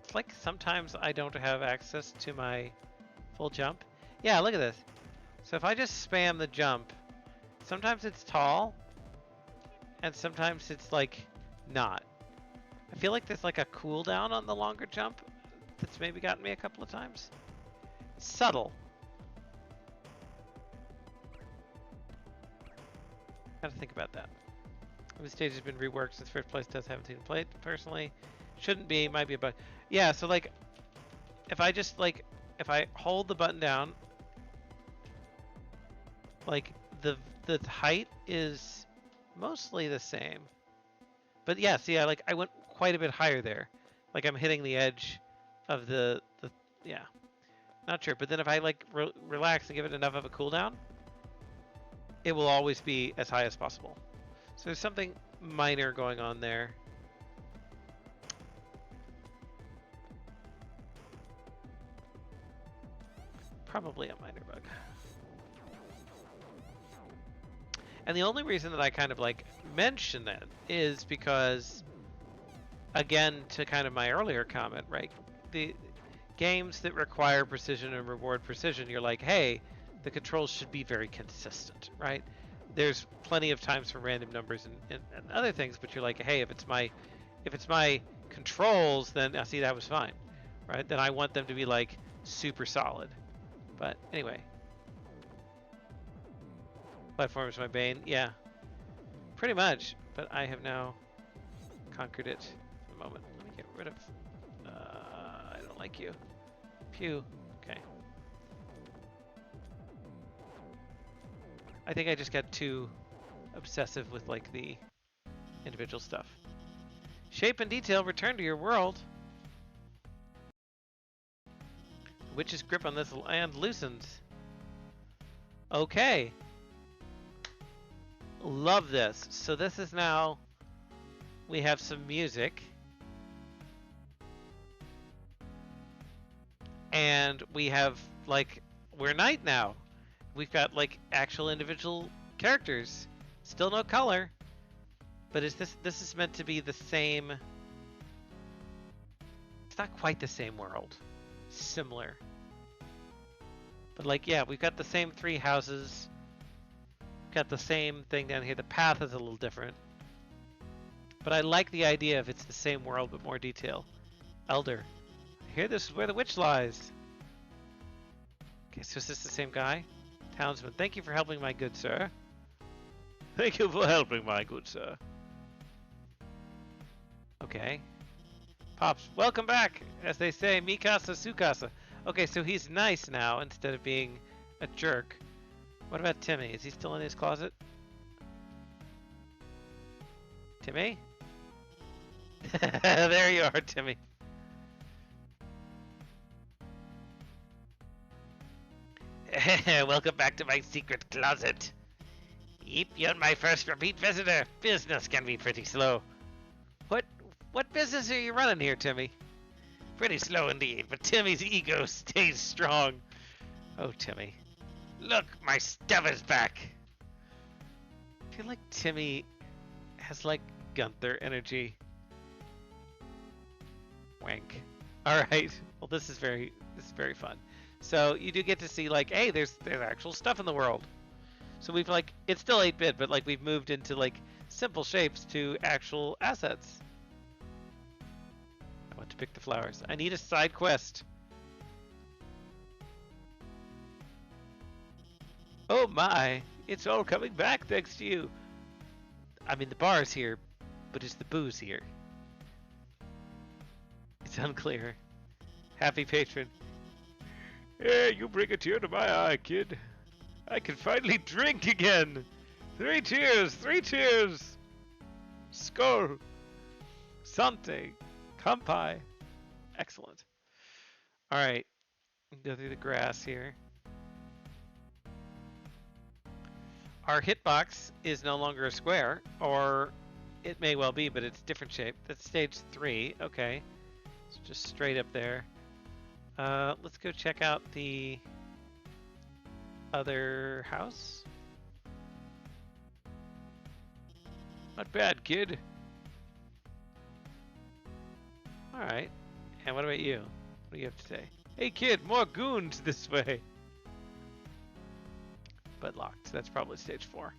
It's like sometimes I don't have access to my full jump. Yeah, look at this. So if I just spam the jump, sometimes it's tall, and sometimes it's like not. I feel like there's like a cooldown on the longer jump that's maybe gotten me a couple of times. Subtle. Gotta think about that. The stage has been reworked since first place tests haven't seen it played. Personally, shouldn't be, might be a bug. Yeah, so like, if I just like, if I hold the button down, like the height is mostly the same. But yeah, see, I went quite a bit higher there. Like I'm hitting the edge of the yeah. Not sure, but then if I like relax and give it enough of a cooldown, it will always be as high as possible. So there's something minor going on there. Probably a minor bug. And the only reason that I kind of like mention that is because, again, to kind of my earlier comment, right? The games that require precision and reward precision, you're like, hey, the controls should be very consistent, right? There's plenty of times for random numbers and other things, but you're like, hey, if it's my controls, then I see that was fine, right? Then I want them to be like super solid. But anyway, platform is my bane. Yeah, pretty much. But I have now conquered it for the moment. Let me get rid of. I don't like you. Pew. Okay. I think I just got too obsessive with like the individual stuff. Shape and detail return to your world. The witch's grip on this land loosens. Okay. Love this. So this is now, we have some music. And we have like, we're night now. We've got like actual individual characters. Still no color. But is this is meant to be the same. It's not quite the same world. Similar. But like, yeah, we've got the same 3 houses. Got the same thing down here. The path is a little different. But I like the idea of it's the same world but more detail. Elder. I hear this is where the witch lies. Okay, so is this the same guy? Townsman, thank you for helping my good sir. Thank you for helping my good sir. Okay. Pops, welcome back! As they say, Mikasa Sukasa. Okay, so he's nice now instead of being a jerk. What about Timmy? Is he still in his closet? Timmy? There you are, Timmy. Welcome back to my secret closet. Yep, you're my first repeat visitor. Business can be pretty slow. What what business are you running here, Timmy? Pretty slow indeed, but Timmy's ego stays strong. Oh, Timmy. Look, my stuff is back. I feel like Timmy has like Gunther energy. Wank. All right. Well, this is very fun. So you do get to see like, hey, there's actual stuff in the world. So we've like, it's still 8-bit, but like we've moved into like simple shapes to actual assets. I want to pick the flowers. I need a side quest. Oh my, it's all coming back thanks to you. I mean, the bar is here, but is the booze here? It's unclear. Happy patron. Yeah, you bring a tear to my eye, kid. I can finally drink again. 3 cheers, 3 cheers. Skol. Sante. Kampai. Excellent. All right, go through the grass here. Our hitbox is no longer a square, or it may well be, but it's different shape. That's stage 3. Okay, it's just straight up there. Let's go check out the other house. Not bad, kid. All right. And what about you? What do you have to say? Hey, kid, more goons this way. But locked. That's probably stage 4.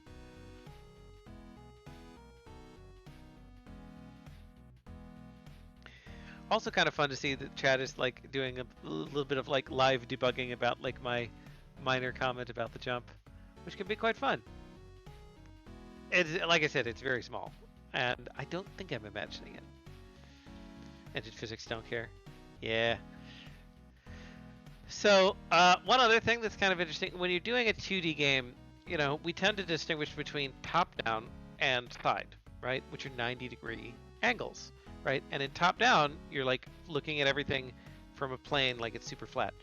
Also kind of fun to see that Chad is like doing a little bit of like live debugging about like my minor comment about the jump, which can be quite fun. It's like I said, it's very small, and I don't think I'm imagining it. And did physics don't care? Yeah. So one other thing that's kind of interesting, when you're doing a 2D game, you know, we tend to distinguish between top-down and side, right? Which are 90-degree angles, right? And in top-down, you're like looking at everything from a plane like it's super flat.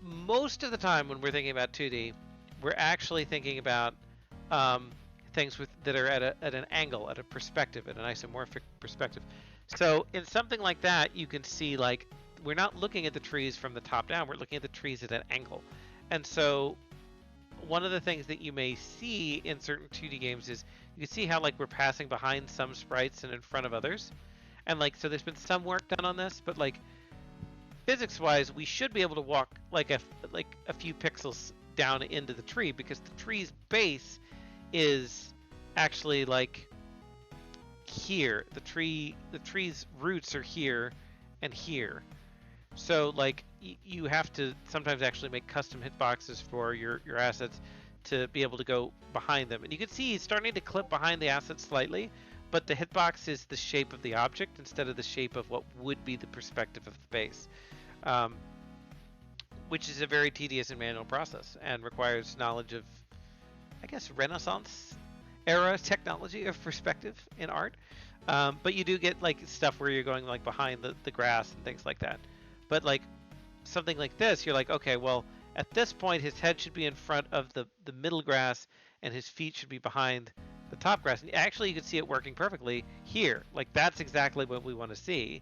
Most of the time when we're thinking about 2D, we're actually thinking about things that are at an angle, at a perspective, at an isomorphic perspective. So in something like that, you can see like we're not looking at the trees from the top down, we're looking at the trees at an angle. And so one of the things that you may see in certain 2D games is you can see how like we're passing behind some sprites and in front of others. And like, so there's been some work done on this, but like physics-wise, we should be able to walk like a few pixels down into the tree because the tree's base is actually like here. The tree's roots are here and here. So like you have to sometimes actually make custom hitboxes for your assets to be able to go behind them. And you can see he's starting to clip behind the assets slightly, but the hitbox is the shape of the object instead of the shape of what would be the perspective of the base. Which is a very tedious and manual process and requires knowledge of, I guess, Renaissance era technology of perspective in art. But you do get like stuff where you're going like behind the grass and things like that. But like something like this, you're like, okay, well, at this point, his head should be in front of the middle grass and his feet should be behind the top grass. And actually, you can see it working perfectly here. Like that's exactly what we want to see.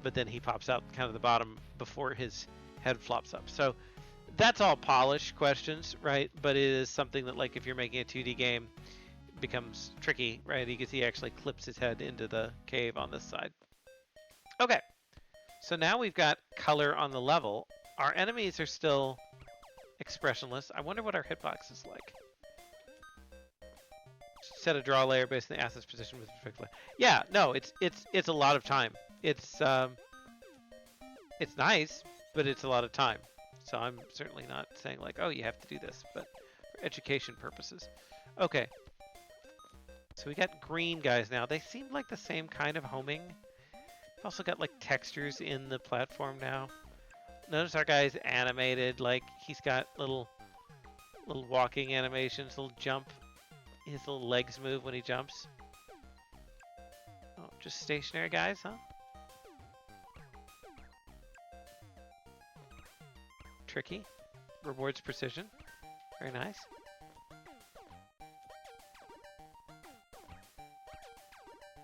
But then he pops out kind of the bottom before his head flops up. So that's all polish questions, right? But it is something that like if you're making a 2D game, it becomes tricky, right? You can see he actually clips his head into the cave on this side. Okay, so now we've got color on the level. Our enemies are still expressionless. I wonder what our hitbox is like. Set a draw layer based on the asset's position with respect to. Yeah, no, it's a lot of time. It's nice, but it's a lot of time. So I'm certainly not saying like, oh, you have to do this, but for education purposes. Okay. So we got green guys now. They seem like the same kind of homing. We've also got like textures in the platform now. Notice our guy's animated, like he's got little walking animations, little jump. His little legs move when he jumps. Oh, just stationary guys, huh? Tricky. Rewards precision. Very nice.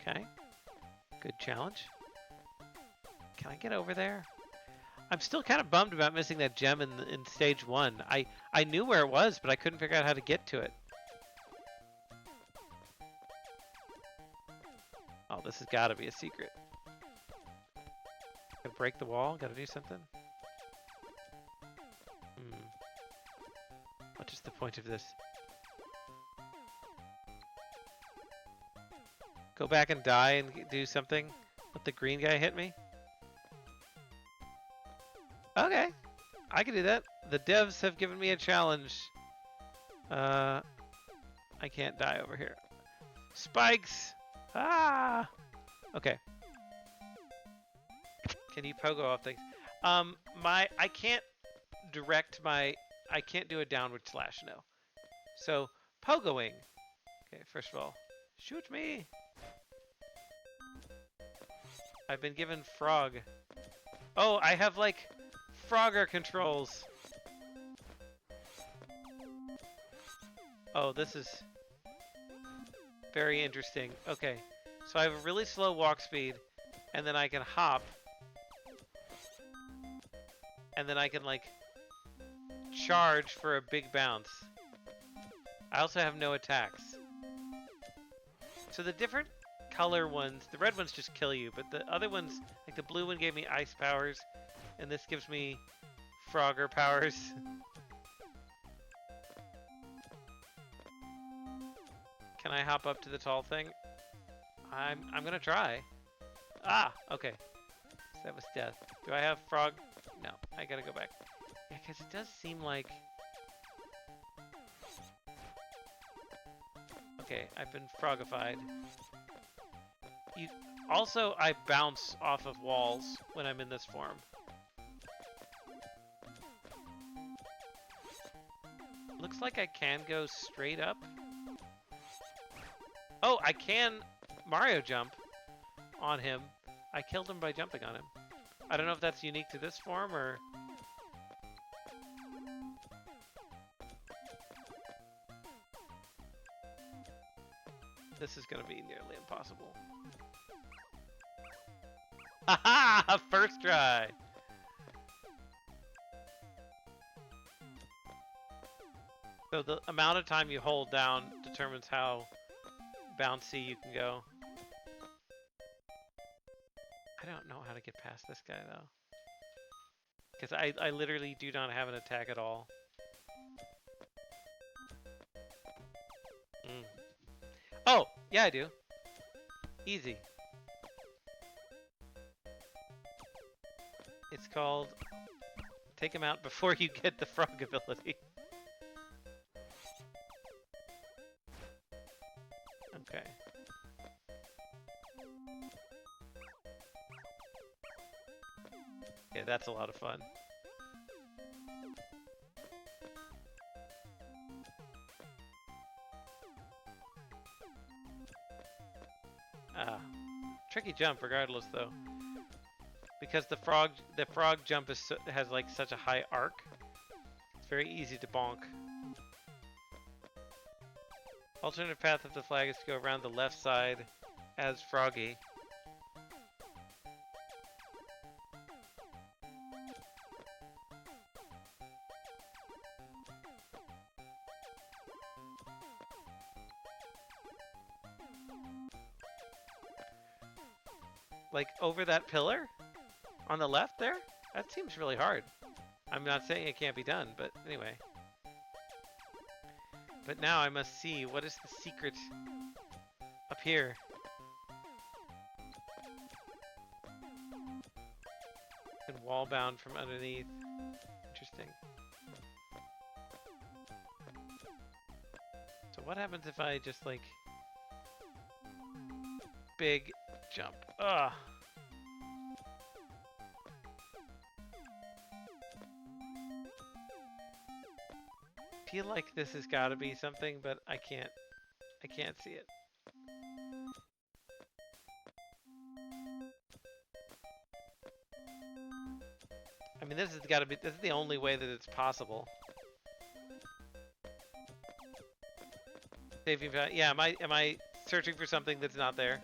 Okay. Good challenge. Can I get over there? I'm still kind of bummed about missing that gem in stage 1. I knew where it was, but I couldn't figure out how to get to it. Oh, this has got to be a secret. Gotta break the wall? Gotta do something? What is the point of this? Go back and die and do something? Let the green guy hit me? Okay, I can do that. The devs have given me a challenge. I can't die over here. Spikes! Ah! Okay. Can you pogo off things? I can't direct my, I can't do a downward slash, no. So, pogoing. Okay, first of all, shoot me! I've been given frog. Oh, I have like Frogger controls. Oh, this is very interesting. Okay, so I have a really slow walk speed, and then I can hop, and then I can like charge for a big bounce. I also have no attacks. So the different color ones, the red ones just kill you, but the other ones, like the blue one gave me ice powers, and this gives me Frogger powers. Can I hop up to the tall thing? I'm gonna try. Ah, okay. So that was death. Do I have frog? No, I gotta go back. Yeah, because it does seem like... Okay, I've been frogified. Also, I bounce off of walls when I'm in this form. Looks like I can go straight up. Oh, I can Mario jump on him. I killed him by jumping on him. I don't know if that's unique to this form or... This is going to be nearly impossible. Haha! First try! So the amount of time you hold down determines how bouncy you can go. I don't know how to get past this guy though. Because I literally do not have an attack at all. Oh, yeah I do. Easy. It's called take him out before you get the frog ability. Okay. Yeah, that's a lot of fun. Ah, tricky jump regardless though. Because the frog jump has like such a high arc. It's very easy to bonk. Alternative path of the flag is to go around the left side as Froggy. Like over that pillar? On the left there? That seems really hard. I'm not saying it can't be done, but anyway. But now I must see what is the secret Up here. And wall bound from underneath. Interesting. So what happens if I just like big jump? Ugh. Feel like this has got to be something, but I can't see it. I mean, this has got to be. This is the only way that it's possible. Saving. Yeah. Am I searching for something that's not there?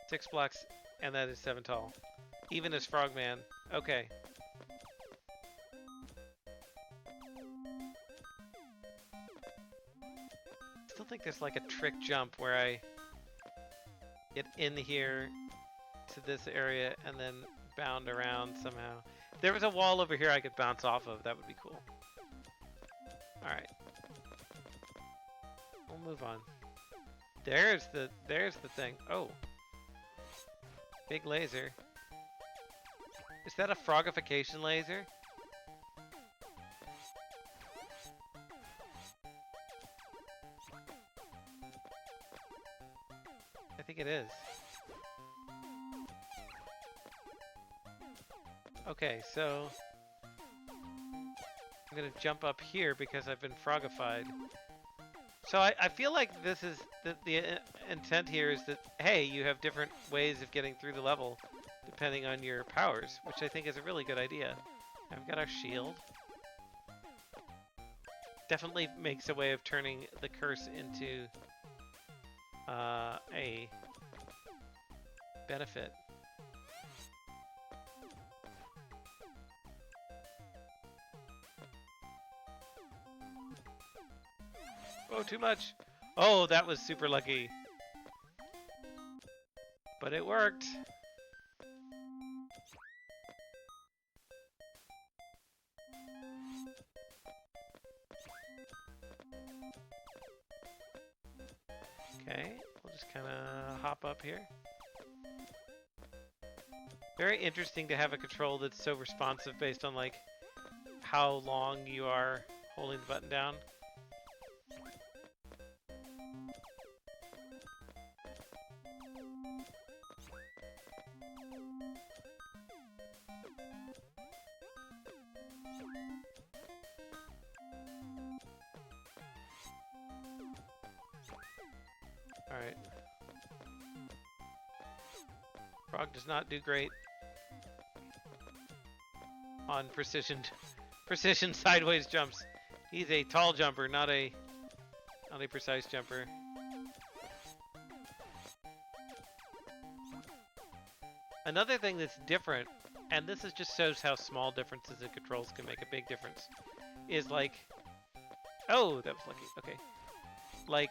6 blocks, and that is 7 tall. Even as Frogman. Okay. Still think there's like a trick jump where I get in here to this area and then bound around somehow. If there was a wall over here I could bounce off of, that would be cool. Alright. We'll move on. There's the thing. Oh. Big laser. Is that a frogification laser? I think it is. Okay, so I'm gonna jump up here because I've been frogified. So I feel like this is the intent here is that, hey, you have different ways of getting through the level depending on your powers, which I think is a really good idea. I've got our shield. Definitely makes a way of turning the curse into a benefit. Oh, too much. Oh, that was super lucky. But it worked. Okay, we'll just kind of hop up here. Very interesting to have a control that's so responsive based on like how long you are holding the button down. Alright. Frog does not do great on precision sideways jumps. He's a tall jumper, not a precise jumper. Another thing that's different, and this is just shows how small differences in controls can make a big difference, is like, oh, that was lucky. Okay, like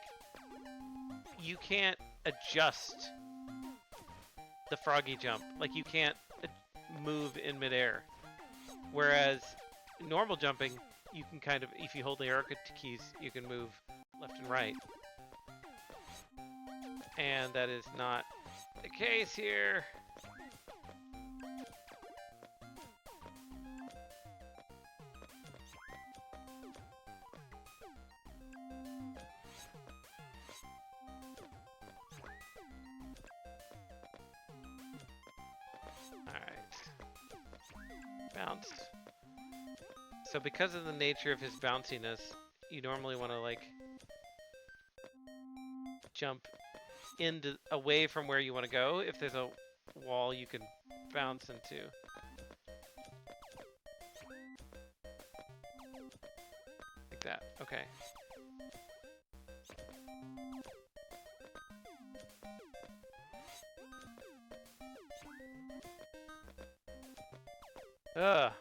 you can't adjust the froggy jump. Like you can't move in midair. Whereas normal jumping, you can kind of, if you hold the arrow keys, you can move left and right. And that is not the case here. Bounce. So because of the nature of his bounciness, you normally want to like jump away from where you want to go. If there's a wall you can bounce into. Like that. Okay. Ugh.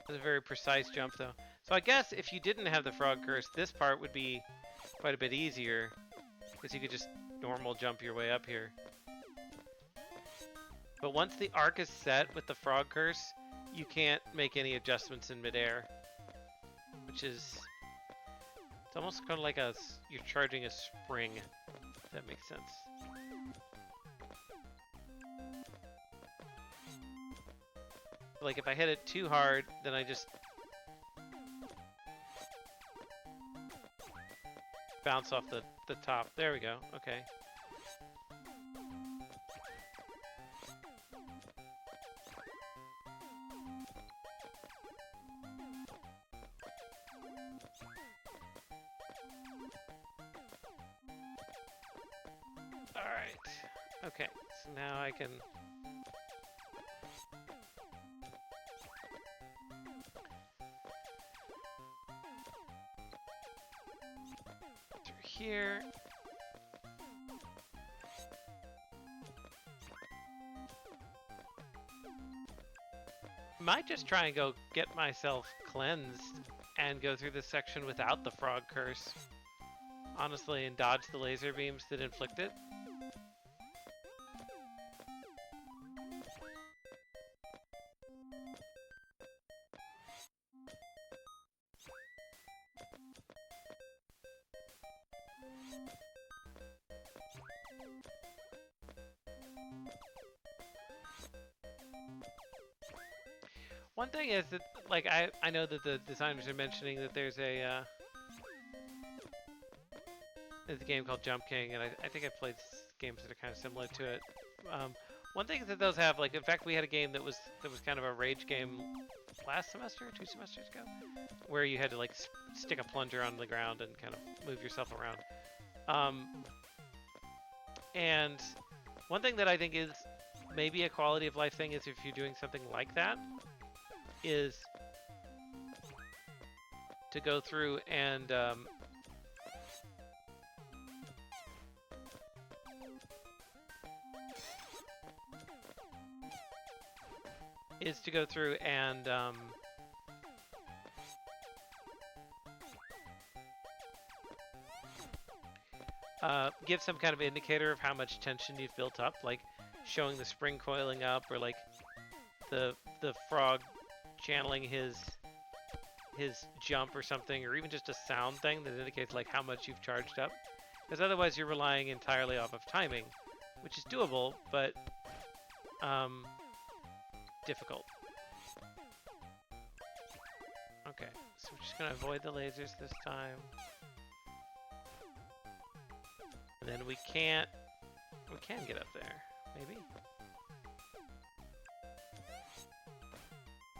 That's a very precise jump, though. So I guess if you didn't have the frog curse, this part would be quite a bit easier, because you could just normal jump your way up here. But once the arc is set with the frog curse, you can't make any adjustments in midair, which is almost kind of like you're charging a spring, if that makes sense. Like if I hit it too hard, then I just bounce off the top. There we go. Okay. Alright. Okay, so now I can... through here. Might just try and go get myself cleansed and go through this section without the frog curse. Honestly, and dodge the laser beams that inflict it. One thing is that, like, I know that the designers are mentioning that there's a game called Jump King, and I think I've played games that are kind of similar to it. One thing that those have, like, in fact, we had a game that was kind of a rage game last semester, 2 semesters ago, where you had to like stick a plunger on the ground and kind of move yourself around. And one thing that I think is maybe a quality of life thing is if you're doing something like that, is to go through and give some kind of indicator of how much tension you've built up, like showing the spring coiling up, or like the frog channeling his jump or something, or even just a sound thing that indicates like how much you've charged up. Because otherwise you're relying entirely off of timing, which is doable, but difficult. Okay, so we're just gonna avoid the lasers this time. And then we can get up there, maybe?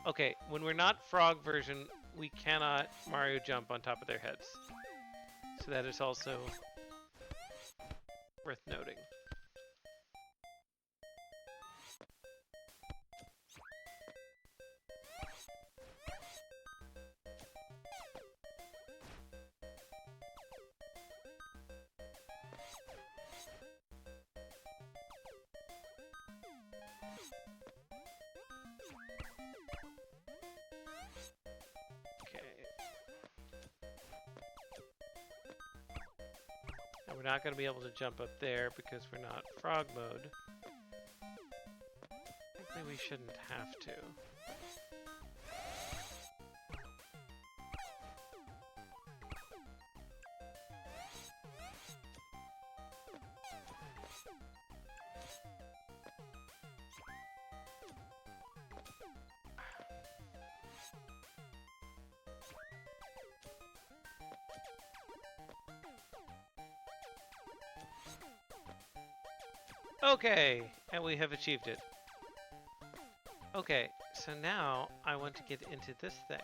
Okay, when we're not frog version, we cannot Mario jump on top of their heads. So that is also worth noting. We're not going to be able to jump up there because we're not frog mode. Maybe we shouldn't have to. Okay, and we have achieved it. Okay, so now I want to get into this thing.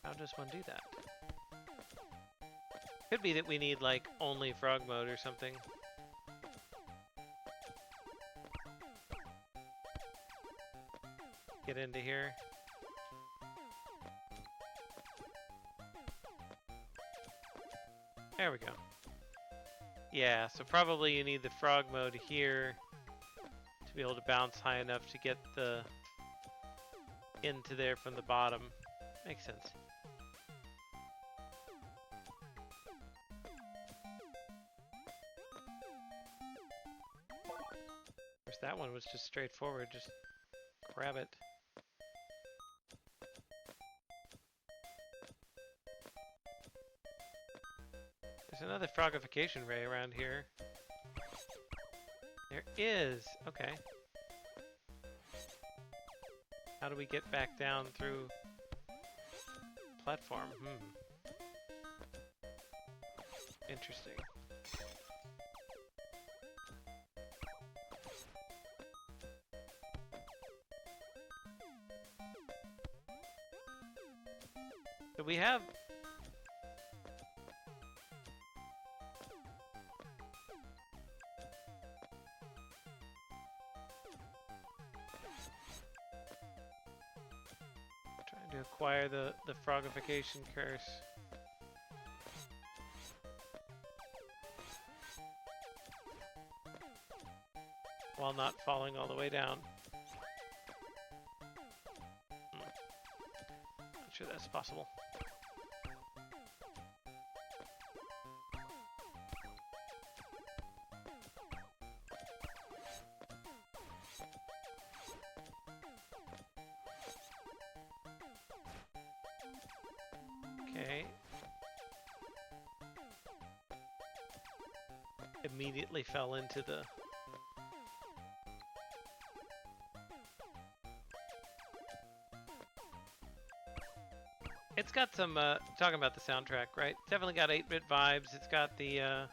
How does one do that? Could be that we need like only frog mode or something. Get into here. There we go. Yeah, so probably you need the frog mode here to be able to bounce high enough to get the into there from the bottom. Makes sense. Of course, that one was just straightforward. Just grab it. There's another frogification ray around here. There is. Okay. How do we get back down through platform? Interesting. So we have... Trying to acquire the frogification curse. While not falling all the way down. Not sure that's possible. Okay. Immediately fell into the... It's got some, talking about the soundtrack, right? Definitely got 8-bit vibes. It's got the,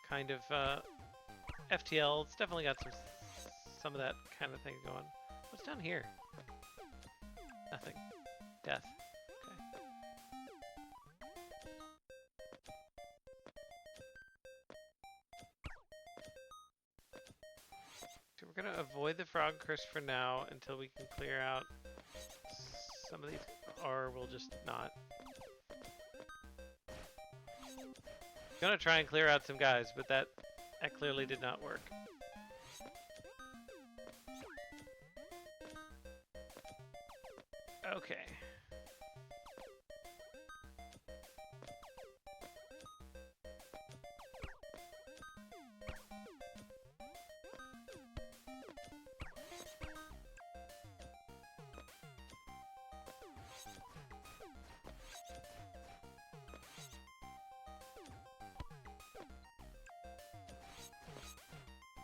kind of, FTL. It's definitely got some of that kind of thing going. What's down here? Nothing. Death. Okay. So we're gonna avoid the frog curse for now until we can clear out some of these, or we'll just not. Gonna try and clear out some guys, but that clearly did not work. Okay.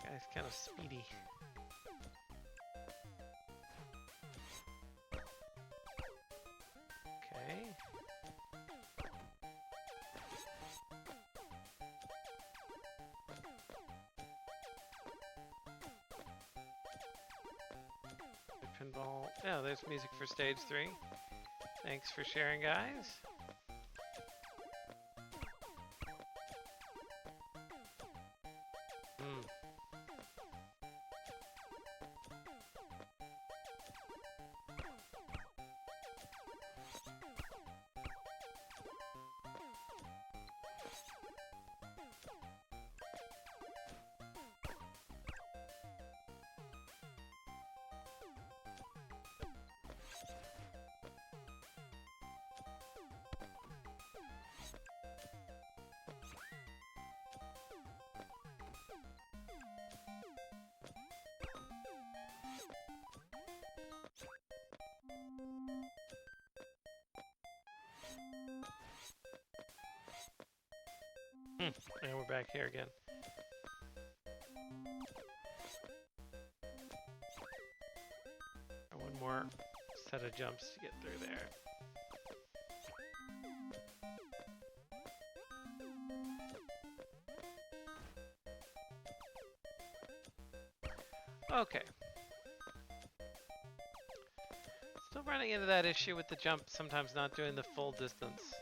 Guy's kind of speedy. Okay. Pinball. Yeah, there's music for stage 3. Thanks for sharing, guys. And we're back here again. One more set of jumps to get through there. Okay. Still running into that issue with the jump, sometimes not doing the full distance.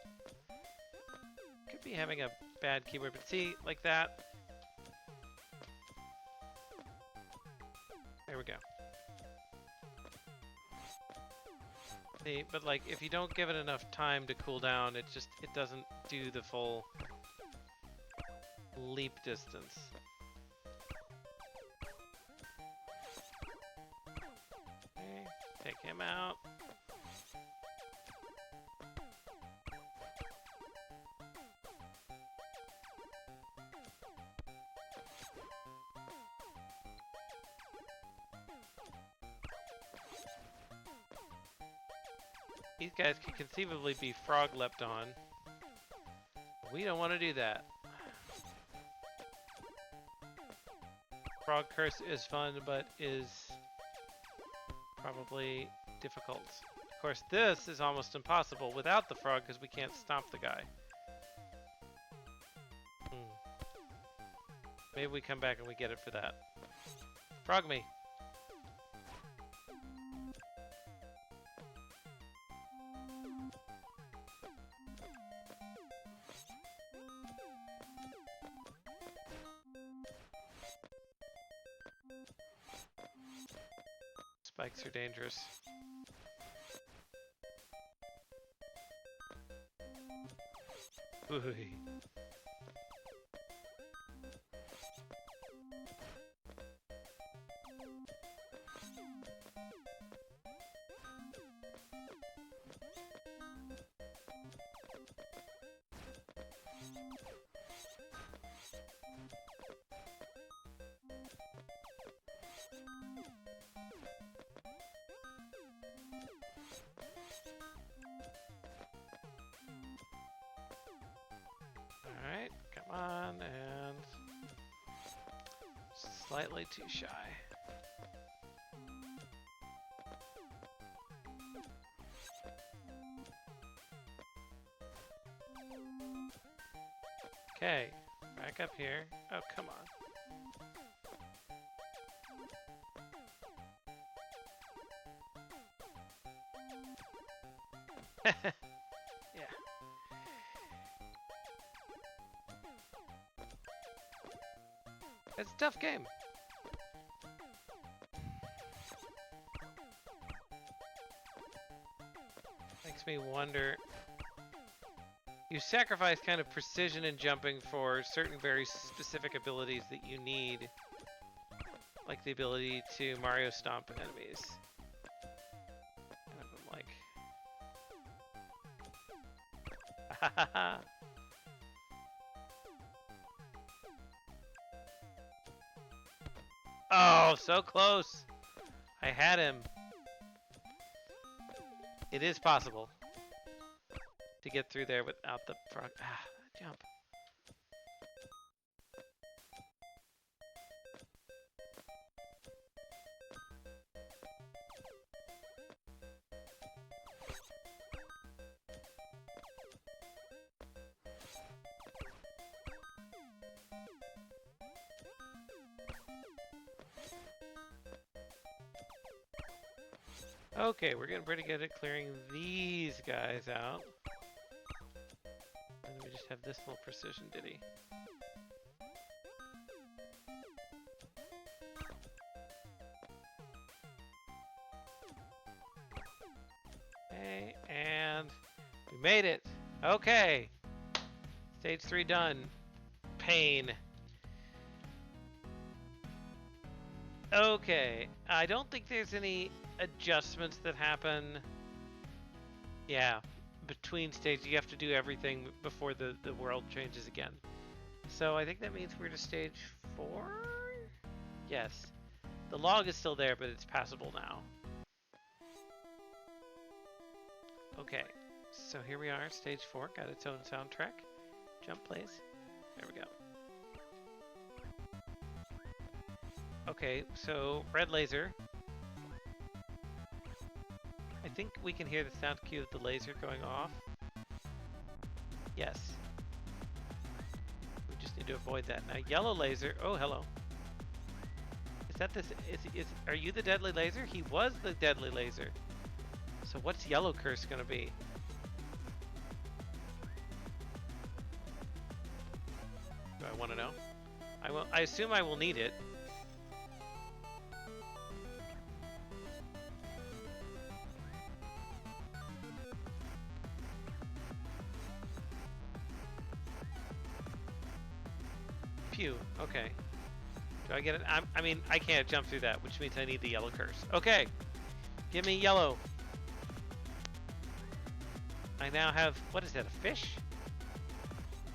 Could be having a bad keyboard, but see, like that. There we go. See, but like, if you don't give it enough time to cool down, it doesn't do the full leap distance. Okay, take him out. These guys could conceivably be frog leapt on. We don't want to do that. Frog Curse is fun, but is probably difficult. Of course, this is almost impossible without the frog because we can't stomp the guy. Maybe we come back and we get it for that. Frog me. Spikes are dangerous. Ooh. Alright, come on, and slightly too shy. Okay, back up here. Oh, come on. Yeah. It's a tough game. Makes me wonder. You sacrifice kind of precision in jumping for certain very specific abilities that you need. Like the ability to Mario Stomp enemies. And I'm like... Oh, so close! I had him. It is possible to get through there without the frog. Ah, jump. Okay, we're getting pretty good at clearing these guys out. And we just have this little precision ditty. Okay, and we made it. Okay. Stage 3 done. Pain. Okay, I don't think there's any adjustments that happen. Yeah, between stages you have to do everything before the world changes again. So I think that means we're to stage 4? Yes. The log is still there, but it's passable now. Okay, so here we are, stage 4, got its own soundtrack. Jump, please. There we go. Okay, so red laser. I think we can hear the sound cue of the laser going off. Yes. We just need to avoid that. Now yellow laser. Oh, hello. Is that this? Are you the deadly laser? He was the deadly laser. So what's yellow curse gonna be? Do I want to know? I assume I will need it. Pew. Okay. Do I get it? I mean, I can't jump through that, which means I need the yellow curse. Okay. Give me yellow. I now have, what is that, a fish?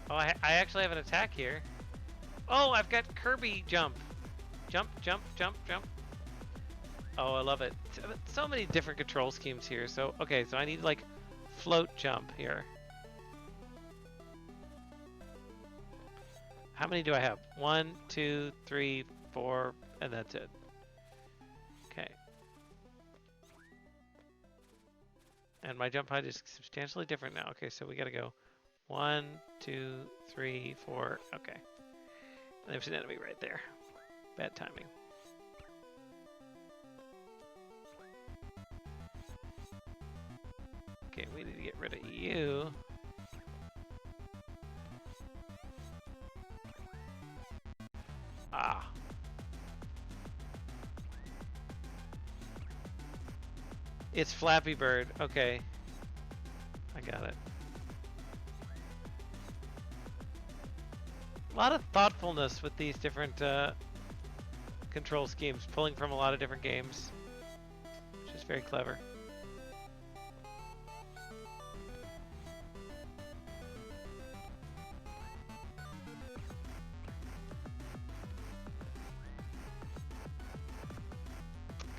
Oh, I actually have an attack here. Oh, I've got Kirby jump. Jump, jump, jump, jump. Oh, I love it. So many different control schemes here. So, okay, so I need like float jump here. How many do I have? 1, 2, 3, 4, and that's it. Okay. And my jump height is substantially different now. Okay, so we gotta go 1, 2, 3, 4. Okay. There's an enemy right there. Bad timing. Okay, we need to get rid of you. Ah. It's Flappy Bird. Okay. I got it. A lot of thoughtfulness with these different control schemes, pulling from a lot of different games, which is very clever.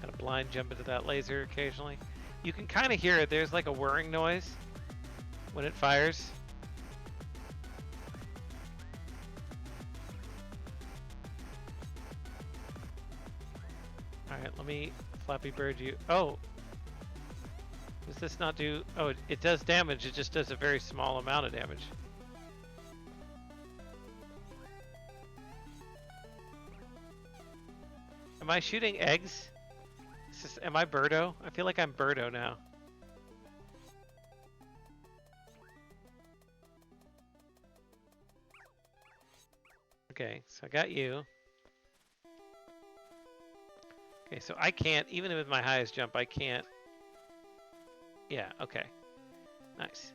Kind of blind jump into that laser occasionally. You can kind of hear it. There's like a whirring noise when it fires. All right, let me Flappy Bird you. Oh, does this not do? Oh, it does damage. It just does a very small amount of damage. Am I shooting eggs? Am I Birdo? I feel like I'm Birdo now. Okay, so I got you. Okay, so I can't, even with my highest jump, I can't. Yeah, okay. Nice.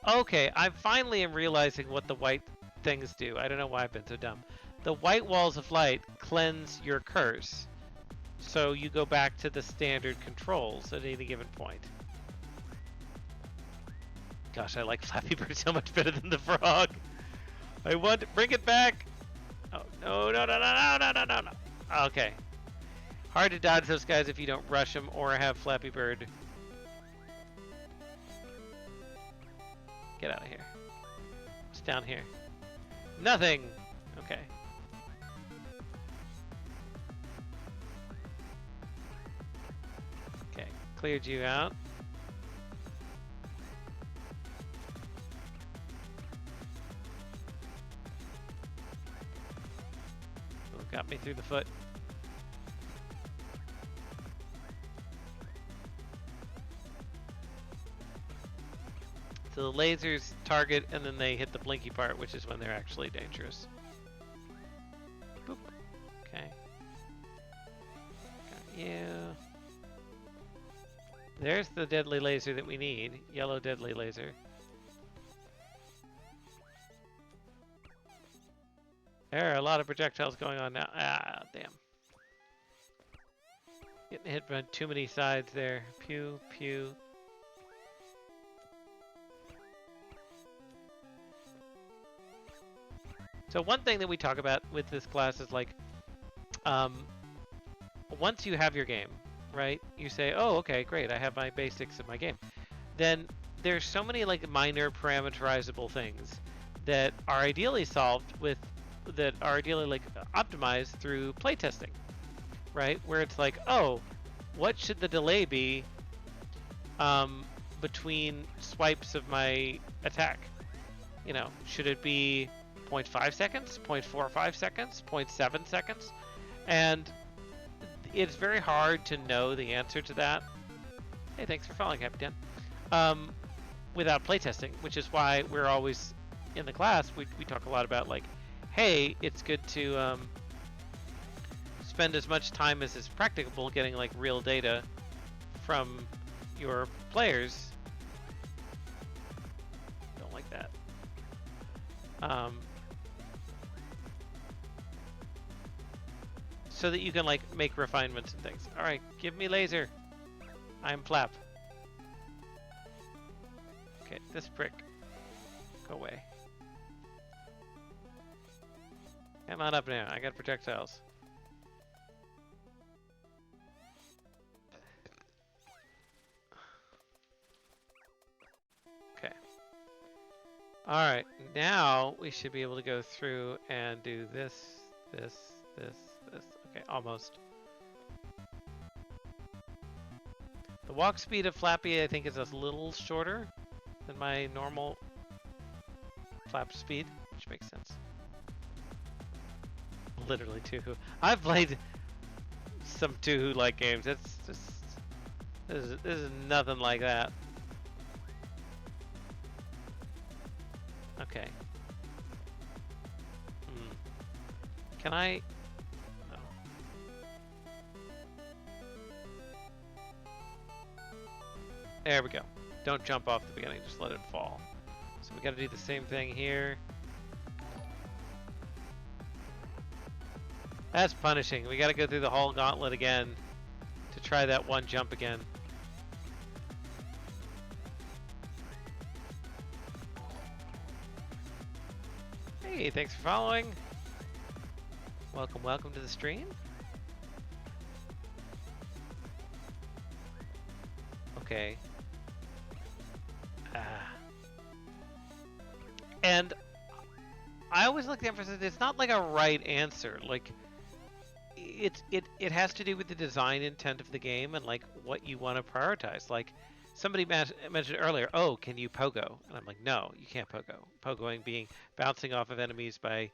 Okay, I finally am realizing what the white things do. I don't know why I've been so dumb. The white walls of light cleanse your curse. So you go back to the standard controls at any given point. Gosh, I like Flappy Bird so much better than the frog. I want to bring it back. Oh, no, no, no, no, no, no, no, no. Okay. Hard to dodge those guys if you don't rush them or have Flappy Bird. Get out of here. What's down here? Nothing. Okay. Okay, cleared you out. Oh, got me through the foot. So the lasers target and then they hit the blinky part, which is when they're actually dangerous. Boop. Okay. Got you. There's the deadly laser that we need. Yellow deadly laser. There are a lot of projectiles going on now. Ah, damn. Getting hit by too many sides there. Pew, pew. So one thing that we talk about with this class is like, once you have your game, right? You say, oh, okay, great, I have my basics of my game. Then there's so many like minor parameterizable things that are ideally solved with, that are ideally like optimized through playtesting, right? Where it's like, oh, what should the delay be between swipes of my attack? You know, should it be 0.5 seconds, 0.45 seconds, 0.7 seconds? And it's very hard to know the answer to that. Hey, thanks for following, Happy Dan. Without playtesting, which is why we're always in the class, we talk a lot about like, hey, it's good to spend as much time as is practicable getting like real data from your players. Don't like that. So that you can like make refinements and things. All right, give me laser. I'm Flap. Okay, this prick. Go away. Come on up now. I got projectiles. Okay. Alright, now we should be able to go through and do this, this, this, this. Okay, almost. The walk speed of Flappy, I think, is a little shorter than my normal flap speed, which makes sense. Literally two. I've played some two like games. It's just this is nothing like that. Okay. Can I? No. There we go. Don't jump off the beginning. Just let it fall. So we got to do the same thing here. That's punishing. We got to go through the whole gauntlet again to try that one jump again. Hey, thanks for following. Welcome, welcome to the stream. Okay. And I always like to emphasize it's not like a right answer. Like it has to do with the design intent of the game and like what you want to prioritize. Like somebody mentioned earlier, oh, can you pogo? And I'm like, no, you can't pogo. Pogoing being bouncing off of enemies by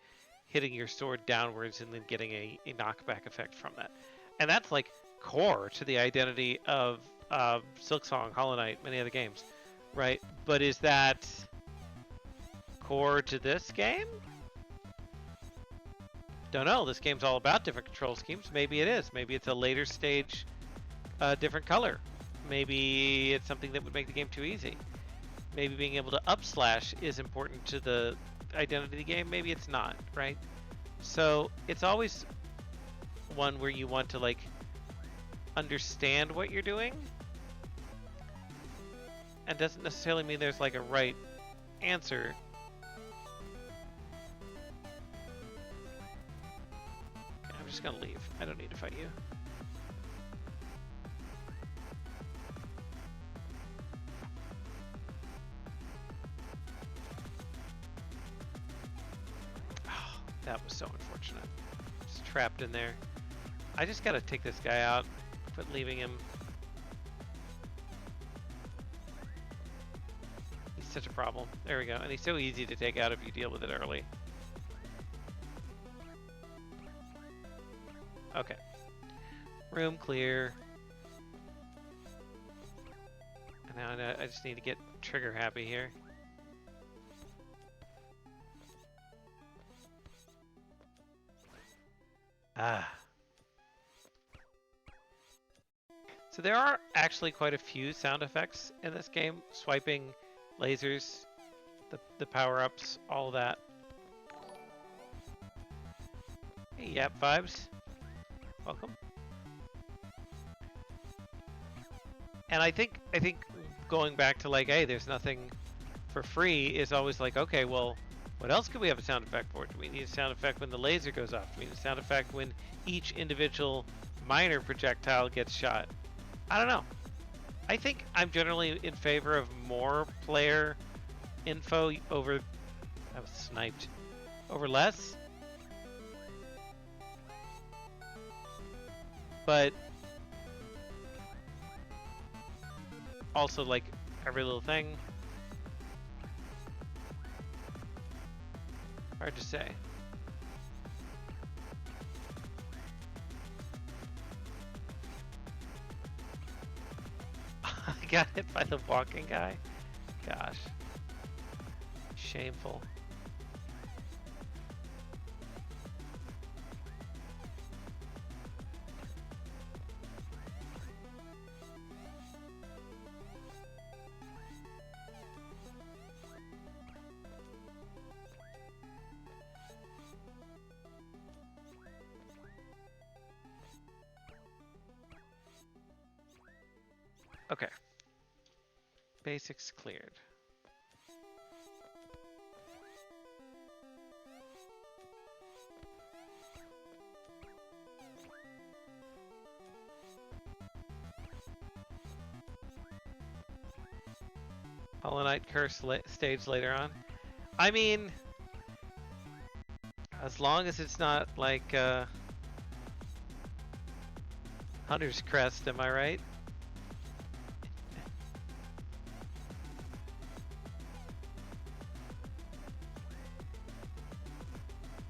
hitting your sword downwards and then getting a knockback effect from that. And that's like core to the identity of Silksong, Hollow Knight, many other games, right? But is that core to this game? Don't know. This game's all about different control schemes. Maybe it is. Maybe it's a later stage, different color. Maybe it's something that would make the game too easy. Maybe being able to up slash is important to the identity of the game. Maybe it's not, right? So it's always one where you want to like understand what you're doing, and doesn't necessarily mean there's like a right answer. I'm just gonna leave. I don't need to fight you. Oh, that was so unfortunate. Just trapped in there. I just gotta take this guy out, quit leaving him. He's such a problem. There we go. And he's so easy to take out if you deal with it early. Okay. Room clear. And now I just need to get trigger happy here. Ah. So there are actually quite a few sound effects in this game. Swiping, lasers, the power-ups, all of that. Hey, Yap Vibes. Welcome. And I think going back to like, hey, there's nothing for free is always like, okay, well, what else could we have a sound effect for? Do we need a sound effect when the laser goes off? Do we need a sound effect when each individual minor projectile gets shot? I don't know. I think I'm generally in favor of more player info over... I was sniped. Over less. But also like every little thing. Hard to say. I got hit by the walking guy. Gosh. Shameful. Okay. Basics cleared. Hollow Knight curse stage later on. I mean, as long as it's not like Hunter's Crest, am I right?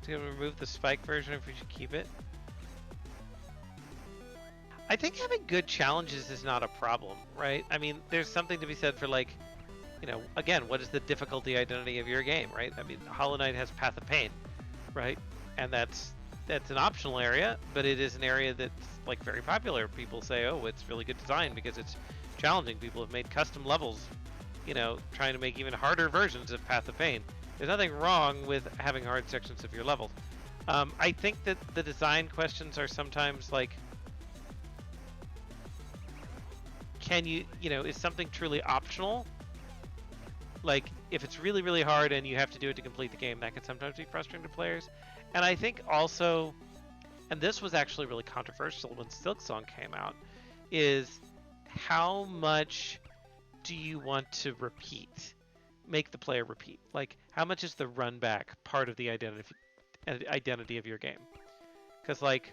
To remove the spike version if we should keep it. I think having good challenges is not a problem, right? I mean, there's something to be said for like, you know, again, what is the difficulty identity of your game, right? I mean, Hollow Knight has Path of Pain, right? And that's an optional area, but it is an area that's like very popular. People say, oh, it's really good design because it's challenging. People have made custom levels, you know, trying to make even harder versions of Path of Pain. There's nothing wrong with having hard sections of your levels. I think that the design questions are sometimes like, can you know, is something truly optional? Like, if it's really, really hard and you have to do it to complete the game, that can sometimes be frustrating to players. And I think also, and this was actually really controversial when Silksong came out, is how much do you want to repeat? Make the player repeat? Like, how much is the run back part of the identity of your game? Because, like,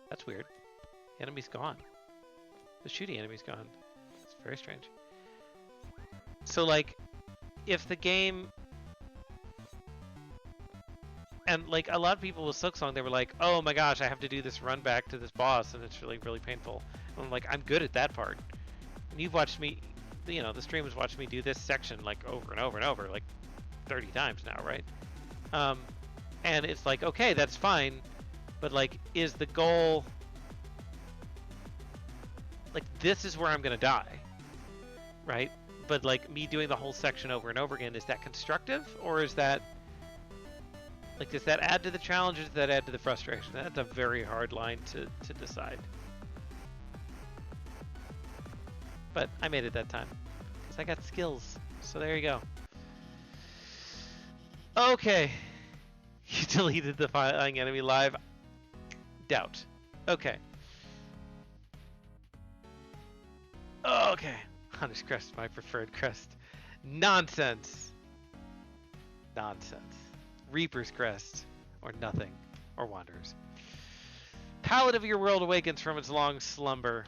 that's weird. The enemy's gone. The shooting enemy's gone. It's very strange. So, like, if the game... And, like, a lot of people with Silksong, they were like, oh my gosh, I have to do this run back to this boss, and it's really, really painful. And I'm like, I'm good at that part. And you've watched me, you know, the stream has watched me do this section, like, over and over and over, like, 30 times now, right? And it's like, okay, that's fine, but, like, is the goal... Like, this is where I'm gonna die, right? But, like, me doing the whole section over and over again, is that constructive? Or is that... Like, does that add to the challenge, or does that add to the frustration? That's a very hard line to decide. But I made it that time, because I got skills. So there you go. Okay. You deleted the flying enemy live? Doubt. Okay. Okay. Hunter's Crest, my preferred crest. Nonsense. Nonsense. Reaper's Crest, or nothing, or Wanderers. Palette of your world awakens from its long slumber.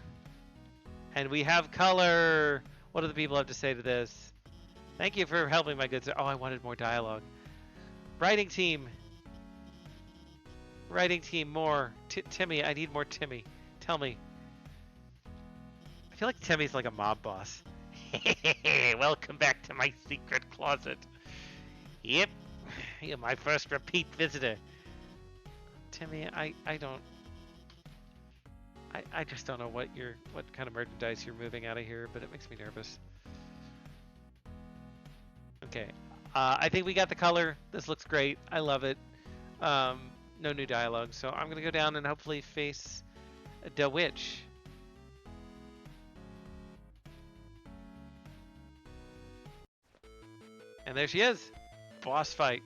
And we have color. What do the people have to say to this? Thank you for helping, my good sir. Oh, I wanted more dialogue. Writing team. Writing team, more. Timmy, I need more Timmy. Tell me. I feel like Timmy's like a mob boss. Welcome back to my secret closet. Yep. You're my first repeat visitor. Timmy, I don't... I just don't know what kind of merchandise you're moving out of here, but it makes me nervous. Okay. I think we got the color. This looks great. I love it. No new dialogue, so I'm going to go down and hopefully face the witch. And there she is. Boss fight.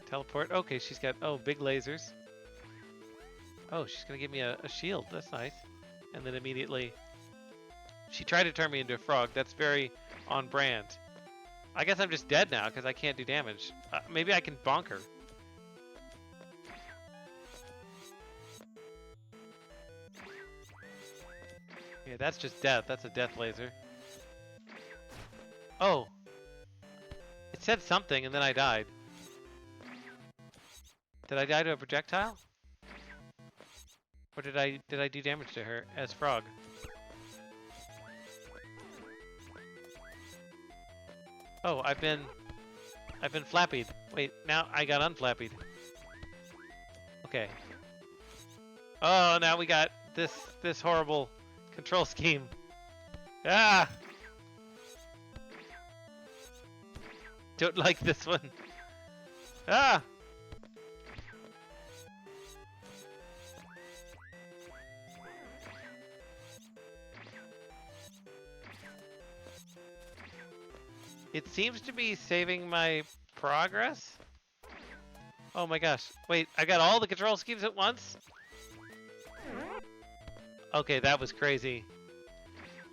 Teleport. Okay, she's got, oh, big lasers. Oh, she's going to give me a shield. That's nice. And then immediately... She tried to turn me into a frog. That's very on brand. I guess I'm just dead now because I can't do damage. Maybe I can bonk her. Yeah, that's just death. That's a death laser. Oh. It said something and then I died. Did I die to a projectile? Or did I do damage to her as frog? Oh, I've been flappied. Wait, now I got unflappied. Okay. Oh, now we got this horrible control scheme. Ah! Don't like this one. Ah! It seems to be saving my progress. Oh my gosh. Wait, I got all the control schemes at once? Okay, that was crazy.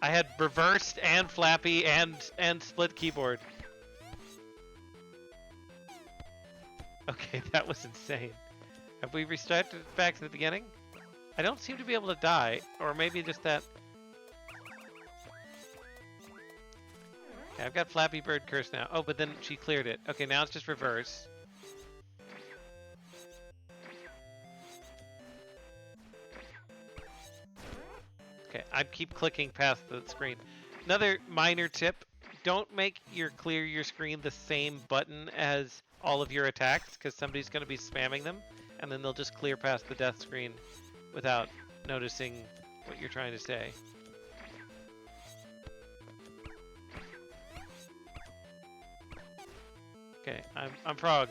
I had reversed and flappy and split keyboard. Okay, that was insane. Have we restarted back to the beginning? I don't seem to be able to die, or maybe just that. Okay, I've got Flappy Bird curse now. Oh, but then she cleared it. Okay, now it's just reverse. Okay, I keep clicking past the screen. Another minor tip, don't make clear your screen the same button as all of your attacks, because somebody's going to be spamming them, and then they'll just clear past the death screen without noticing what you're trying to say. Okay, I'm Frog.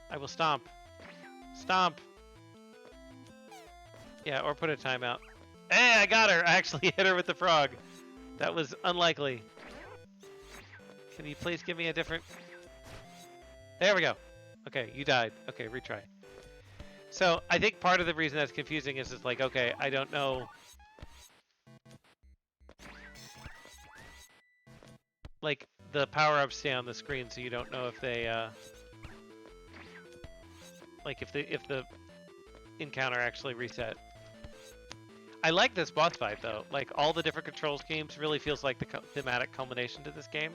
I will stomp. Stomp! Yeah, or put a timeout. Hey, I got her! I actually hit her with the frog. That was unlikely. Can you please give me a different... There we go. Okay, you died. Okay, retry. So, I think part of the reason that's confusing is it's like, okay, I don't know... Like, the power-ups stay on the screen, so you don't know if they, like, if the encounter actually reset. I like this boss fight, though. Like, all the different control schemes really feels like the thematic culmination to this game.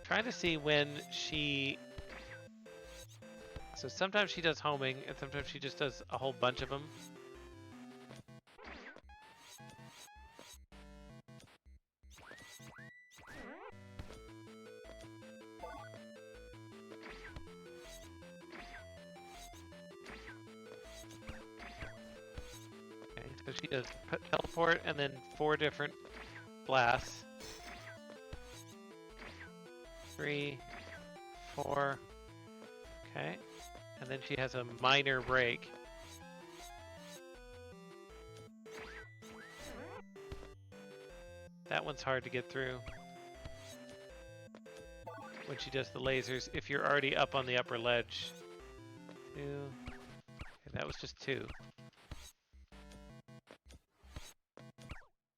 Trying to see when she... So sometimes she does homing, and sometimes she just does a whole bunch of them. Okay, so she does teleport and then 4 different blasts. 3, 4, okay. And then she has a minor break. That one's hard to get through. When she does the lasers, if you're already up on the upper ledge. 2, okay, that was just 2.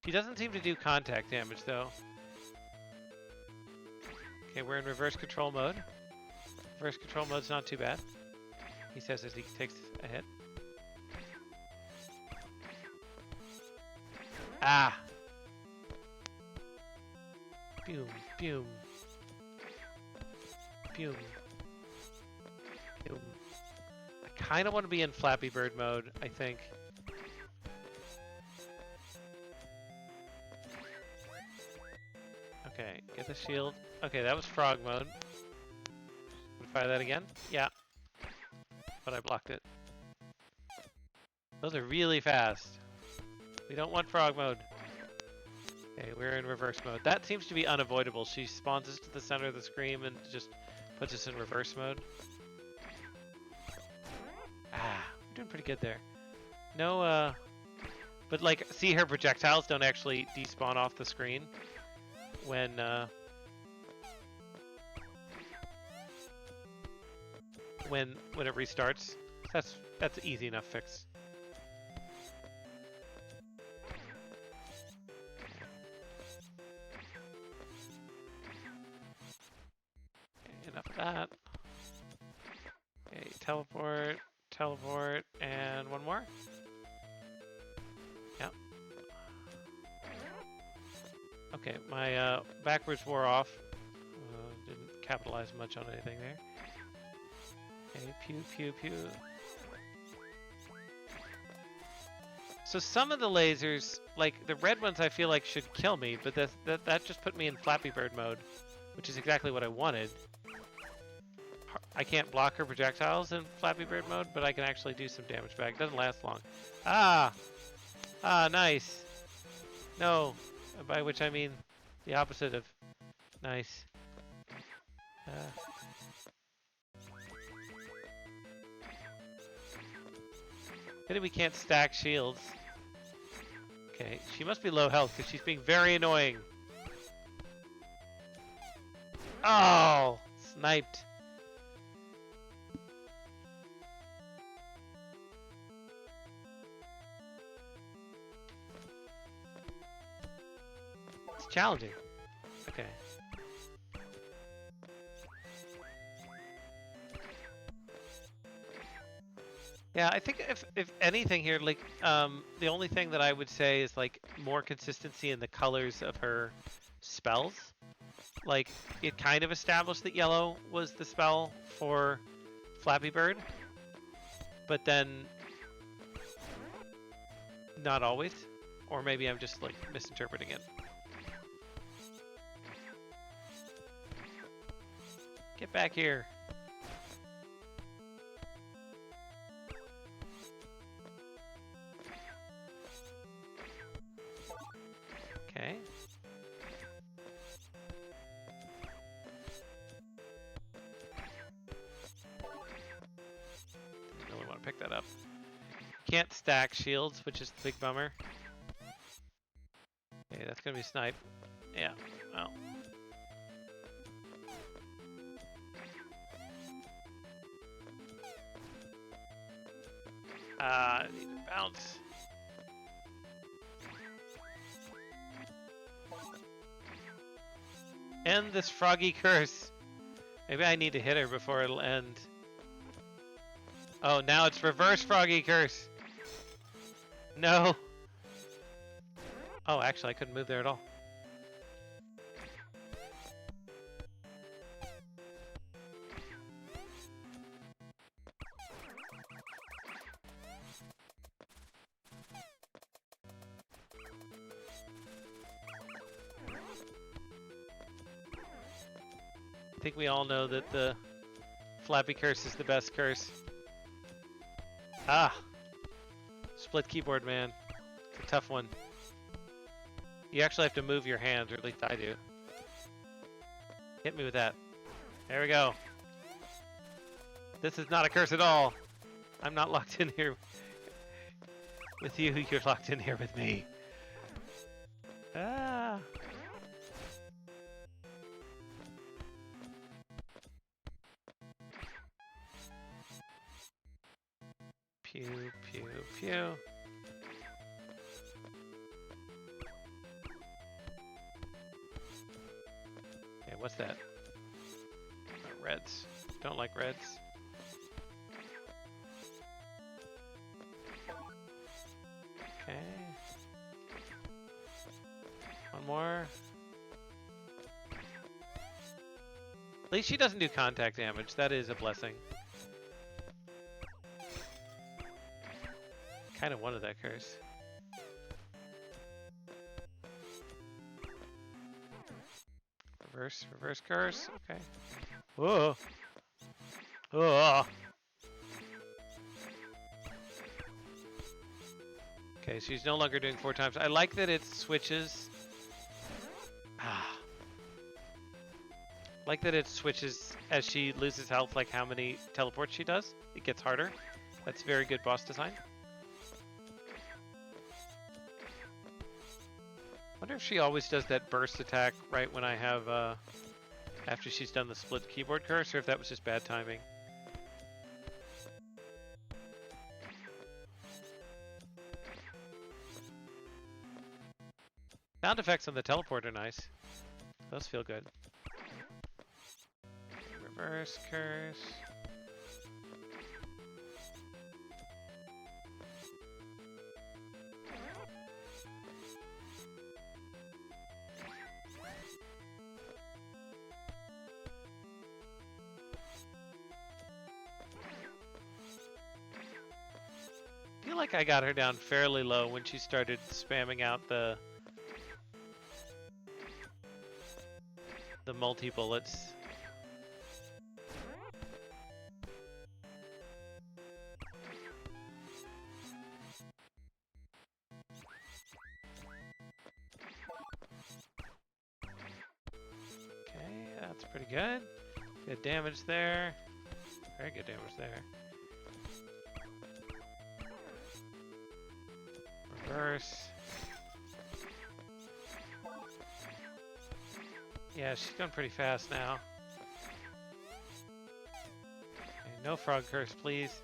She doesn't seem to do contact damage though. Okay, we're in reverse control mode. Reverse control mode's not too bad. He says as he takes a hit. Ah! Boom, boom. Boom. Boom. I kind of want to be in Flappy Bird mode, I think. Okay, get the shield. Okay, that was frog mode. Try that again? Yeah. But I blocked it. Those are really fast. We don't want frog mode. Okay, we're in reverse mode. That seems to be unavoidable. She spawns us to the center of the screen and just puts us in reverse mode. Ah, we're doing pretty good there. No, but like, see, her projectiles don't actually despawn off the screen when it restarts. That's easy enough fix. Okay, enough of that. Okay, teleport, teleport, and one more. Yep. Okay, my backwards wore off. Didn't capitalize much on anything there. Okay, pew, pew, pew. So some of the lasers, like the red ones I feel like should kill me, but that just put me in Flappy Bird mode, which is exactly what I wanted. I can't block her projectiles in Flappy Bird mode, but I can actually do some damage back. It doesn't last long. Ah! Ah, nice. No, by which I mean the opposite of nice. Pity we can't stack shields. Okay, she must be low health because she's being very annoying. Oh, sniped. It's challenging. Okay. Yeah, I think if anything here, like the only thing that I would say is like more consistency in the colors of her spells. Like it kind of established that yellow was the spell for Flappy Bird, but then not always. Or maybe I'm just like misinterpreting it. Get back here. Okay. Didn't really want to pick that up. Can't stack shields, which is the big bummer. Okay, that's gonna be snipe. Yeah. Oh. I need to bounce. End this froggy curse. Maybe I need to hit her before it'll end. Oh, now it's reverse froggy curse. No. Oh, actually, I couldn't move there at all. I think we all know that the Flappy curse is the best curse. Ah. Split keyboard, man. It's a tough one. You actually have to move your hand, or at least I do. Hit me with that. There we go. This is not a curse at all. I'm not locked in here with you. You're locked in here with me. Ah. Pew, pew, pew. Okay, what's that? Oh, reds. Don't like reds. Okay. One more. At least she doesn't do contact damage. That is a blessing. Kind of wanted that curse. Reverse curse. Okay. Whoa. Oh. Okay, she's no longer doing 4 times. I like that it switches. Ah. Like that it switches as she loses health, like how many teleports she does. It gets harder. That's very good boss design. Wonder if she always does that burst attack right when I have, after she's done the split keyboard curse, or if that was just bad timing. Sound effects on the teleport are nice. Those feel good. Reverse curse. I feel like I got her down fairly low when she started spamming out the multi-bullets. Okay, that's pretty good. Good damage there. Very good damage there. Reverse. Yeah, she's going pretty fast now. No frog curse, please.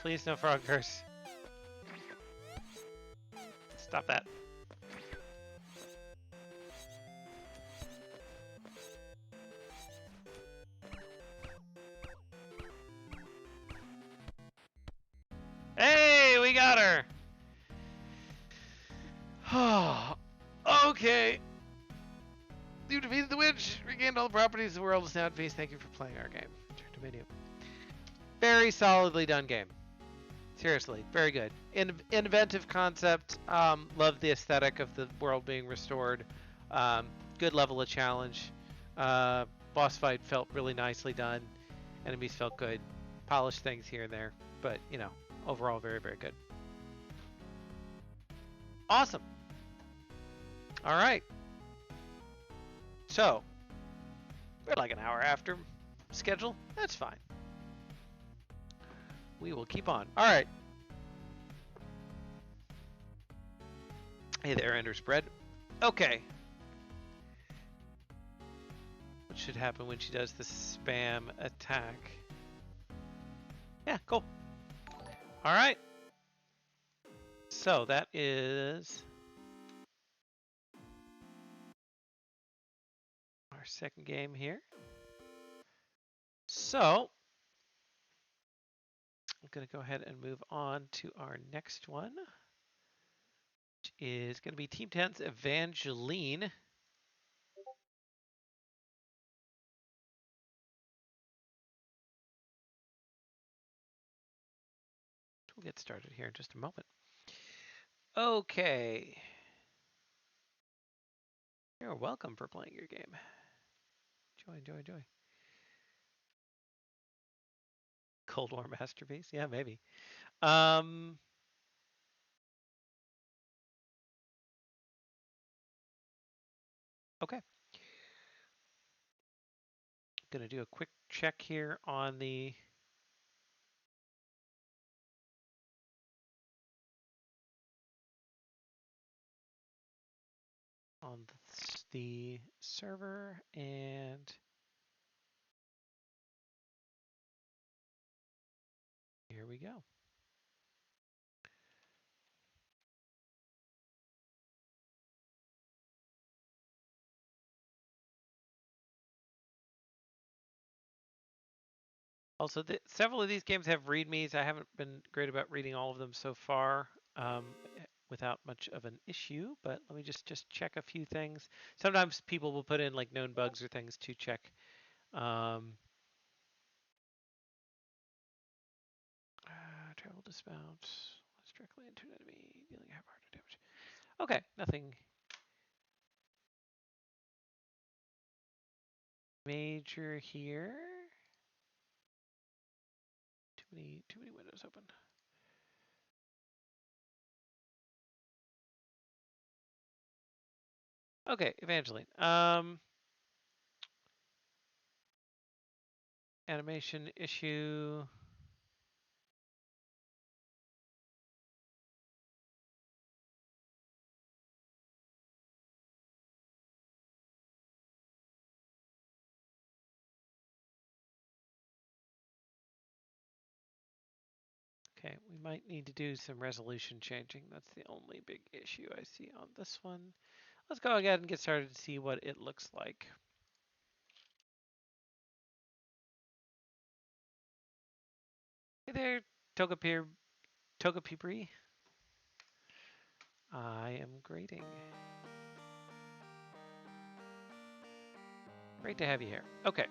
Please, no frog curse. Stop that. Hey, we got her! Okay. You defeated the witch, regained all the properties the world is now at peace. Thank you for playing our game. Return to menu. Very solidly done game. Seriously, very good. Inventive concept. Love the aesthetic of the world being restored. Good level of challenge. Boss fight felt really nicely done. Enemies felt good. Polished things here and there, but you know, overall very, very good. Awesome. All right. So we're like an hour after schedule. That's fine. We will keep on. All right. Hey there, Ender's Bread. Okay. What should happen when she does the spam attack? Yeah, cool. All right. So that is our second game here. So I'm going to go ahead and move on to our next one, which is going to be Team 10's Evangeline. We'll get started here in just a moment. Okay. You're welcome for playing your game. Enjoy. Cold War masterpiece? Yeah, maybe. Okay. Gonna do a quick check here on the server, and here we go. Also, several of these games have readmes. I haven't been great about reading all of them so far without much of an issue, but let me just check a few things. Sometimes people will put in like known bugs or things to check. Travel dismount. Let's directly into an enemy, dealing half-hearted damage. Okay, nothing major here. Too many windows open. Okay, Evangeline. Animation issue. Okay, we might need to do some resolution changing. That's the only big issue I see on this one. Let's go ahead and get started to see what it looks like. Hey there, Togapibri. I am grading. Great to have you here. Okay.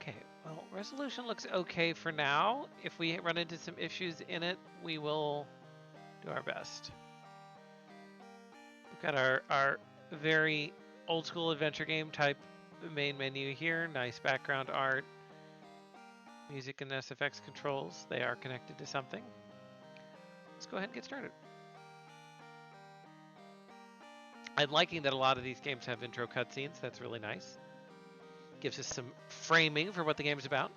Okay, well, resolution looks okay for now. If we run into some issues in it, we will do our best. We've got our very old school adventure game type main menu here. Nice background art. Music and SFX controls. They are connected to something. Let's go ahead and get started. I'm liking that a lot of these games have intro cutscenes. That's really nice. Gives us some framing for what the game is about.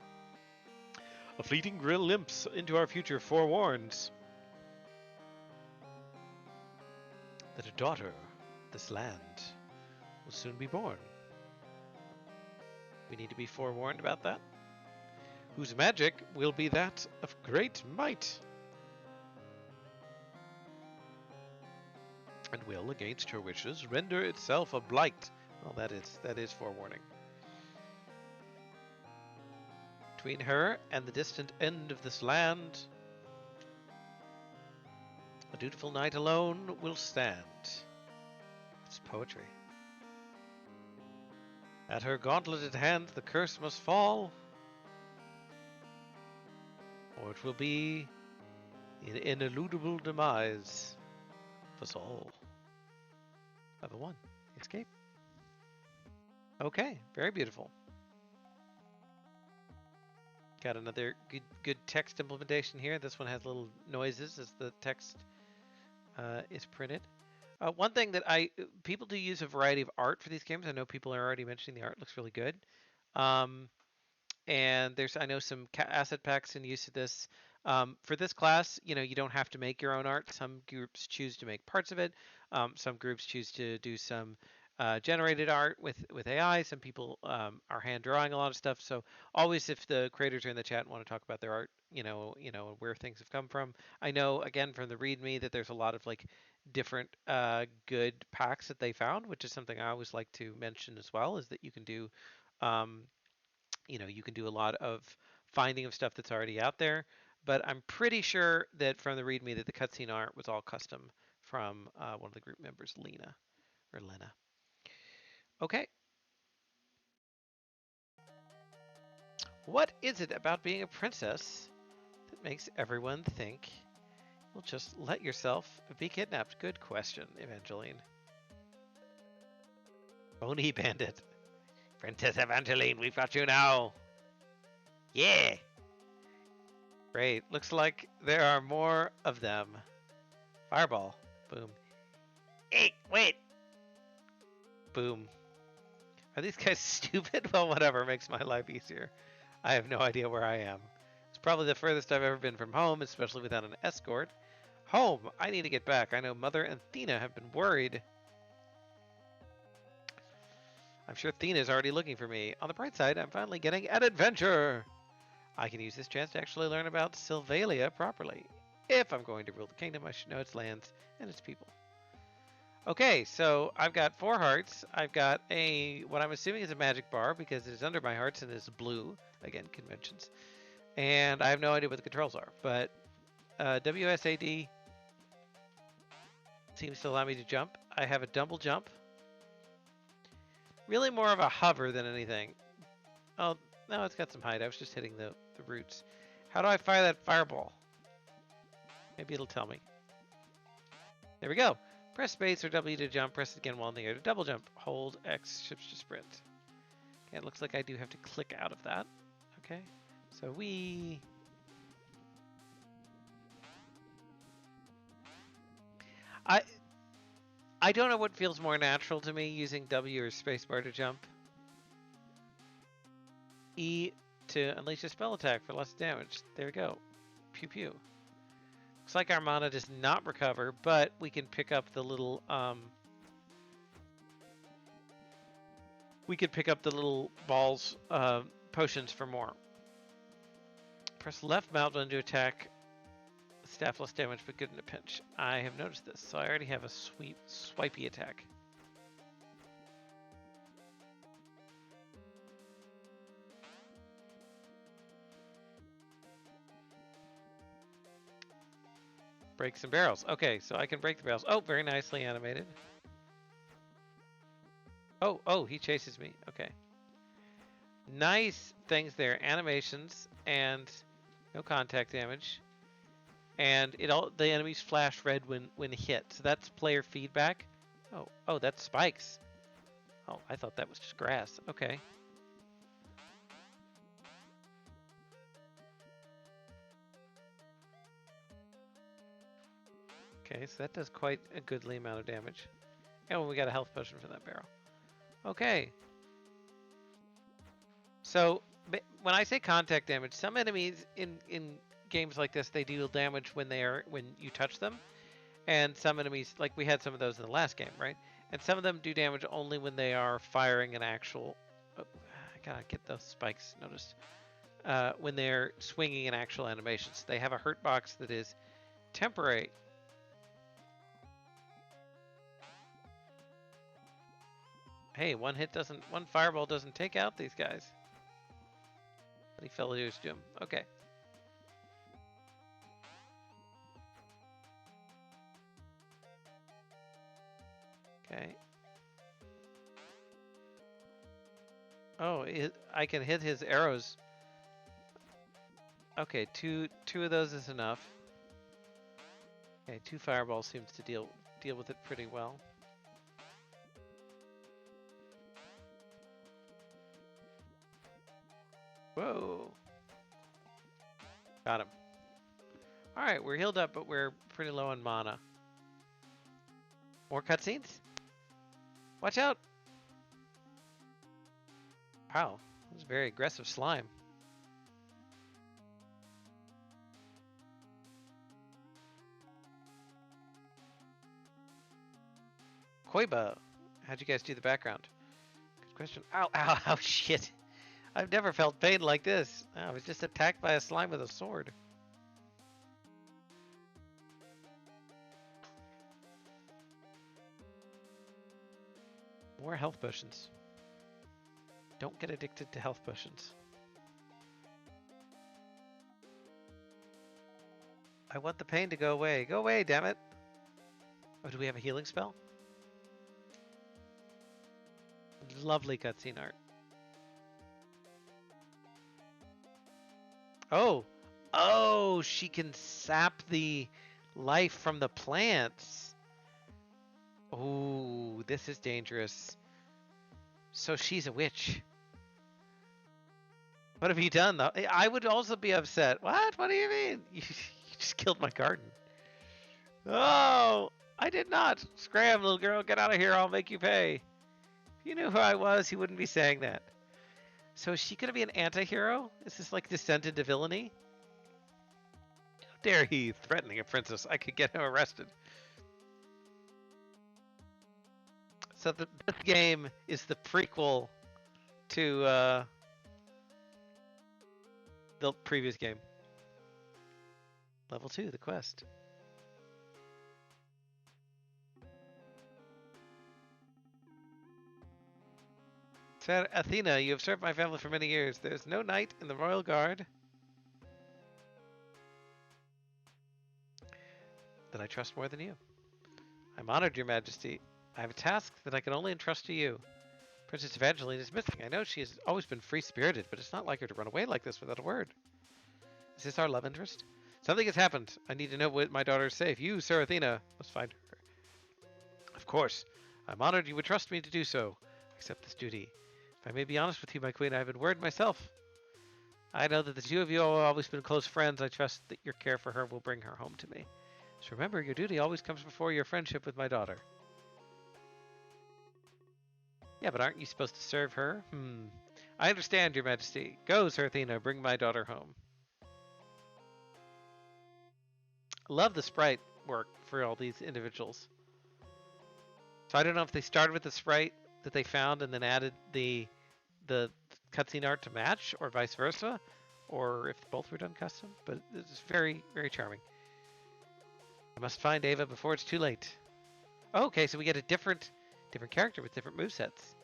A fleeting glimpse into our future forewarns that a daughter of this land will soon be born. We need to be forewarned about that. Whose magic will be that of great might, and will, against her wishes, render itself a blight. Well, that is forewarning. Between her and the distant end of this land, a dutiful knight alone will stand. It's poetry. At her gauntleted hand the curse must fall, or it will be an ineludible demise of us all. Level 1. Escape. Okay, very beautiful. Got another good text implementation here. This one has little noises as the text is printed. One thing that people do use a variety of art for these games. I know people are already mentioning the art looks really good. And there's I know some asset packs in use of this. For this class, you know, you don't have to make your own art. Some groups choose to make parts of it. Some groups choose to do some generated art with AI. Some people are hand drawing a lot of stuff. So always, if the creators are in the chat and want to talk about their art, where things have come from. I know again from the README that there's a lot of like different good packs that they found, which is something I always like to mention as well. Is that you can do um, you can do a lot of finding of stuff that's already out there. But I'm pretty sure that from the README that the cutscene art was all custom from one of the group members, Lena or Lena. Okay. What is it about being a princess that makes everyone think you'll just let yourself be kidnapped? Good question, Evangeline. Bony Bandit. Princess Evangeline, we've got you now. Yeah. Great. Looks like there are more of them. Fireball. Boom. Hey, wait. Boom. Are these guys stupid? Well, whatever makes my life easier. I have no idea where I am. It's probably the furthest I've ever been from home, especially without an escort. Home! I need to get back. I know Mother and Thena have been worried. I'm sure Thena's already looking for me. On the bright side, I'm finally getting an adventure! I can use this chance to actually learn about Sylvalia properly. If I'm going to rule the kingdom, I should know its lands and its people. Okay, so I've got 4 hearts. I've got what I'm assuming is a magic bar because it is under my hearts and is blue. Again, conventions. And I have no idea what the controls are, but WSAD seems to allow me to jump. I have a double jump. Really more of a hover than anything. Oh, no, it's got some height. I was just hitting the roots. How do I fire that fireball? Maybe it'll tell me. There we go. Press space or W to jump. Press it again while in the air to double jump. Hold X shift to sprint. Okay, it looks like I do have to click out of that. Okay, so I don't know what feels more natural to me, using W or spacebar to jump. E to unleash a spell attack for less damage. There we go. Pew pew. Looks like our mana does not recover, but we can pick up the little balls, potions for more. Press left mouse button to attack. Staff less damage, but good in a pinch. I have noticed this, so I already have a swipey attack. Break some barrels. Okay, so I can break the barrels. Oh, very nicely animated. Oh, he chases me. Okay. Nice things there. Animations and no contact damage. And the enemies flash red when hit. So that's player feedback. Oh, that's spikes. Oh, I thought that was just grass. Okay. Okay, so that does quite a goodly amount of damage. And we got a health potion for that barrel. Okay. So when I say contact damage, some enemies in games like this, they deal damage when you touch them, and some enemies, like we had some of those in the last game, right? And some of them do damage only when they are firing an actual. Oh, I gotta get those spikes noticed. When they're swinging in actual animations, they have a hurt box that is temporary. Hey, one fireball doesn't take out these guys. Any fellows do them. Okay. Okay. Oh, I can hit his arrows. Okay, two of those is enough. Okay, 2 fireballs seems to deal with it pretty well. Whoa. Got him. Alright, we're healed up, but we're pretty low on mana. More cutscenes? Watch out! Wow, that was very aggressive slime. Koiba, how'd you guys do the background? Good question. Ow, ow, ow, shit. I've never felt pain like this. I was just attacked by a slime with a sword. More health potions. Don't get addicted to health potions. I want the pain to go away. Go away, damn it. Oh, do we have a healing spell? Lovely cutscene art. Oh! Oh, she can sap the life from the plants. Oh, this is dangerous. So she's a witch. What have you done, though? I would also be upset. What? What do you mean? You just killed my garden. Oh, I did not. Scram, little girl. Get out of here. I'll make you pay. If you knew who I was, you wouldn't be saying that. So is she going to be an anti-hero? Is this like descent into villainy? How dare he threatening a princess? I could get him arrested. So this game is the prequel to the previous game. Level 2, the quest. Said Athena, you have served my family for many years. There's no knight in the royal guard that I trust more than you. I'm honored, your majesty. I have a task that I can only entrust to you. Princess Evangeline is missing. I know she has always been free-spirited, but it's not like her to run away like this without a word. Is this our love interest? Something has happened. I need to know what my daughter is safe. You, Sir Athena, must find her. Of course. I'm honored you would trust me to do so. Accept this duty. If I may be honest with you, my queen, I have been worried myself. I know that the two of you have always been close friends. I trust that your care for her will bring her home to me. So remember, your duty always comes before your friendship with my daughter. Yeah, but aren't you supposed to serve her? I understand, your majesty. Go, Sir Athena, bring my daughter home. Love the sprite work for all these individuals. So I don't know if they started with the sprite that they found and then added the cutscene art to match, or vice versa, or if both were done custom, but it's very, very charming. I must find Ava before it's too late. Oh, okay, so we get a different character with different movesets.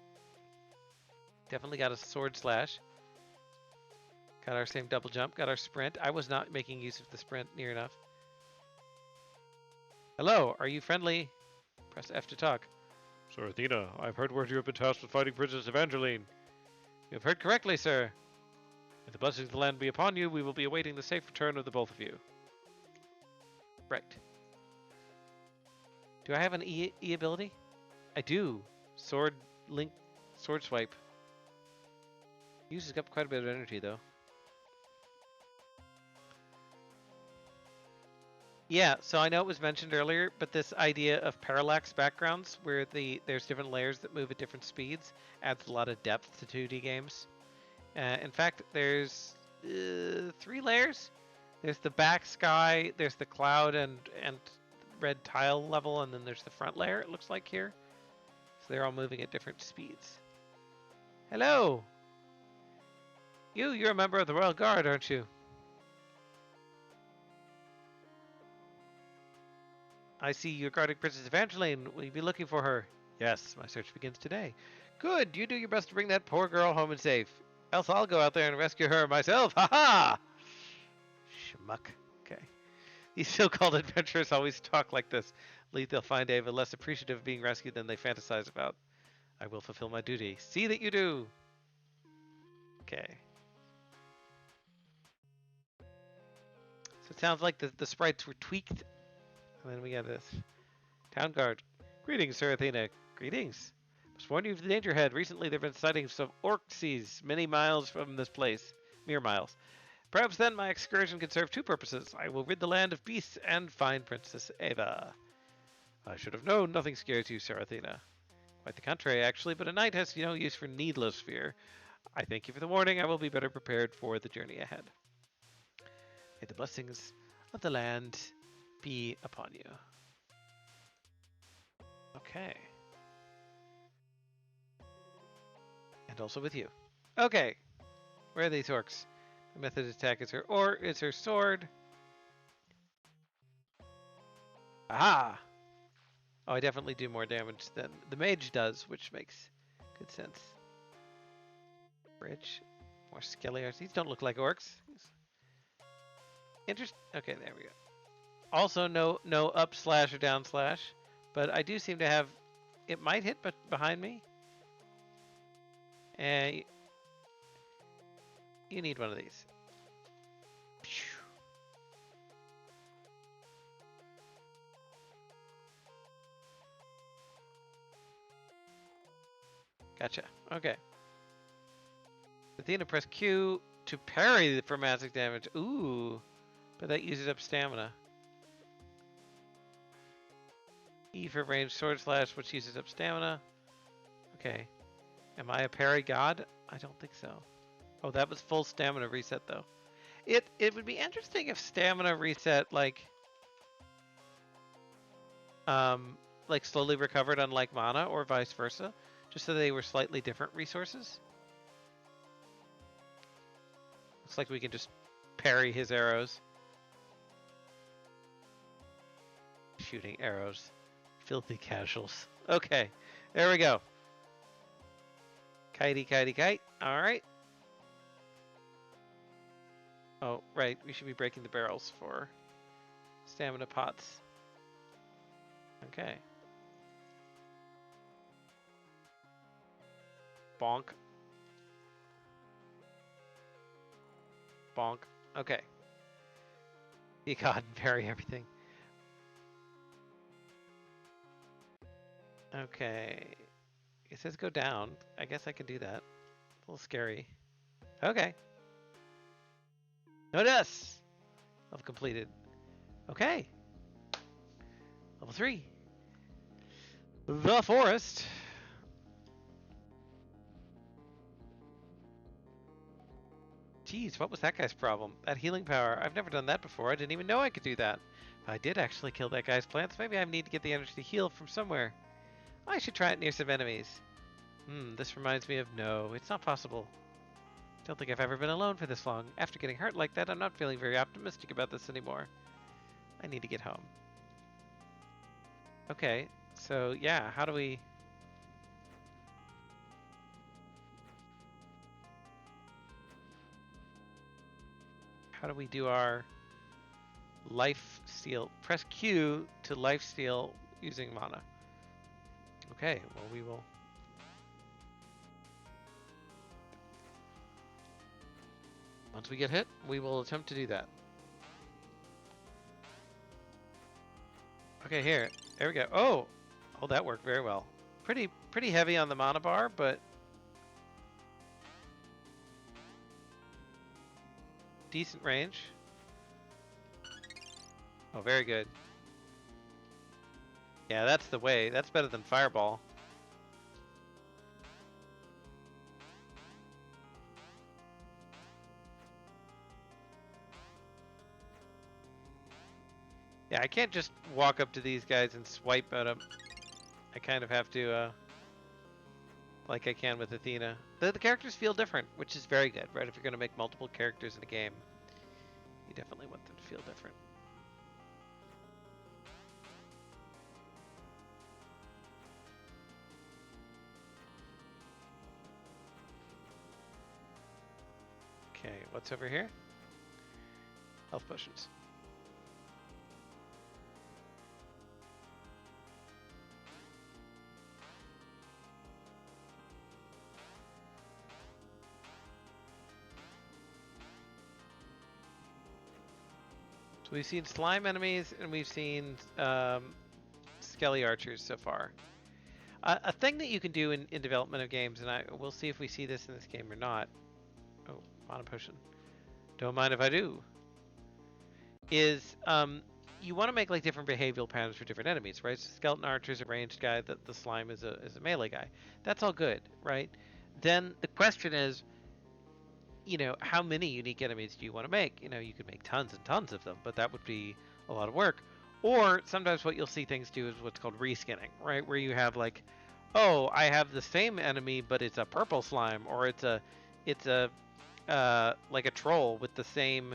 Definitely got a sword slash. Got our same double jump. Got our sprint. I was not making use of the sprint near enough. Hello, are you friendly? Press F to talk. Sir Athena, I've heard word you have been tasked with fighting Princess Evangeline. You have heard correctly, sir. May the blessings of the land be upon you. We will be awaiting the safe return of the both of you. Right. Do I have an E ability? I do. Sword swipe. Uses up quite a bit of energy, though. Yeah, so I know it was mentioned earlier, but this idea of parallax backgrounds, where there's different layers that move at different speeds, adds a lot of depth to 2D games. In fact, there's 3 layers. There's the back sky, there's the cloud and red tile level, and then there's the front layer, it looks like here. So they're all moving at different speeds. Hello! You're a member of the Royal Guard, aren't you? I see you're guarding Princess Evangeline. Will you be looking for her? Yes, my search begins today. Good, you do your best to bring that poor girl home and safe. Else I'll go out there and rescue her myself. Ha ha! Schmuck. Okay. These so-called adventurers always talk like this. Least they'll find Ava less appreciative of being rescued than they fantasize about. I will fulfill my duty. See that you do. Okay. So it sounds like the sprites were tweaked. And then we got this. Town guard. Greetings, Sir Athena. Greetings. Must warn you of the danger ahead. Recently there have been sightings of orcsies many miles from this place. Mere miles. Perhaps then my excursion can serve two purposes. I will rid the land of beasts and find Princess Ava. I should have known nothing scares you, Sir Athena. Quite the contrary, actually, but a knight has no use for needless fear. I thank you for the warning. I will be better prepared for the journey ahead. May the blessings of the land be upon you. Okay. And also with you. Okay. Where are these orcs? The method of attack is her sword. Aha! Oh, I definitely do more damage than the mage does, which makes good sense. Bridge. More skelliers. These don't look like orcs. Okay, there we go. Also, no up slash or down slash, but I do seem to have. It might hit, but behind me. And you need one of these. Gotcha. Okay. Athena, press Q to parry for magic damage. Ooh, but that uses up stamina. E for range sword slash, which uses up stamina. Okay. Am I a parry god? I don't think so. Oh, that was full stamina reset though. It would be interesting if stamina reset like slowly recovered unlike mana or vice versa, just so they were slightly different resources. Looks like we can just parry his arrows. Shooting arrows. Filthy casuals. Okay, there we go. Kitey, kitey, kite. All right. Oh, right. We should be breaking the barrels for stamina pots. Okay. Bonk. Bonk. Okay. You god, parry everything. Okay. It says go down. I guess I can do that. A little scary. Okay. Notice! Level completed. Okay. Level 3. The forest. Jeez, what was that guy's problem? That healing power. I've never done that before. I didn't even know I could do that. If I did actually kill that guy's plants, maybe I need to get the energy to heal from somewhere. I should try it near some enemies. This reminds me of no, it's not possible. Don't think I've ever been alone for this long. After getting hurt like that, I'm not feeling very optimistic about this anymore. I need to get home. Okay, so yeah, how do we... How do we do our life steal? Press Q to life steal using mana. Okay, well we will... Once we get hit, we will attempt to do that. Okay, here. There we go. Oh! Oh, that worked very well. Pretty heavy on the mana bar, but... decent range. Oh, very good. Yeah, that's the way. That's better than Fireball. Yeah, I can't just walk up to these guys and swipe at them. I kind of have to like I can with Athena. The characters feel different, which is very good, right? If you're going to make multiple characters in a game, you definitely want them to feel different. Okay, what's over here? Health potions. So we've seen slime enemies and we've seen skelly archers so far. A thing that you can do in development of games, and we'll see if we see this in this game or not. Oh, mana potion. Don't mind if I do. Is you want to make like different behavioral patterns for different enemies, right? So skeleton archer is a ranged guy. The slime is a melee guy. That's all good, right? Then the question is, how many unique enemies do you want to make? You could make tons and tons of them, but that would be a lot of work. Or sometimes what you'll see things do is what's called reskinning, right? Where you have like, oh, I have the same enemy, but it's a purple slime, or it's a like a troll with the same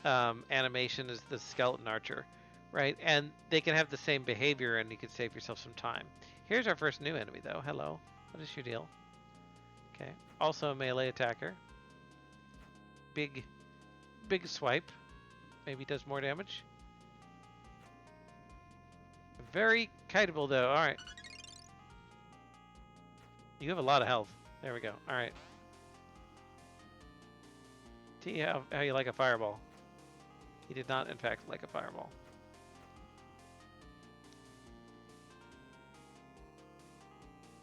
animation as the skeleton archer, right? And they can have the same behavior, and you can save yourself some time. Here's our first new enemy, though. Hello, what is your deal? Okay, also a melee attacker. Big swipe. Maybe does more damage. Very kiteable though. All right. You have a lot of health. There we go. All right. See how you like a fireball. He did not, in fact, like a fireball.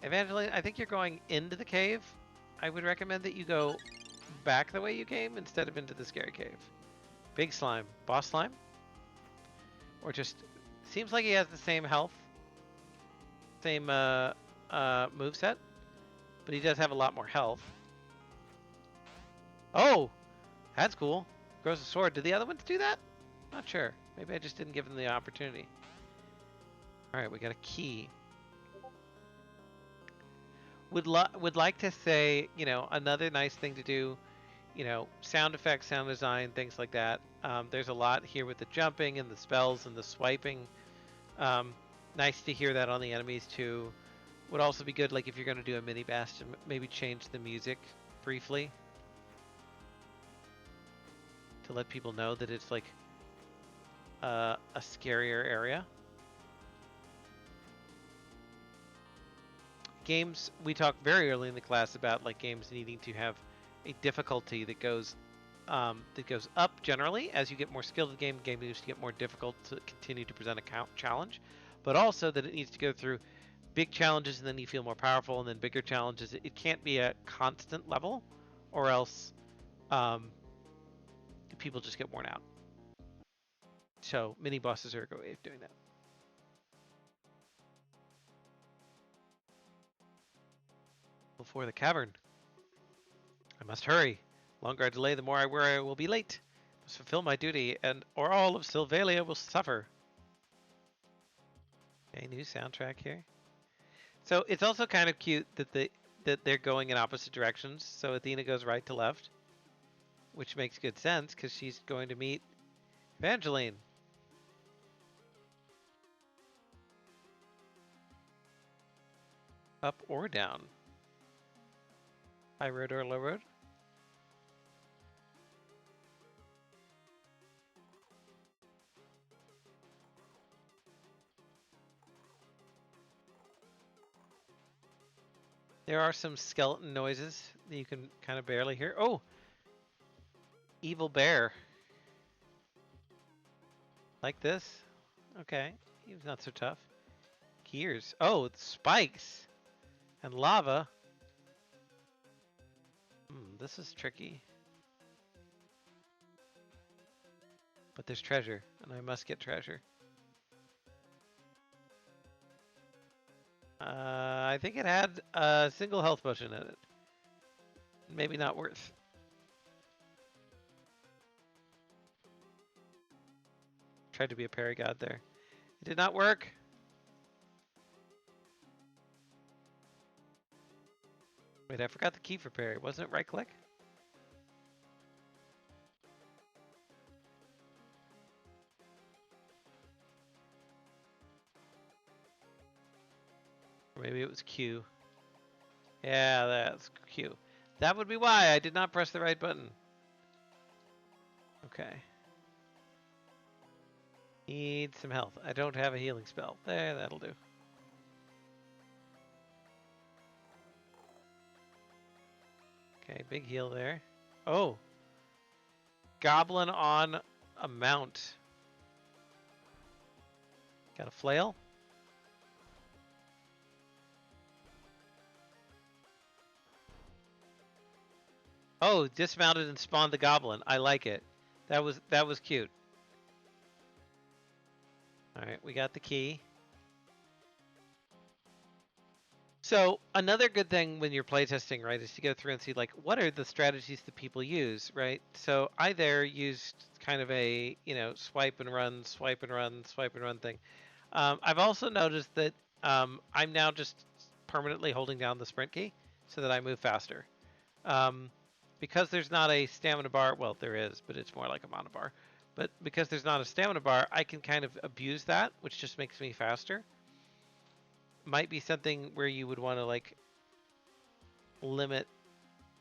Evangeline, I think you're going into the cave. I would recommend that you go back the way you came instead of into the scary cave. Big slime. Boss slime? Or just... Seems like he has the same health. Same moveset. But he does have a lot more health. Oh! That's cool. Grows a sword. Did the other ones do that? Not sure. Maybe I just didn't give them the opportunity. Alright, we got a key. Would like to say, another nice thing to do, sound effects, sound design, things like that. There's a lot here with the jumping and the spells and the swiping. Nice to hear that on the enemies too. Would also be good, like if you're going to do a mini bash, to maybe change the music briefly to let people know that it's like a scarier area. Games, we talked very early in the class about like games needing to have a difficulty that goes up generally as you get more skilled in the game. Game needs to get more difficult to continue to present a challenge, but also that it needs to go through big challenges and then you feel more powerful, and then bigger challenges. It can't be a constant level, or else people just get worn out. So mini bosses are a great way of doing that. Before the cavern. I must hurry. The longer I delay, the more I worry I will be late. I must fulfill my duty, and or all of Sylvalia will suffer. Okay, new soundtrack here. So it's also kind of cute that they're going in opposite directions. So Athena goes right to left, which makes good sense because she's going to meet Evangeline. Up or down? High road or low road? There are some skeleton noises that you can kind of barely hear. Oh! Evil bear. Like this? Okay. He's not so tough. Gears. Oh, spikes! And lava. This is tricky. But there's treasure, and I must get treasure. I think it had a single health potion in it. Maybe not worth. Tried to be a parry god there. It did not work. Wait, I forgot the key for parry. Wasn't it right click? Or maybe it was Q. Yeah, that's Q. That would be why I did not press the right button. Okay. Need some health. I don't have a healing spell. There, that'll do. Okay, big heal there. Oh, goblin on a mount. Got a flail? Oh, dismounted and spawned the goblin. I like it. That was cute. All right, we got the key. So another good thing when you're playtesting, right, is to go through and see like what are the strategies that people use, right? So I there used kind of a swipe and run, swipe and run, swipe and run thing. I've also noticed that I'm now just permanently holding down the sprint key so that I move faster. Um, because there's not a stamina bar, well, there is, but it's more like a mana bar. But because there's not a stamina bar, I can kind of abuse that, which just makes me faster. Might be something where you would want to like limit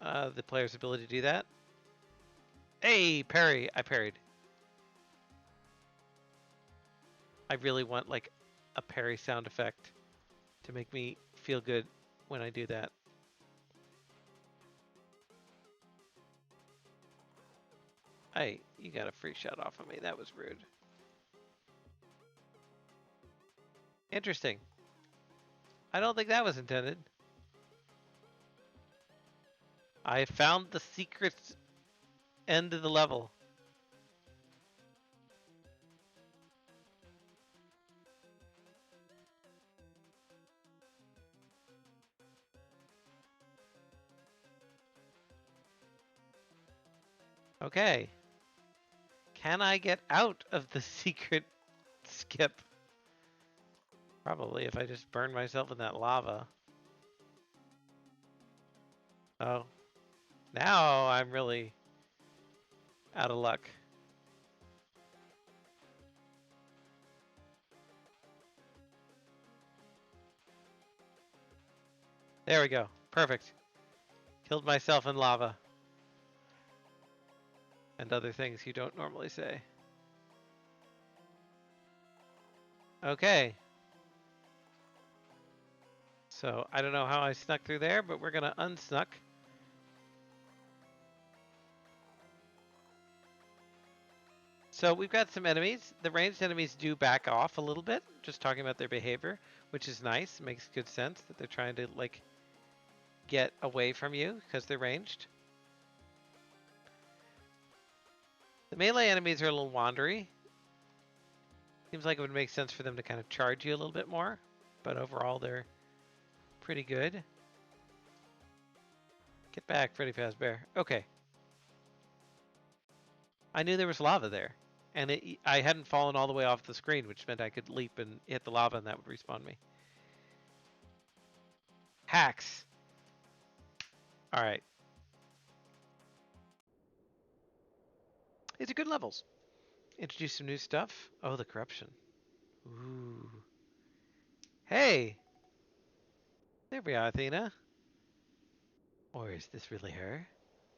the player's ability to do that. Hey, parry! I parried. I really want like a parry sound effect to make me feel good when I do that. Hey, you got a free shot off of me. That was rude. Interesting. I don't think that was intended. I found the secret end of the level. Okay. Can I get out of the secret skip? Probably if I just burn myself in that lava. Oh. Now I'm really out of luck. There we go. Perfect. Killed myself in lava. And other things you don't normally say. Okay. So I don't know how I snuck through there, but we're gonna unsnuck. So we've got some enemies. The ranged enemies do back off a little bit, just talking about their behavior, which is nice. It makes good sense that they're trying to like get away from you because they're ranged. The melee enemies are a little wandery. Seems like it would make sense for them to kind of charge you a little bit more, but overall they're pretty good. Get back, Freddy Fazbear. Okay. I knew there was lava there, and I hadn't fallen all the way off the screen, which meant I could leap and hit the lava and that would respawn me. Hacks. All right. These are good levels. Introduce some new stuff. Oh, the corruption. Ooh. Hey! There we are, Athena. Or is this really her?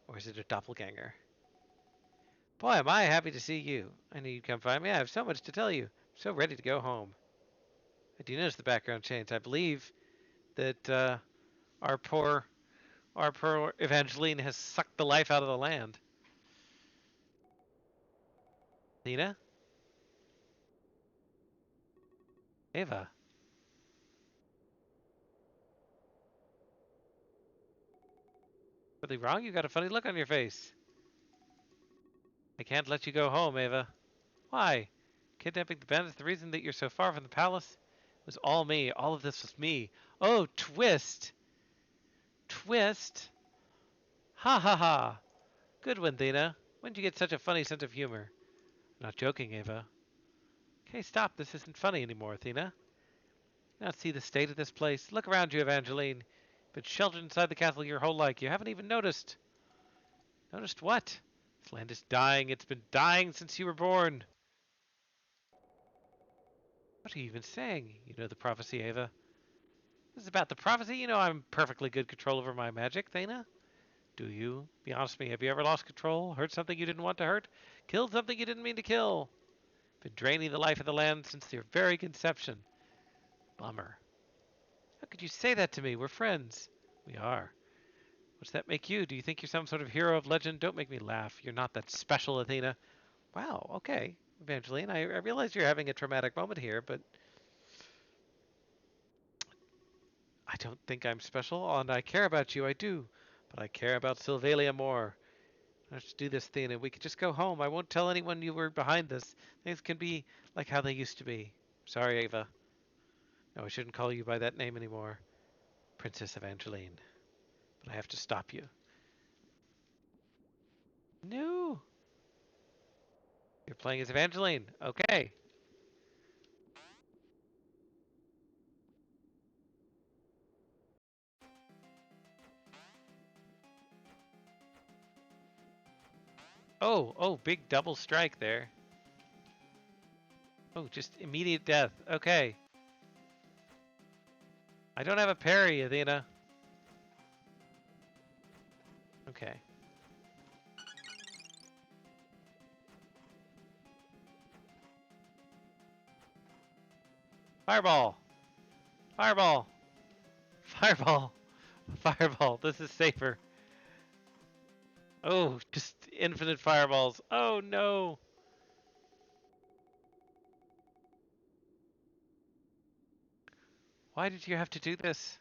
Or is it a doppelganger? Boy, am I happy to see you. I knew you'd come find me. I have so much to tell you. I'm so ready to go home. I do notice the background change. I believe that our poor Evangeline has sucked the life out of the land. Athena? Ava? Something wrong? You got a funny look on your face. I can't let you go home, Ava. Why? Kidnapping the bandits, the reason that you're so far from the palace? It was all me. All of this was me. Oh, twist! Twist? Ha ha ha! Good one, Thena. When did you get such a funny sense of humor? I'm not joking, Ava. Okay, stop. This isn't funny anymore, Athena. You not see the state of this place? Look around you, Evangeline. Been sheltered inside the castle your whole life. You haven't even noticed. Noticed what? This land is dying. It's been dying since you were born. What are you even saying? You know the prophecy, Ava. This is about the prophecy. You know I'm perfectly good control over my magic, Thana. Do you? Be honest with me. Have you ever lost control? Hurt something you didn't want to hurt? Killed something you didn't mean to kill? Been draining the life of the land since their very conception. Bummer. How could you say that to me? We're friends. We are. What's that make you? Do you think you're some sort of hero of legend? Don't make me laugh. You're not that special, Athena. Wow, okay, Evangeline. I realize you're having a traumatic moment here, but I don't think I'm special, and I care about you, I do. But I care about Sylvalia more. Let's do this, Athena. We could just go home. I won't tell anyone you were behind this. Things can be like how they used to be. Sorry, Ava. No, I shouldn't call you by that name anymore. Princess Evangeline. But I have to stop you. No. You're playing as Evangeline. Okay. Oh, big double strike there. Oh, just immediate death. Okay. I don't have a parry, Athena. Okay. Fireball! Fireball! Fireball! Fireball! This is safer. Oh, just infinite fireballs. Oh no! Why did you have to do this?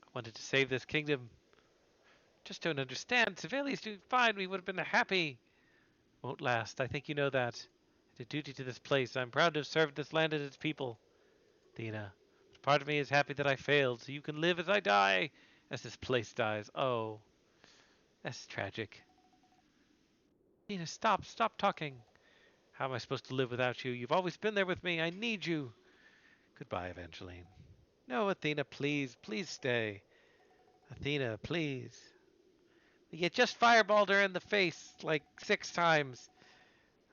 I wanted to save this kingdom. Just don't understand. Sevelia's doing fine. We would have been happy. Won't last. I think you know that. I did duty to this place. I'm proud to have served this land and its people. Dina. But part of me is happy that I failed, so you can live as I die, as this place dies. Oh, that's tragic. Dina, stop. Stop talking. How am I supposed to live without you? You've always been there with me. I need you. Goodbye, Evangeline. No, Athena, please. Please stay. Athena, please. You just fireballed her in the face like 6 times,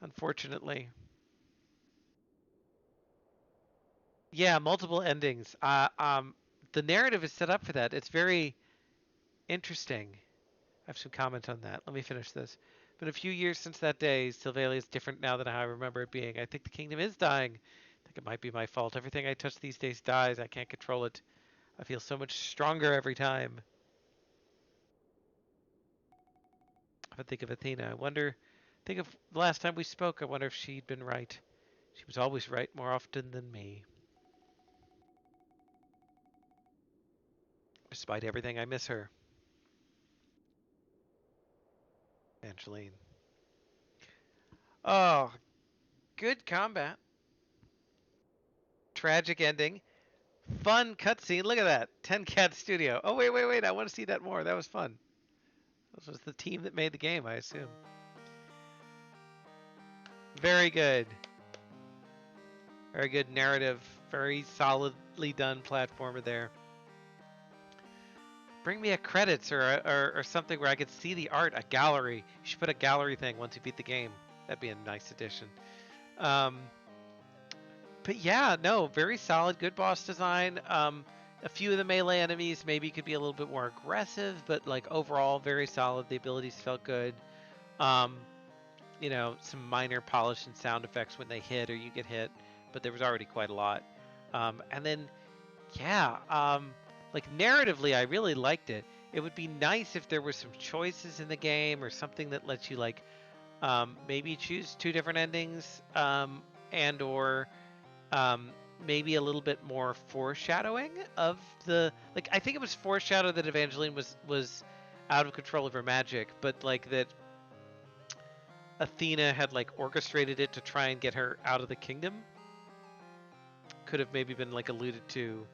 unfortunately. Yeah, multiple endings. The narrative is set up for that. It's very interesting. I have some comments on that. Let me finish this. Been a few years since that day. Sylvalia is different now than how I remember it being. I think the kingdom is dying. I think it might be my fault. Everything I touch these days dies. I can't control it. I feel so much stronger every time. If I think of Athena, think of the last time we spoke. I wonder if she'd been right. She was always right more often than me. Despite everything, I miss her. Angeline. Oh, good combat. Tragic ending. Fun cutscene. Look at that. 10 Cat Studio. Oh, wait. I want to see that more. That was fun. This was the team that made the game, I assume. Very good. Very good narrative. Very solidly done platformer there. Bring me a credits or something where I could see the art, a gallery. You should put a gallery thing once you beat the game. That'd be a nice addition. Um, but yeah, no, very solid, good boss design. A few of the melee enemies maybe could be a little bit more aggressive, but like overall, very solid. The abilities felt good. Um, some minor polish and sound effects when they hit or you get hit, but there was already quite a lot. And then, yeah, like narratively, I really liked it. It would be nice if there were some choices in the game or something that lets you like maybe choose 2 different endings and or um, maybe a little bit more foreshadowing of the like. I think it was foreshadowed that Evangeline was out of control of her magic, but like that Athena had like orchestrated it to try and get her out of the kingdom. Could have maybe been like alluded to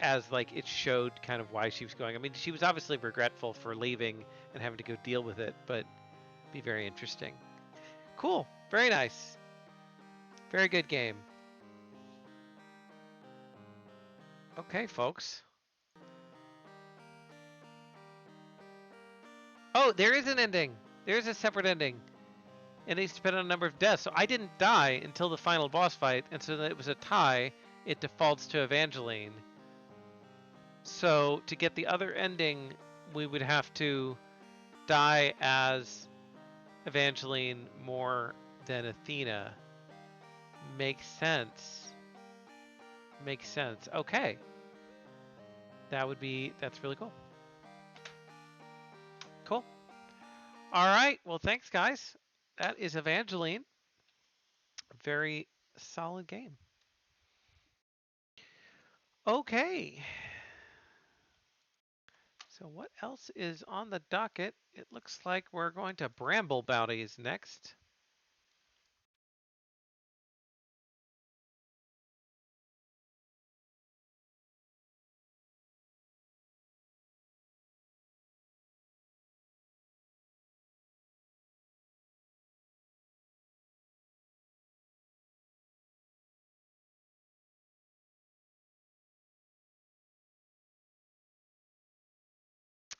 as like it showed kind of why she was going. I mean, she was obviously regretful for leaving and having to go deal with it, but be very interesting. Cool. Very nice. Very good game. Okay, folks. Oh, there is an ending. There is a separate ending. It needs to depend on a number of deaths. So I didn't die until the final boss fight, and so that it was a tie. It defaults to Evangeline. So to get the other ending, we would have to die as Evangeline more than Athena. Makes sense. Makes sense. Okay. That's really cool. Cool. All right. Well, thanks, guys. That is Evangeline. Very solid game. Okay. So what else is on the docket? It looks like we're going to Bramble Bounties next.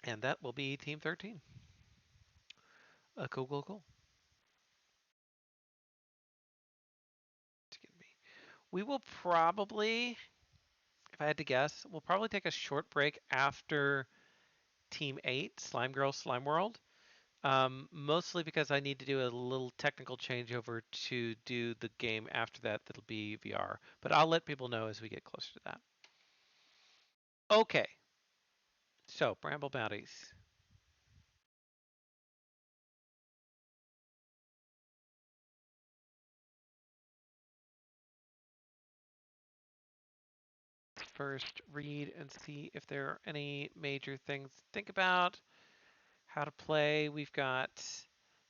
And that will be Team 13. Cool, cool, cool. We will probably, if I had to guess, we'll probably take a short break after Team 8, Slime Girl Slime World. Mostly because I need to do a little technical changeover to do the game after that. That'll be VR. But I'll let people know as we get closer to that. Okay. So, Bramble Bounties. First, read and see if there are any major things to think about. How to play. We've got.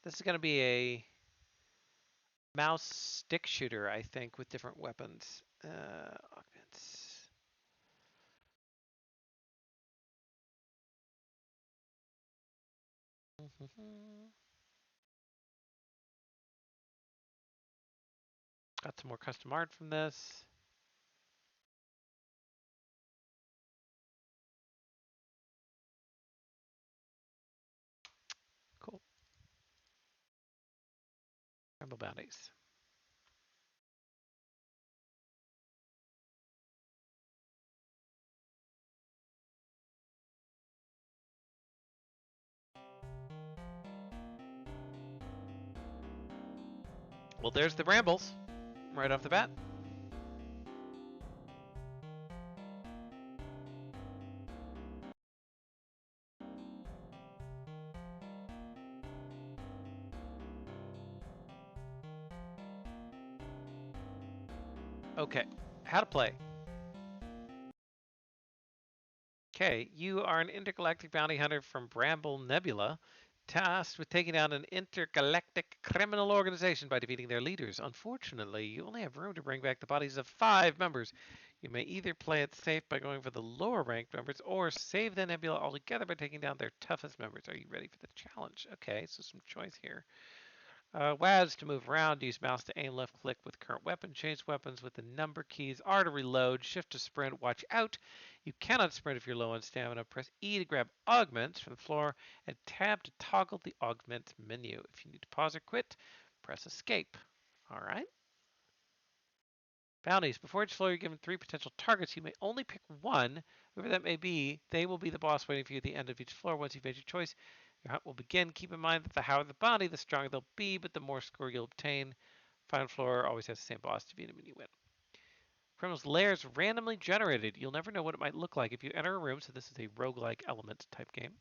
This is going to be a mouse stick shooter, I think, with different weapons. Augments. Got some more custom art from this. Cool. Rainbow bounties. Well, there's the brambles right off the bat. Okay, how to play. Okay, you are an intergalactic bounty hunter from Bramble Nebula, tasked with taking down an intergalactic criminal organization by defeating their leaders. Unfortunately, you only have room to bring back the bodies of 5 members. You may either play it safe by going for the lower ranked members or save the nebula altogether by taking down their toughest members. Are you ready for the challenge? Okay, so some choice here. WASD to move around, use mouse to aim, left click with current weapon, change weapons with the number keys, R to reload, shift to sprint, watch out. You cannot sprint if you're low on stamina. Press E to grab augments from the floor and tab to toggle the augment menu. If you need to pause or quit, press escape. All right. Bounties. Before each floor, you're given 3 potential targets. You may only pick one. Whoever that may be, they will be the boss waiting for you at the end of each floor. Once you've made your choice, your hunt will begin. Keep in mind that the higher the bounty, the stronger they'll be, but the more score you'll obtain. Final floor always has the same boss to beat him when you win. Criminal's lair is randomly generated. You'll never know what it might look like if you enter a room. So this is a roguelike element type game.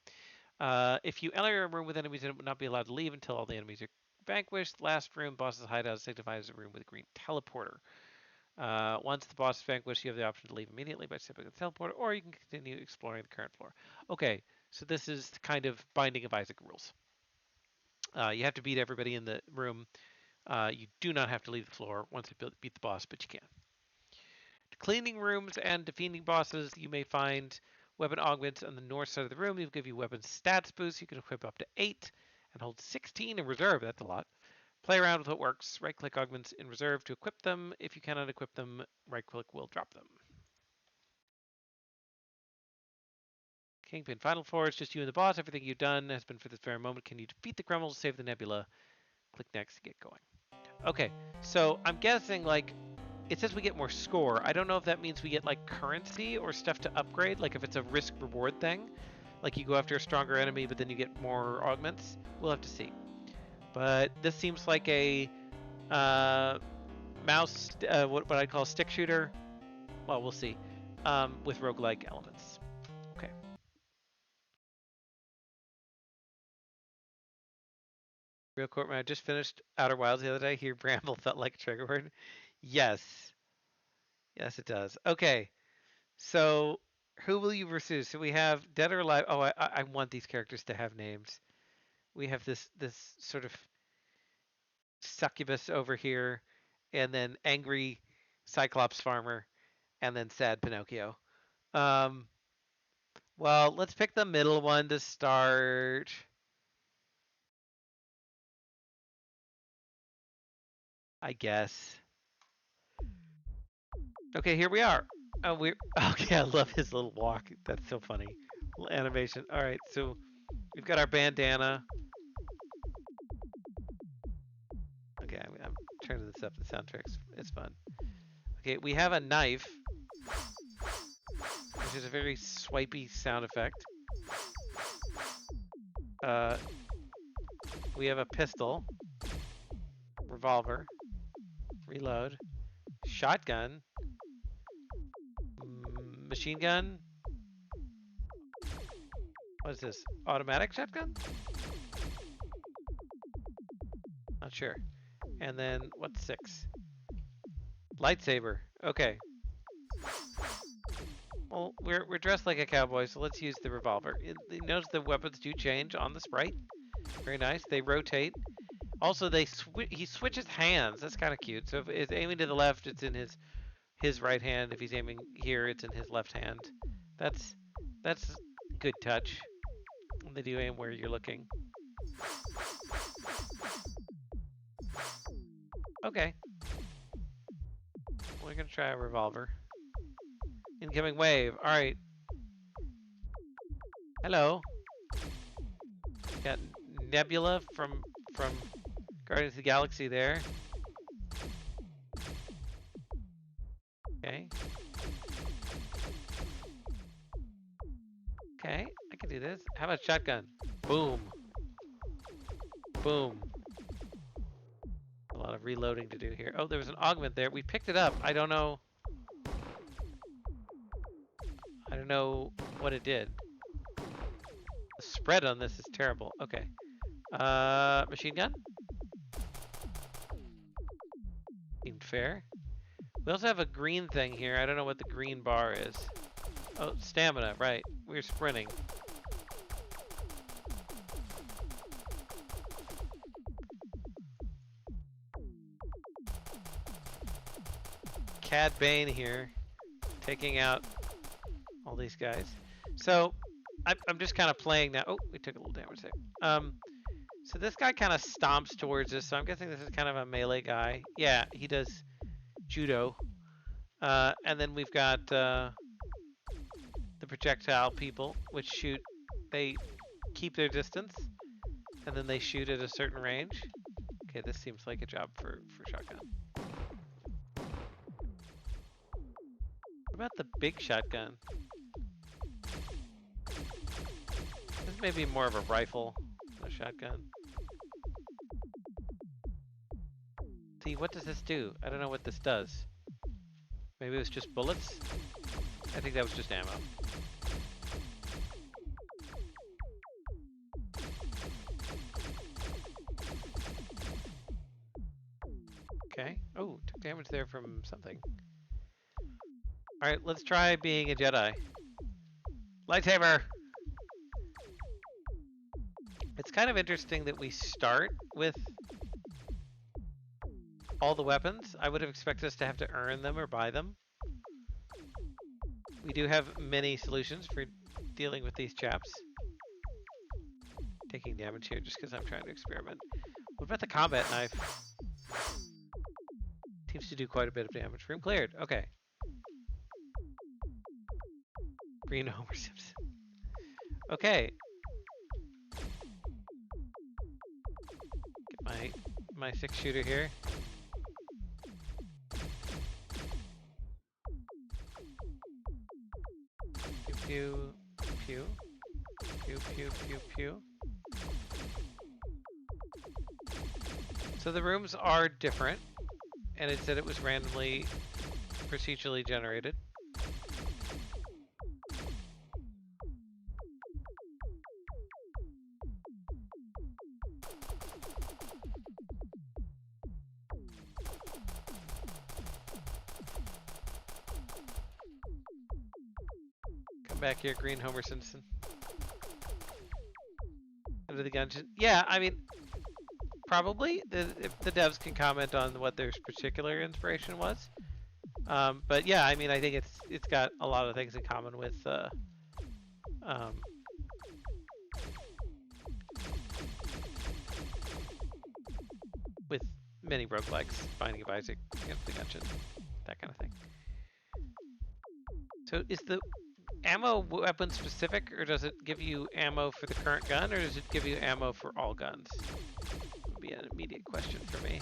If you enter a room with enemies, it will not be allowed to leave until all the enemies are vanquished. Last room, boss's hideout, signifies a room with a green teleporter. Once the boss is vanquished, you have the option to leave immediately by stepping the teleporter, or you can continue exploring the current floor. Okay, so this is kind of Binding of Isaac rules. You have to beat everybody in the room. You do not have to leave the floor once you beat the boss, but you can. Cleaning rooms and defeating bosses, you may find weapon augments on the north side of the room. They'll give you weapon stats boosts. You can equip up to 8 and hold 16 in reserve. That's a lot. Play around with what works. Right-click augments in reserve to equip them. If you cannot equip them, right-click will drop them. Kingpin, final floor, it's just you and the boss. Everything you've done has been for this very moment. Can you defeat the criminals, save the nebula? Click next to get going. Okay, so I'm guessing, like, it says we get more score. I don't know if that means we get, like, currency or stuff to upgrade, like if it's a risk-reward thing. Like you go after a stronger enemy, but then you get more augments. We'll have to see. But this seems like a mouse, what I call stick shooter. Well, we'll see. With roguelike elements. Okay. Real Courtman, I just finished Outer Wilds the other day. Here, Bramble felt like a trigger word. Yes. Yes, it does. Okay. So, who will you pursue? So we have Dead or Alive. Oh, I want these characters to have names. We have this sort of succubus over here, and then angry Cyclops farmer, and then sad Pinocchio. Um, well, let's pick the middle one to start. I guess. Okay, here we are. Oh, we're okay. I love his little walk. That's so funny. Little animation. All right, so we've got our bandana. Okay, I'm turning this up. The soundtrack's it's fun. Okay, we have a knife, which is a very swipey sound effect. Uh, we have a pistol, revolver, reload, shotgun, machine gun. What is this? Automatic shotgun? Not sure. And then what's 6? Lightsaber. Okay. Well, we're dressed like a cowboy, so let's use the revolver. Notice the weapons do change on the sprite. Very nice. They rotate. Also, he switches hands. That's kind of cute. So if it's aiming to the left, it's in his right hand. If he's aiming here, it's in his left hand. That's good touch. They do aim where you're looking. Okay. We're gonna try a revolver. Incoming wave. All right. Hello. Got Nebula from Guardians of the Galaxy there. Okay. Okay, I can do this. How about shotgun? Boom. Boom. A lot of reloading to do here. Oh, there was an augment there. We picked it up. I don't know what it did. The spread on this is terrible. Okay. Machine gun? Seemed fair. We also have a green thing here. I don't know what the green bar is. Oh, stamina, right. We're sprinting. Cad Bane here, taking out all these guys. So, I'm just kind of playing now. Oh, we took a little damage there. So this guy kind of stomps towards us, so I'm guessing this is kind of a melee guy. Yeah, he does judo. And then we've got the projectile people, which shoot. They keep their distance, and then they shoot at a certain range. Okay, this seems like a job for shotgun. What about the big shotgun? This may be more of a rifle than a shotgun. See, what does this do? I don't know what this does. Maybe it was just bullets? I think that was just ammo. Okay. Oh, took damage there from something. Alright, let's try being a Jedi. Lightsaber! It's kind of interesting that we start with all the weapons. I would have expected us to have to earn them or buy them. We do have many solutions for dealing with these chaps. Taking damage here just because I'm trying to experiment. What about the combat knife? Seems to do quite a bit of damage. Room cleared. Okay. Green Homer Simpson. Okay. Get my 6-shooter here. Pew pew pew pew pew pew. So the rooms are different, and it said it was randomly procedurally generated. Come back here, Green Homer Simpson. Under the gun. Yeah, I mean, probably if the devs can comment on what their particular inspiration was. But yeah, I mean, I think it's got a lot of things in common um, with many roguelikes, Binding of Isaac, Infinite Gungeon, that kind of thing. So is the ammo weapon specific, or does it give you ammo for the current gun, or does it give you ammo for all guns? Would be an immediate question for me.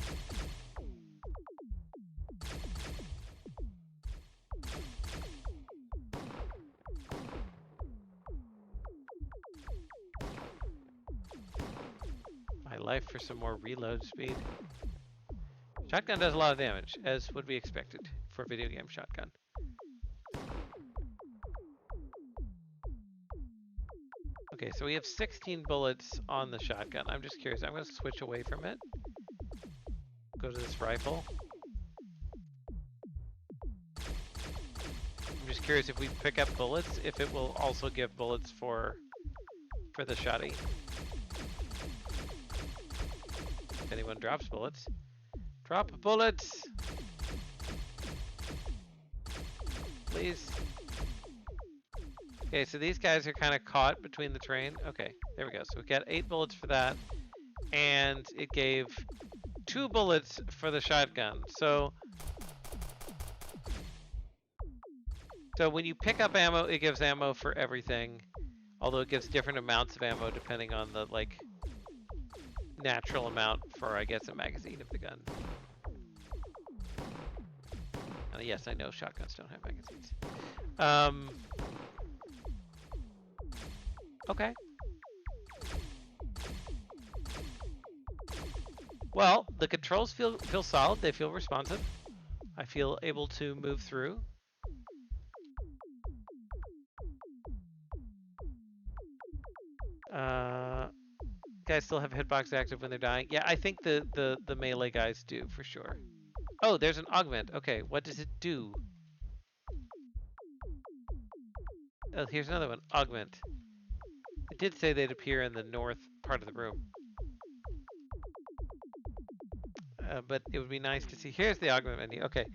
My life for some more reload speed. Shotgun does a lot of damage, as would be expected for a video game shotgun. Okay, so we have 16 bullets on the shotgun. I'm just curious. I'm going to switch away from it. Go to this rifle. I'm just curious if we pick up bullets, if it will also give bullets for the shotty. If anyone drops bullets. Drop bullets! Please. Okay, so these guys are kind of caught between the train. Okay, there we go. So we got 8 bullets for that. And it gave 2 bullets for the shotgun. So when you pick up ammo, it gives ammo for everything. Although it gives different amounts of ammo depending on the, like, natural amount for, I guess, a magazine of the gun. Yes, I know shotguns don't have magazines. Okay. Well, the controls feel solid. They feel responsive. I feel able to move through. Guys still have hitbox active when they're dying. Yeah, I think the melee guys do for sure. Oh, there's an augment. Okay, what does it do? Oh, here's another one. Augment. It did say they'd appear in the north part of the room. But it would be nice to see. Here's the augment menu. Okay,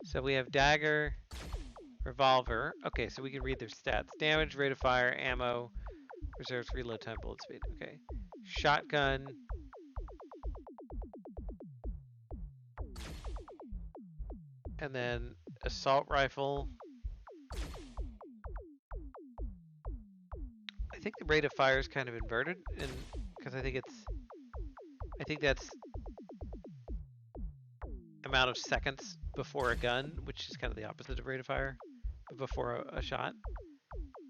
so we have dagger, revolver. Okay, so we can read their stats. Damage, rate of fire, ammo, reserves reload time, bullet speed. Okay. Shotgun. And then assault rifle. I think the rate of fire is kind of inverted, and because I think that's amount of seconds before a gun, which is kind of the opposite of rate of fire, but before a shot.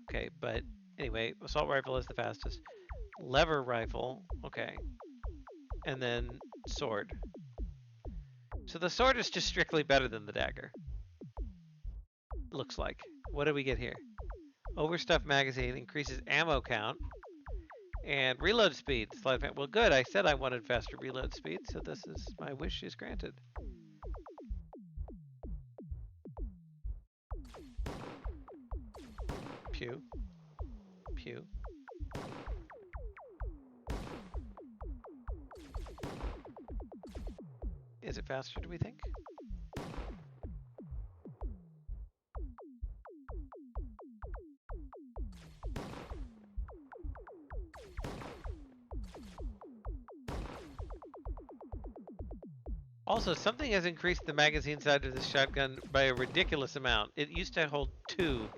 Okay, but anyway, assault rifle is the fastest. Lever rifle, okay, and then sword. So the sword is just strictly better than the dagger. Looks like. What do we get here? Overstuffed magazine increases ammo count and reload speed. Well, good. I said I wanted faster reload speed, so this is my wish is granted. Pew. Pew. Is it faster, do we think? Also, something has increased the magazine size of this shotgun by a ridiculous amount. It used to hold 2.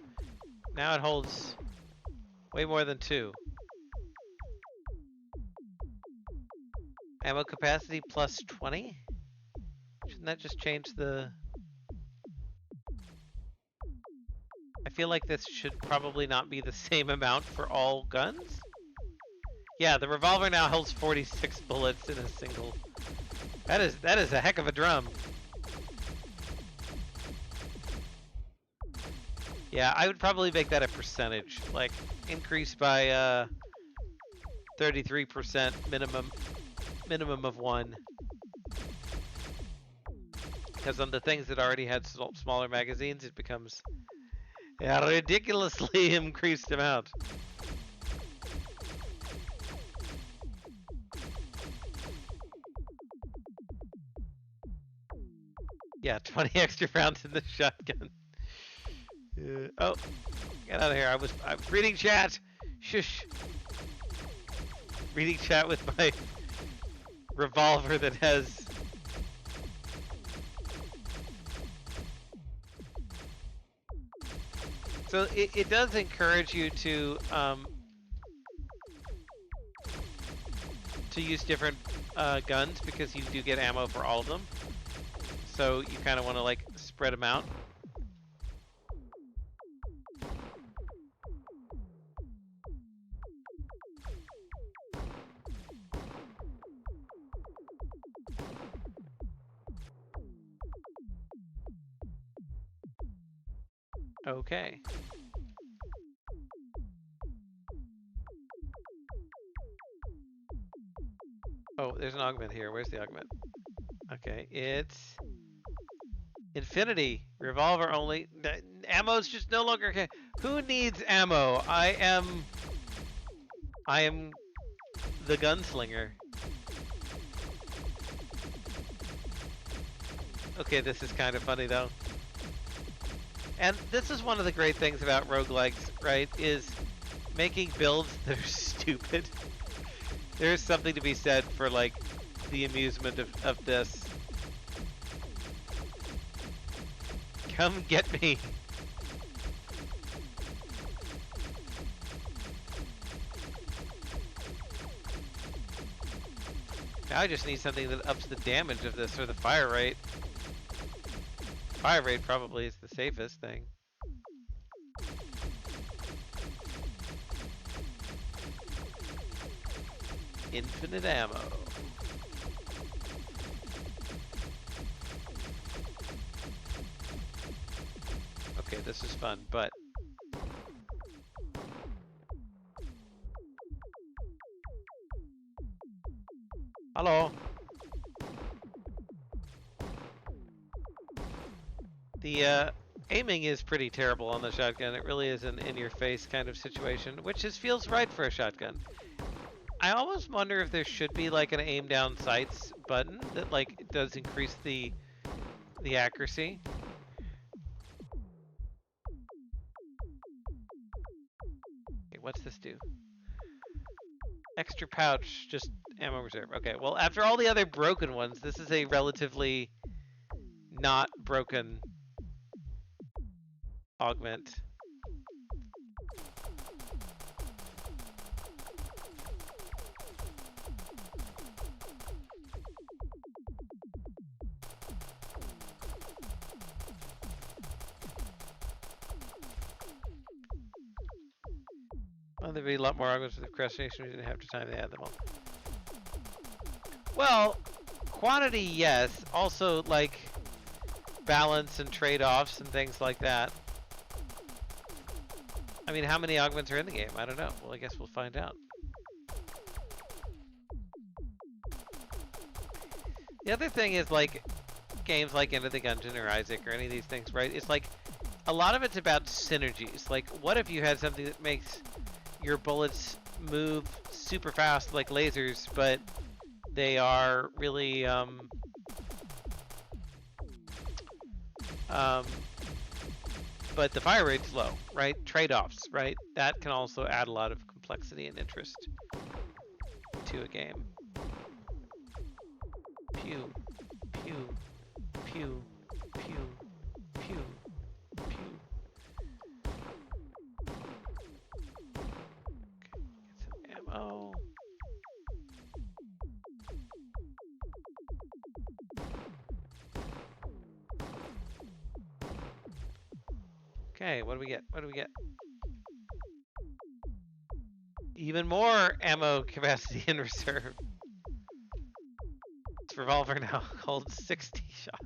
Now it holds Way more than 2. Ammo capacity plus 20? Shouldn't that just change the... I feel like this should probably not be the same amount for all guns. Yeah, the revolver now holds 46 bullets in a single. That is a heck of a drum. Yeah, I would probably make that a percentage, like increase by 33% minimum of 1. Because on the things that already had smaller magazines, it becomes a ridiculously increased amount. Yeah, 20 extra rounds in the shotgun. Oh, get out of here! I'm reading chat. Shush. Reading chat with my revolver that has. So it does encourage you to use different guns because you do get ammo for all of them. So you kind of want to like spread them out. Okay. Oh, there's an augment here. Where's the augment? Okay, it's infinity revolver only. Ammo's just no longer. Who needs ammo? I am the gunslinger. Okay, this is kind of funny though. And this is one of the great things about roguelikes, right? Is making builds that are stupid. There's something to be said for like the amusement of this. Come get me. Now I just need something that ups the damage of this or the fire rate. Fire rate probably is the safest thing. Infinite ammo. Okay, this is fun, but hello. The aiming is pretty terrible on the shotgun. It really is an in-your-face kind of situation, which just feels right for a shotgun. I almost wonder if there should be like an aim down sights button that like does increase the accuracy. Okay, what's this do? Extra pouch, just ammo reserve. Okay, well after all the other broken ones, this is a relatively not broken augment. Well, there'd be a lot more augments with the procrastination. We didn't have time to add them all. Well, quantity, yes. Also, like balance and trade-offs and things like that. I mean, how many augments are in the game? I don't know. Well, I guess we'll find out. The other thing is like games like Enter the Gungeon or Isaac or any of these things, right? It's like a lot of it's about synergies. Like, what if you had something that makes your bullets move super fast like lasers, but they are really but the fire rate's low, right? Trade-offs, right? That can also add a lot of complexity and interest to a game. Pew, pew, pew, pew, pew, pew. Okay, what do we get? What do we get? Even more ammo capacity in reserve. This revolver now holds 60 shots.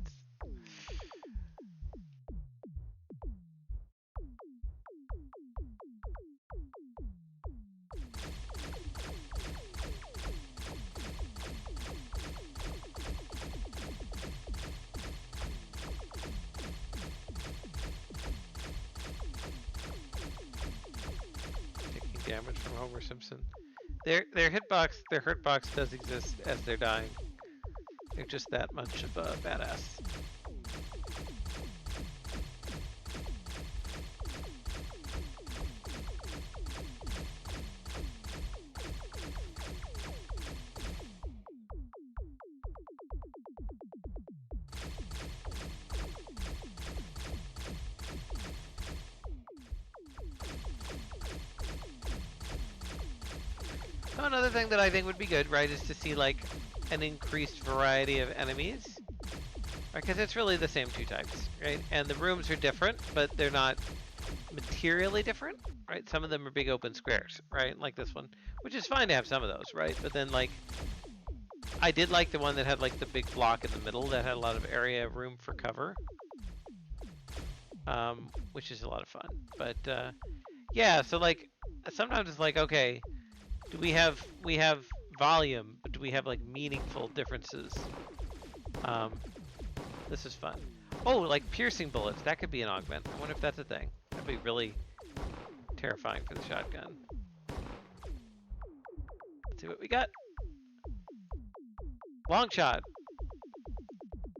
Taking damage from Homer Simpson. Their hurtbox does exist as they're dying. They're just that much of a badass. Oh, another thing that I think would be good, right, is to see like an increased variety of enemies. Because it's really the same two types, right? And the rooms are different, but they're not materially different, right? Some of them are big open squares, right? Like this one, which is fine to have some of those, right? But then like, I did like the one that had like the big block in the middle that had a lot of area room for cover, which is a lot of fun. But yeah, so like sometimes it's like, okay, do we have volume, but do we have like meaningful differences? This is fun. Oh, like piercing bullets. That could be an augment. I wonder if that's a thing. That'd be really terrifying for the shotgun. Let's see what we got. Long shot.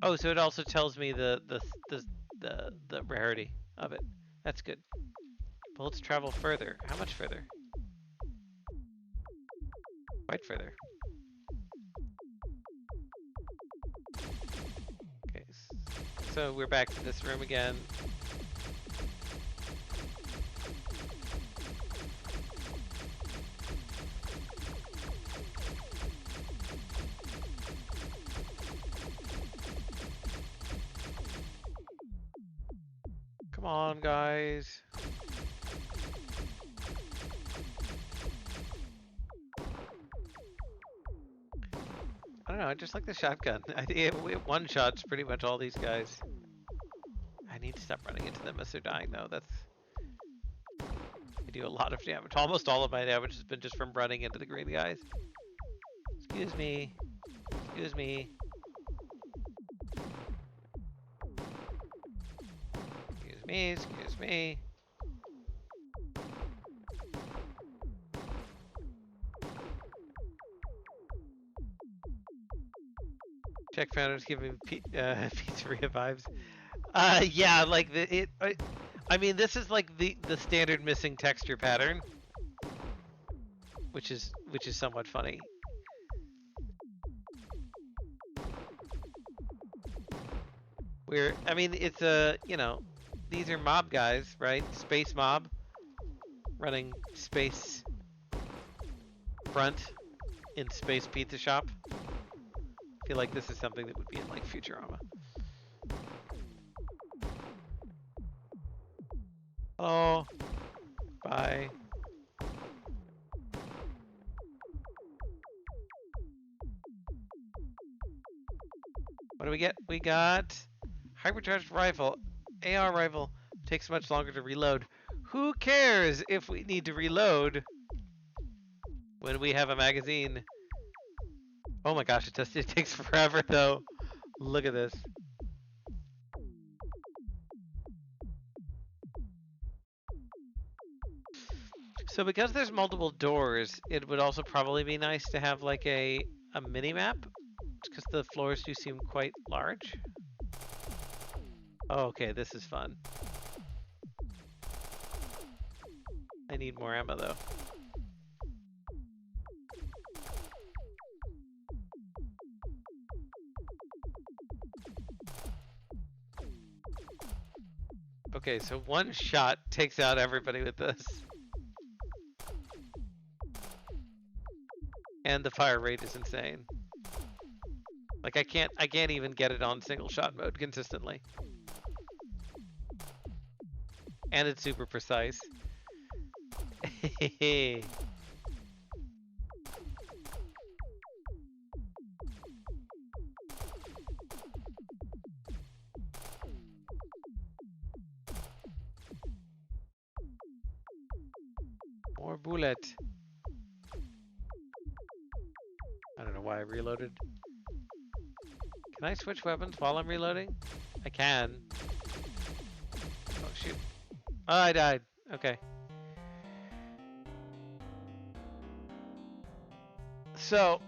Oh, so it also tells me the rarity of it. That's good. Bullets travel further. How much further? Quite further. Okay. So we're back to this room again. Come on, guys. I don't know, I just like the shotgun. I think it one-shots pretty much all these guys. I need to stop running into them as they're dying, though. I do a lot of damage. Almost all of my damage has been just from running into the green guys. Excuse me. Excuse me. Excuse me. Excuse me. Check founders giving pizzeria vibes. Yeah, like I mean, this is like the standard missing texture pattern, which is somewhat funny. I mean, it's these are mob guys, right? Space mob running space front in space pizza shop. I feel like this is something that would be in like Futurama. Oh, bye. What do we get? We got hypercharged rifle. AR rifle takes much longer to reload. Who cares if we need to reload when we have a magazine? Oh my gosh, it takes forever though. Look at this. So because there's multiple doors, it would also probably be nice to have like a mini map, because the floors do seem quite large. Oh, okay, this is fun. I need more ammo though. Okay, so one shot takes out everybody with this. And the fire rate is insane. Like I can't even get it on single shot mode consistently. And it's super precise. More bullet. I don't know why I reloaded. Can I switch weapons while I'm reloading? I can. Oh, shoot. Oh, I died. Okay. So,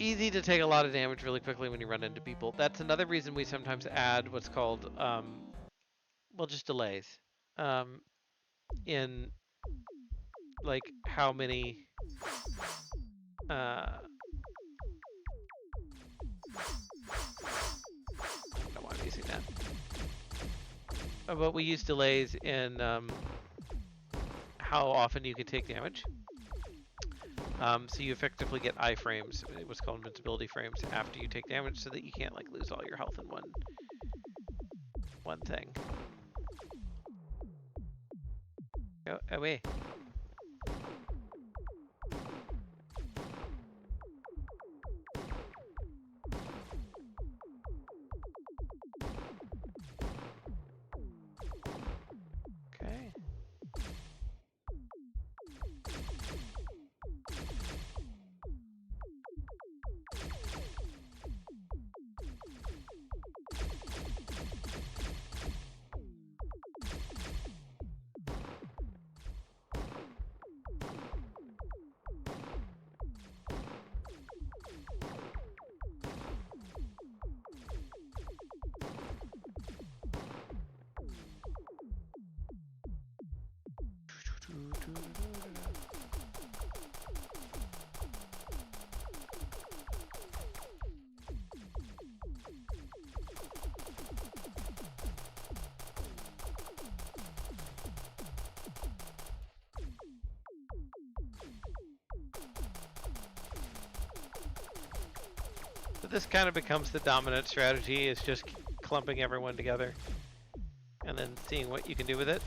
easy to take a lot of damage really quickly when you run into people. That's another reason we sometimes add what's called, well, just delays. Um, in, like, how many, I don't know why I'm using that. But we use delays in how often you can take damage. So you effectively get iframes, what's called invincibility frames, after you take damage, so that you can't like lose all your health in one thing. Go away. Okay. So this kind of becomes the dominant strategy, is just clumping everyone together and then seeing what you can do with it.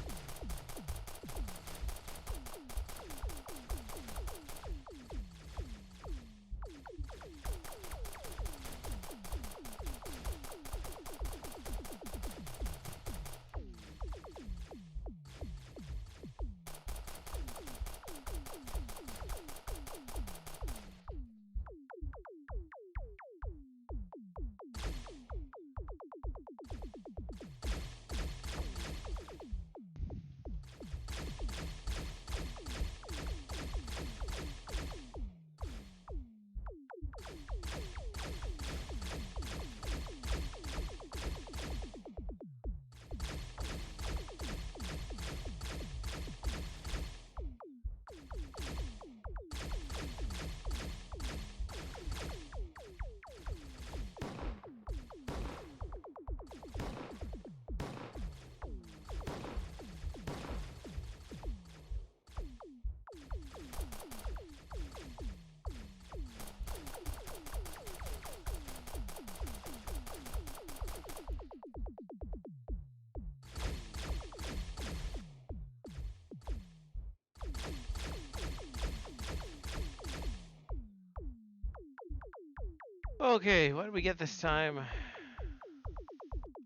Okay, what did we get this time?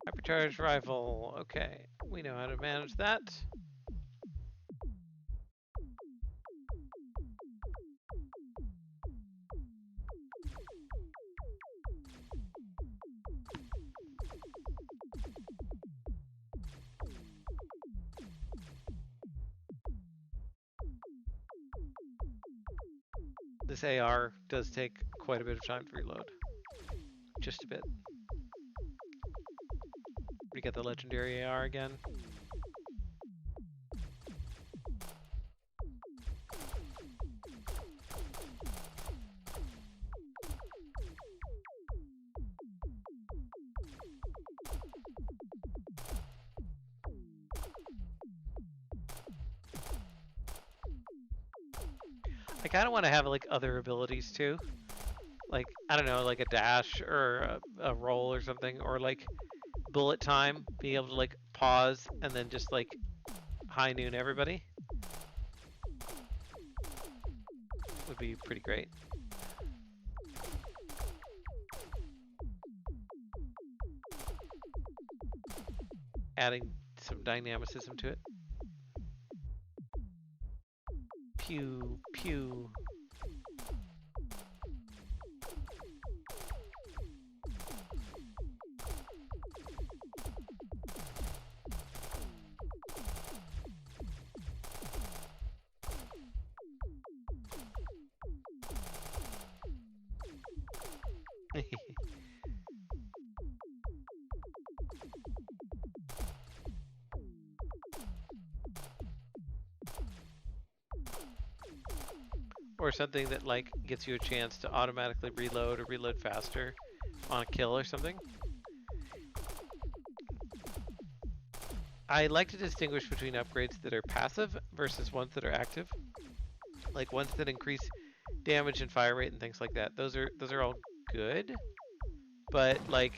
Hypercharged rifle. Okay, we know how to manage that. This AR does take quite a bit of time to reload. Just a bit. We get the legendary AR again. I kind of want to have like other abilities too. Like, I don't know, like a dash or a roll or something, or like bullet time, being able to like pause and then just like high noon everybody would be pretty great. Adding some dynamicism to it. Pew, pew. Or something that like gets you a chance to automatically reload or reload faster on a kill or something. I like to distinguish between upgrades that are passive versus ones that are active. Like ones that increase damage and fire rate and things like that. Those are all good. But like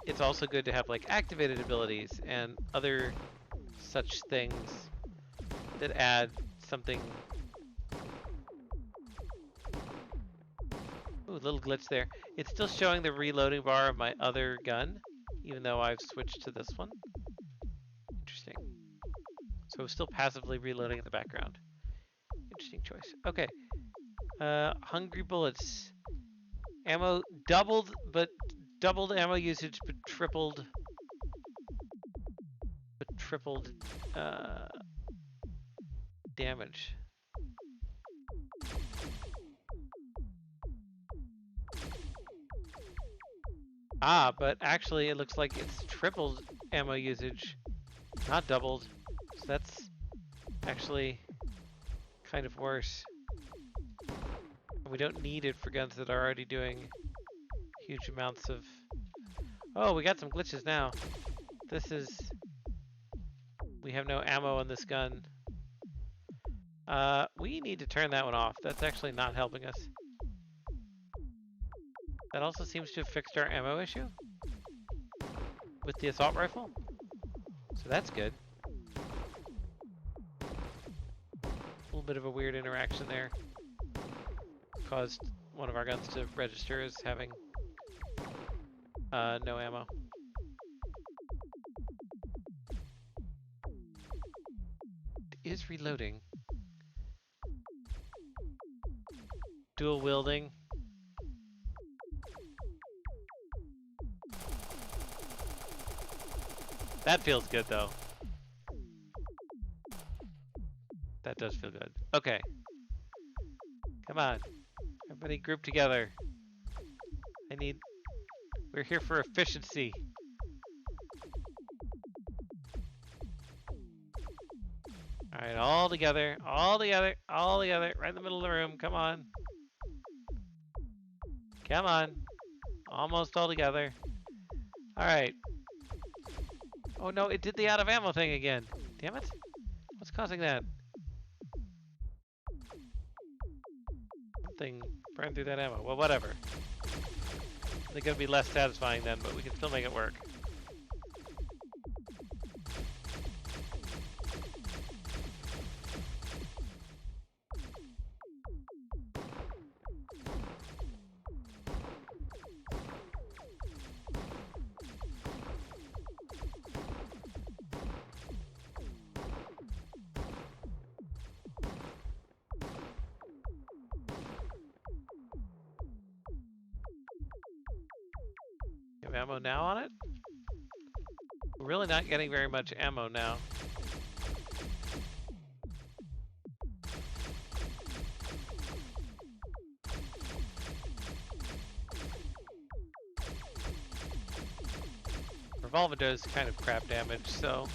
it's also good to have like activated abilities and other such things that add something. Ooh, a little glitch there. It's still showing the reloading bar of my other gun, even though I've switched to this one. Interesting. So still passively reloading in the background. Interesting choice. Okay. Hungry bullets. Ammo doubled, but doubled ammo usage, but tripled uh, damage. Ah, but actually it looks like it's tripled ammo usage, not doubled. So that's actually kind of worse. We don't need it for guns that are already doing huge amounts of... Oh, we got some glitches now. This is... We have no ammo on this gun. We need to turn that one off. That's actually not helping us. That also seems to have fixed our ammo issue with the assault rifle. So that's good. A little bit of a weird interaction there. Caused one of our guns to register as having no ammo. It is reloading. Dual wielding. That feels good though. That does feel good. Okay. Come on. Everybody group together. We're here for efficiency. Alright, all together, right in the middle of the room. Come on. Come on. Almost all together. Alright. Oh no, it did the out of ammo thing again. Damn it. What's causing that? Something burned through that ammo. Well, whatever. They're gonna be less satisfying then, but we can still make it work. You have ammo now on it? We're really not getting very much ammo now. Revolver does kind of crap damage, so...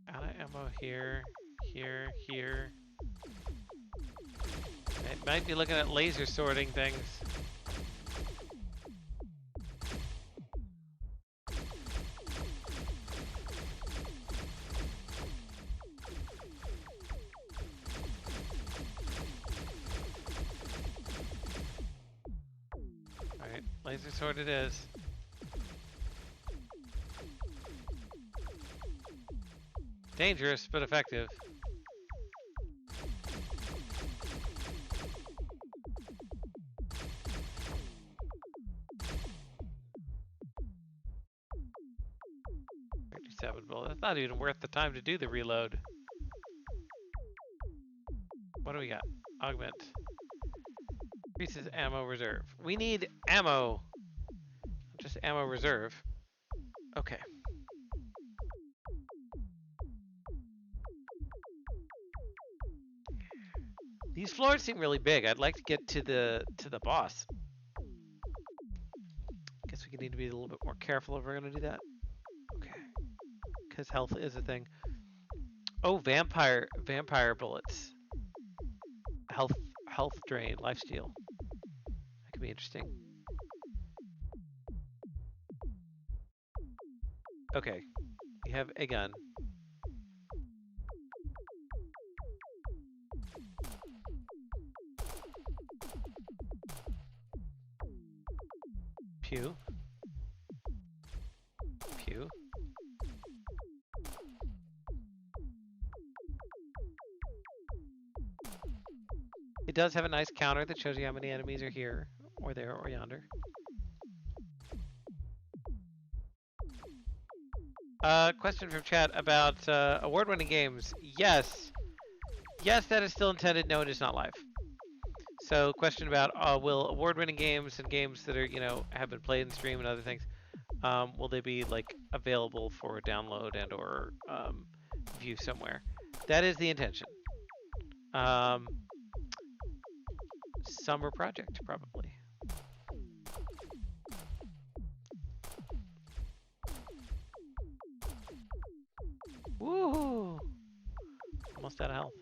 Out of ammo here, here. It might be looking at laser sorting things. Laser sword it is. Dangerous, but effective. Bullets. That's not even worth the time to do the reload. What do we got? Augment. Increases ammo reserve. We need ammo. Just ammo reserve. Okay. These floors seem really big. I'd like to get to the boss. Guess we need to be a little bit more careful if we're gonna do that. Okay. Because health is a thing. Oh, vampire bullets. Health drain, lifesteal. That could be interesting. Okay. We have a gun. Pew. Pew. It does have a nice counter that shows you how many enemies are here, or there, or yonder. Question from chat about award-winning games. Yes. Yes, that is still intended. No, it is not live. So, question about will award-winning games and games that are, have been played in stream and other things, will they be like available for download and or view somewhere? That is the intention. Summer project, probably. Woohoo! Almost out of health.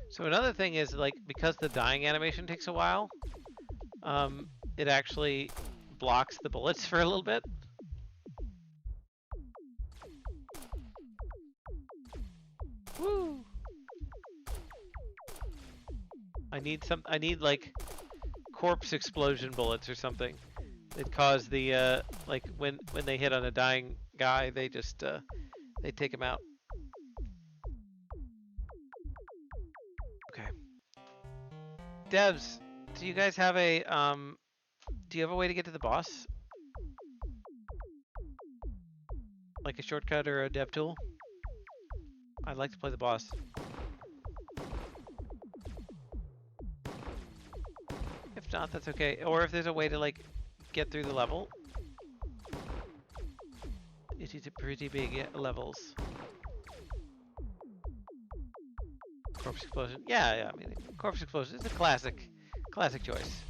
So another thing is, like, because the dying animation takes a while, it actually blocks the bullets for a little bit. Woo! I need like corpse explosion bullets or something that cause the like when they hit on a dying guy, they just they take him out. Okay. Devs, do you guys have a do you have a way to get to the boss? Like a shortcut or a dev tool? I'd like to play the boss. If not, that's okay. Or if there's a way to like get through the level. It is a pretty big levels. Corpse explosion. Yeah, I mean, corpse explosion is a classic choice.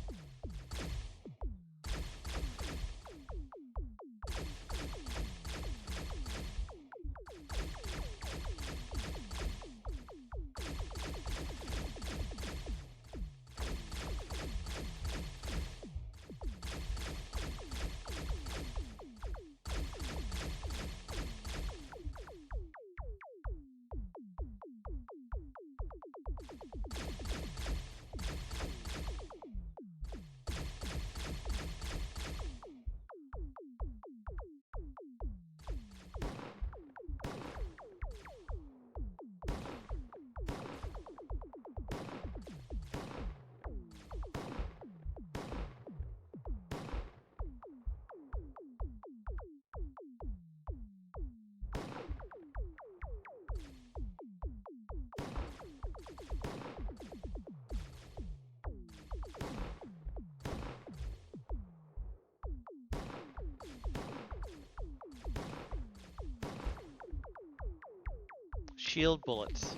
shield bullets.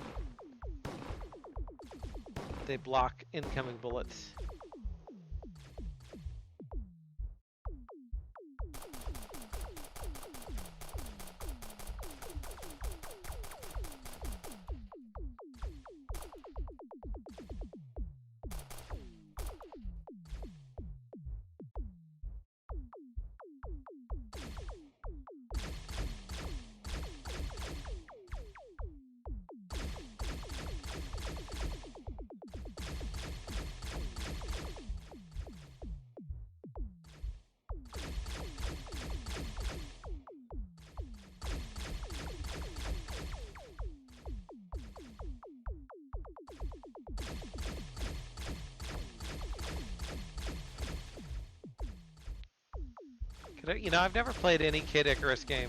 They block incoming bullets. You know, I've never played any Kid Icarus game.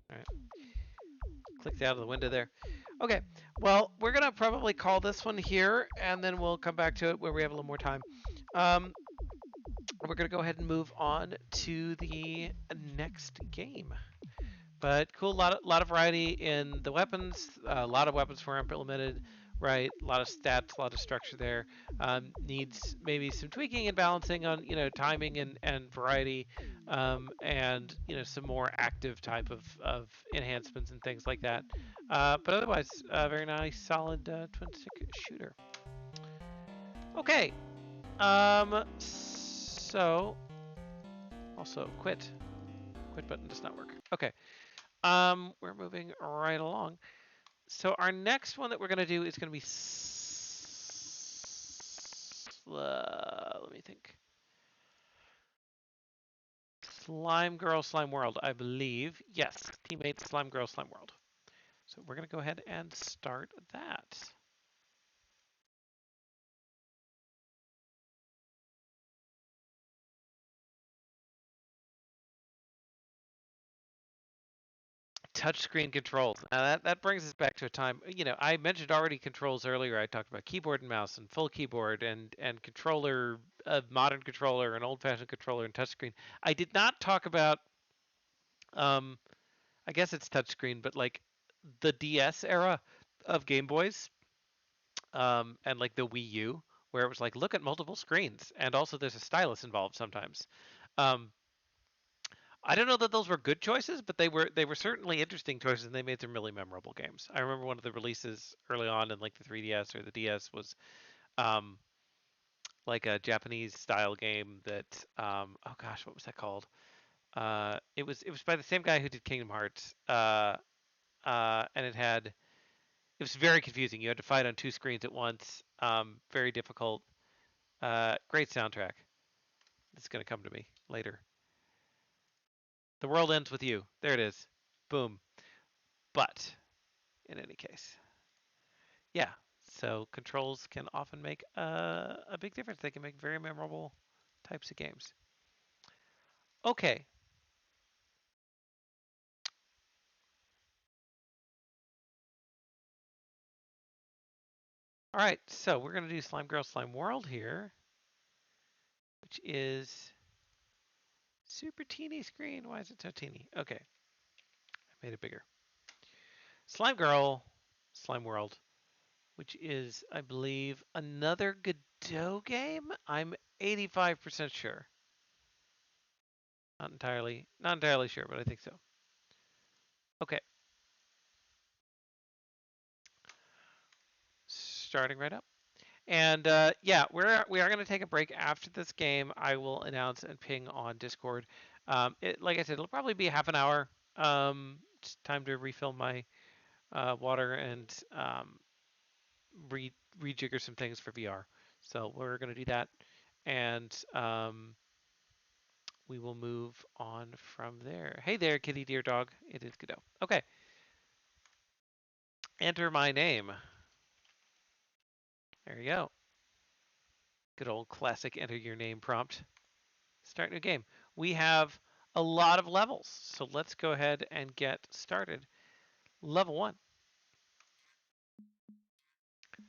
All right. Clicked out of the window there. Okay, well, we're going to probably call this one here, and then we'll come back to it where we have a little more time. We're going to go ahead and move on to the next game. But cool, lot of variety in the weapons. A lot of weapons were implemented, right? A lot of stats, a lot of structure there. Needs maybe some tweaking and balancing on timing and variety, and some more active type of enhancements and things like that. But otherwise, very nice, solid twin stick shooter. Okay. So also quit button does not work. Okay. We're moving right along. So our next one that we're gonna do is gonna be let me think. Slime Girl, Slime World, I believe. Yes, Teammate Slime Girl, Slime World. So we're gonna go ahead and start that. Touchscreen controls. Now that brings us back to a time. I mentioned already controls earlier. I talked about keyboard and mouse and full keyboard and controller, a modern controller, an old-fashioned controller, and touchscreen. I did not talk about. I guess it's touchscreen, but like the DS era of Game Boys, and like the Wii U, where it was like look at multiple screens, and also there's a stylus involved sometimes. Um, I don't know that those were good choices, but they were certainly interesting choices, and they made some really memorable games. I remember one of the releases early on in like the 3DS or the DS was um, like a Japanese style game that oh gosh, what was that called? It was by the same guy who did Kingdom Hearts, and it was very confusing. You had to fight on two screens at once. Very difficult. Great soundtrack. It's gonna come to me later. The world ends with you. There it is. Boom. But in any case, yeah. So controls can often make a big difference. They can make very memorable types of games. Okay. All right. So we're gonna do Slime Girl Slime World here, which is super teeny screen. Why is it so teeny? Okay, I made it bigger. Slime Girl Slime World, which is, I believe, another Godot game. I'm 85% sure. Not entirely sure, but I think so. Okay, starting right up. And yeah, we are going to take a break after this game. I will announce and ping on Discord. Like I said, it'll probably be half an hour. It's time to refill my water and rejigger some things for VR. So we're going to do that, and we will move on from there. Hey there, kitty dear dog. It is Godot. Okay. Enter my name. There you go. Good old classic enter your name prompt. Start new game. We have a lot of levels, so let's go ahead and get started. Level 1.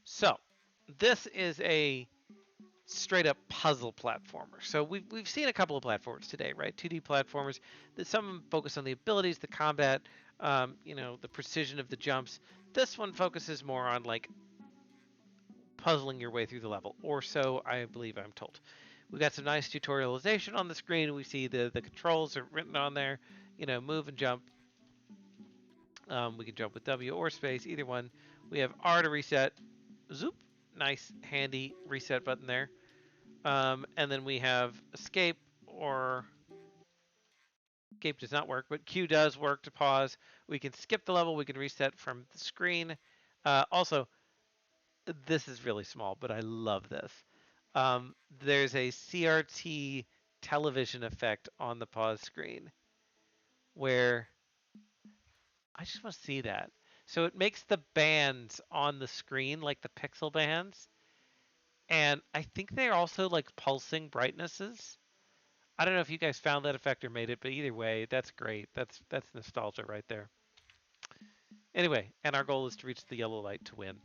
So, this is a straight up puzzle platformer. So we've seen a couple of platformers today, right? 2D platformers. That some focus on the abilities, the combat, the precision of the jumps. This one focuses more on like puzzling your way through the level, or so I believe I'm told. We've got some nice tutorialization on the screen. We see the controls are written on there. Move and jump. We can jump with W or space, either one. We have R to reset. Zoop. Nice, handy reset button there. And then we have escape, or escape does not work, but Q does work to pause. We can skip the level. We can reset from the screen. Also, this is really small, but I love this. There's a CRT television effect on the pause screen where I just want to see that. So it makes the bands on the screen like the pixel bands, and I think they're also like pulsing brightnesses. I don't know if you guys found that effect or made it, but either way, that's great. That's nostalgia right there. Anyway, and our goal is to reach the yellow light to win.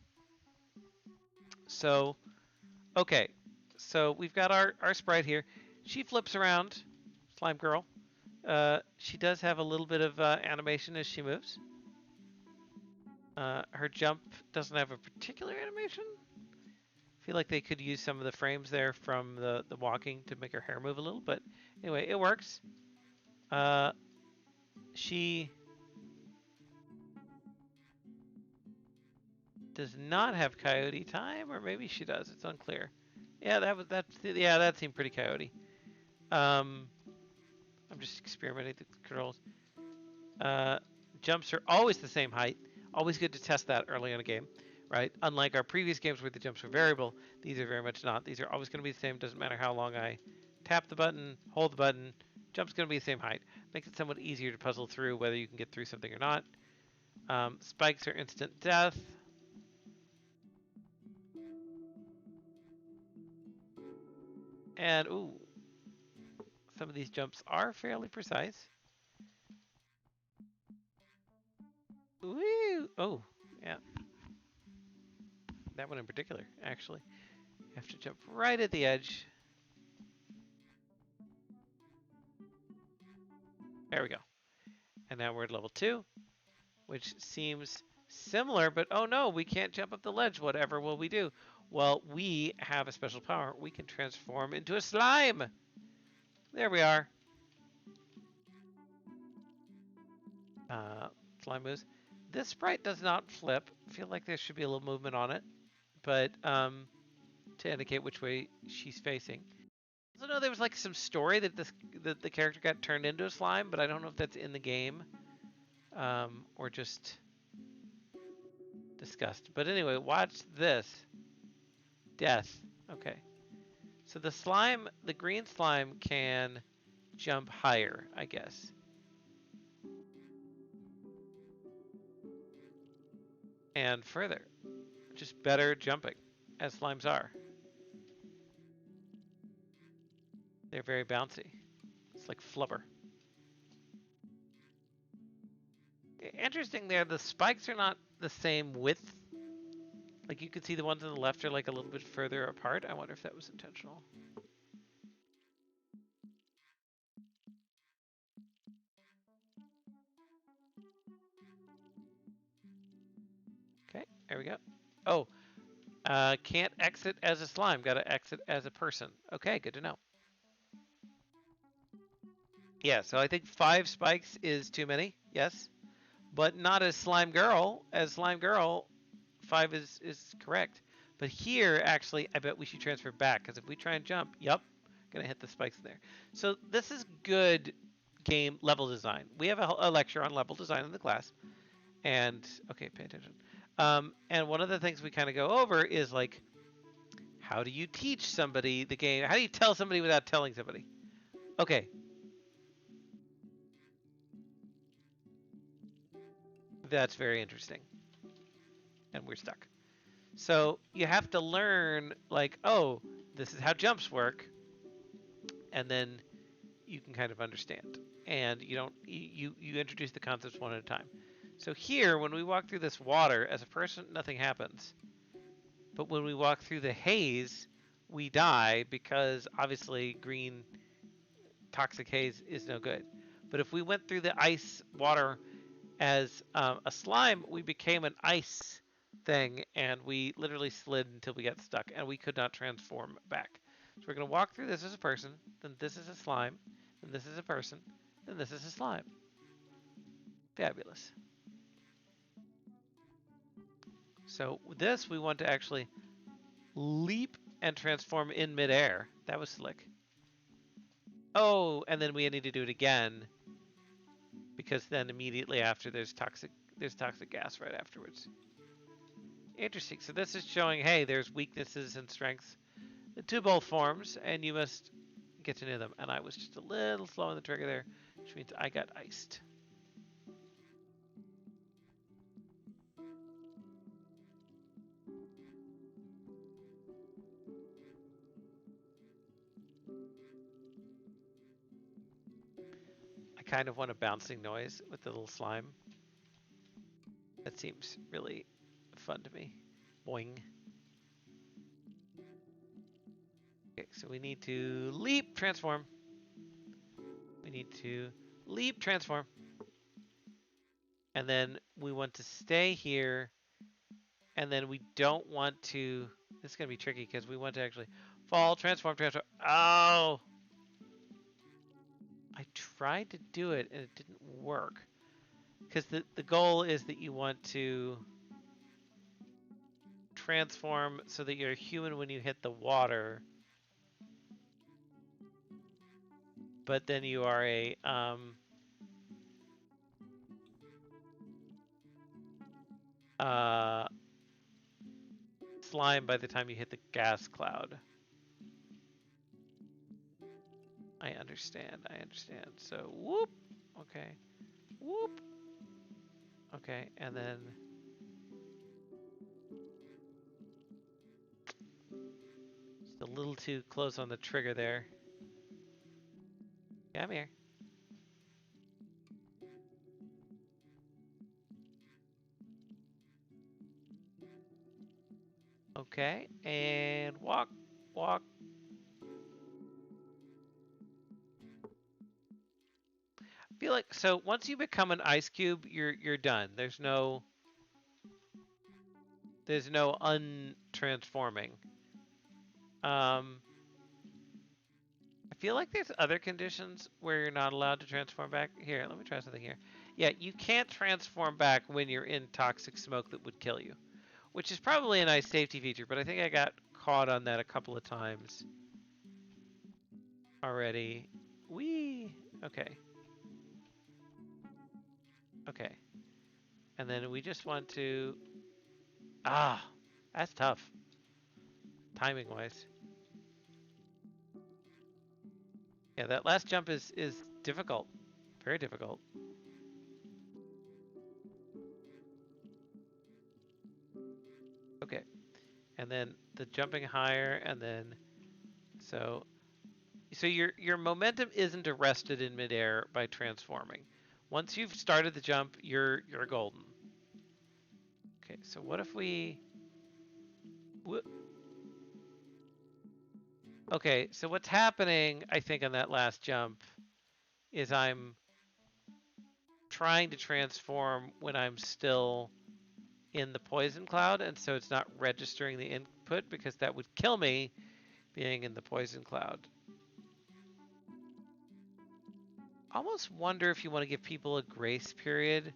So, okay. So we've got our sprite here. She flips around, slime girl. She does have a little bit of animation as she moves. Her jump doesn't have a particular animation. I feel like they could use some of the frames there from the walking to make her hair move a little, but anyway, it works. Uh, she does not have coyote time, or maybe she does. It's unclear. Yeah, that seemed pretty coyote. Um, I'm just experimenting with the controls. Uh, Jumps are always the same height. Always good to test that early in a game, right? Unlike our previous games where the jumps were variable, these are very much not. These are always going to be the same. Doesn't matter how long I tap the button, hold the button. Jump's going to be the same height. Makes it somewhat easier to puzzle through whether you can get through something or not. Spikes are instant death. And ooh, some of these jumps are fairly precise. Woo! Oh, yeah. That one in particular, actually. You have to jump right at the edge. There we go. And now we're at level 2, which seems similar, but oh no, we can't jump up the ledge. Whatever will we do? Well, we have a special power. We can transform into a slime. There we are. Slime moves. This sprite does not flip. I feel like there should be a little movement on it, but to indicate which way she's facing. I also know there was like some story that that the character got turned into a slime, but I don't know if that's in the game or just discussed. But anyway, watch this. Death. Okay. So the slime, the green slime can jump higher, I guess. And further. Just better jumping, as slimes are. They're very bouncy. It's like flubber. Interesting there, the spikes are not the same width. Like you can see the ones on the left are like a little bit further apart. I wonder if that was intentional. Okay, there we go. Oh, can't exit as a slime. Got to exit as a person. Okay, good to know. Yeah, so I think 5 spikes is too many. Yes, but not as slime girl. As slime girl, 5 is correct. But here, actually, I bet we should transfer back because if we try and jump, yep, gonna hit the spikes in there. So this is good game level design. We have a lecture on level design in the class, and okay, pay attention. And one of the things we kind of go over is like, how do you teach somebody the game? How do you tell somebody without telling somebody? Okay, that's very interesting. And we're stuck. So you have to learn like, oh, this is how jumps work, and then you can kind of understand. And you don't you introduce the concepts one at a time. So here, when we walk through this water, as a person, nothing happens. But when we walk through the haze, we die because obviously green toxic haze is no good. But if we went through the ice water as a slime, we became an ice thing, and we literally slid until we got stuck, and we could not transform back. So we're going to walk through this as a person, then this is a slime, then this is a person, then this is a slime. Fabulous. So with this, we want to actually leap and transform in midair. That was slick. Oh, and then we need to do it again because then immediately after there's toxic gas right afterwards. Interesting. So this is showing, hey, there's weaknesses and strengths to both forms, and you must get to know them. And I was just a little slow on the trigger there, which means I got iced. I kind of want a bouncing noise with the little slime. That seems really fun to me. Boing. Okay, so we need to leap, transform. We need to leap, transform. And then we want to stay here. And then we don't want to. This is going to be tricky because we want to actually fall, transform, transform. Oh! I tried to do it and it didn't work. Because the goal is that you want to transform so that you're a human when you hit the water. But then you are a uh, slime by the time you hit the gas cloud. I understand. I understand. So whoop. Okay. Whoop. Okay. And then just a little too close on the trigger there. Yeah, I'm here. Okay. And walk. Walk. I feel like so once you become an ice cube, you're done. There's no untransforming. Um, I feel like there's other conditions where you're not allowed to transform back. Here, let me try something here. Yeah, you can't transform back when you're in toxic smoke that would kill you, which is probably a nice safety feature, but I think I got caught on that a couple of times already. Whee! Okay. Okay. And then we just want to... Ah! That's tough, timing-wise. Yeah, that last jump is difficult. Very difficult. Okay. And then the jumping higher, and then so your momentum isn't arrested in midair by transforming. Once you've started the jump, you're golden. Okay, so what if we Okay, so what's happening, I think, on that last jump is I'm trying to transform when I'm still in the poison cloud, and so it's not registering the input because that would kill me being in the poison cloud. Almost wonder if you want to give people a grace period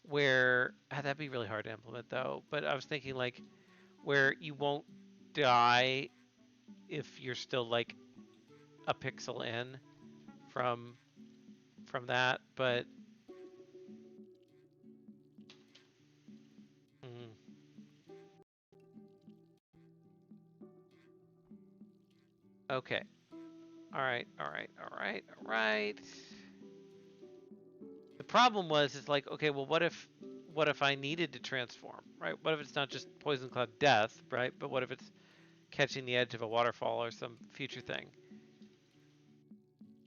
where that'd be really hard to implement though, but I was thinking like where you won't die if you're still like a pixel in from that, but mm, okay. All right, all right, all right, all right. The problem was is like, okay, well what if I needed to transform, right? What if it's not just poison cloud death, right? But what if it's catching the edge of a waterfall or some future thing?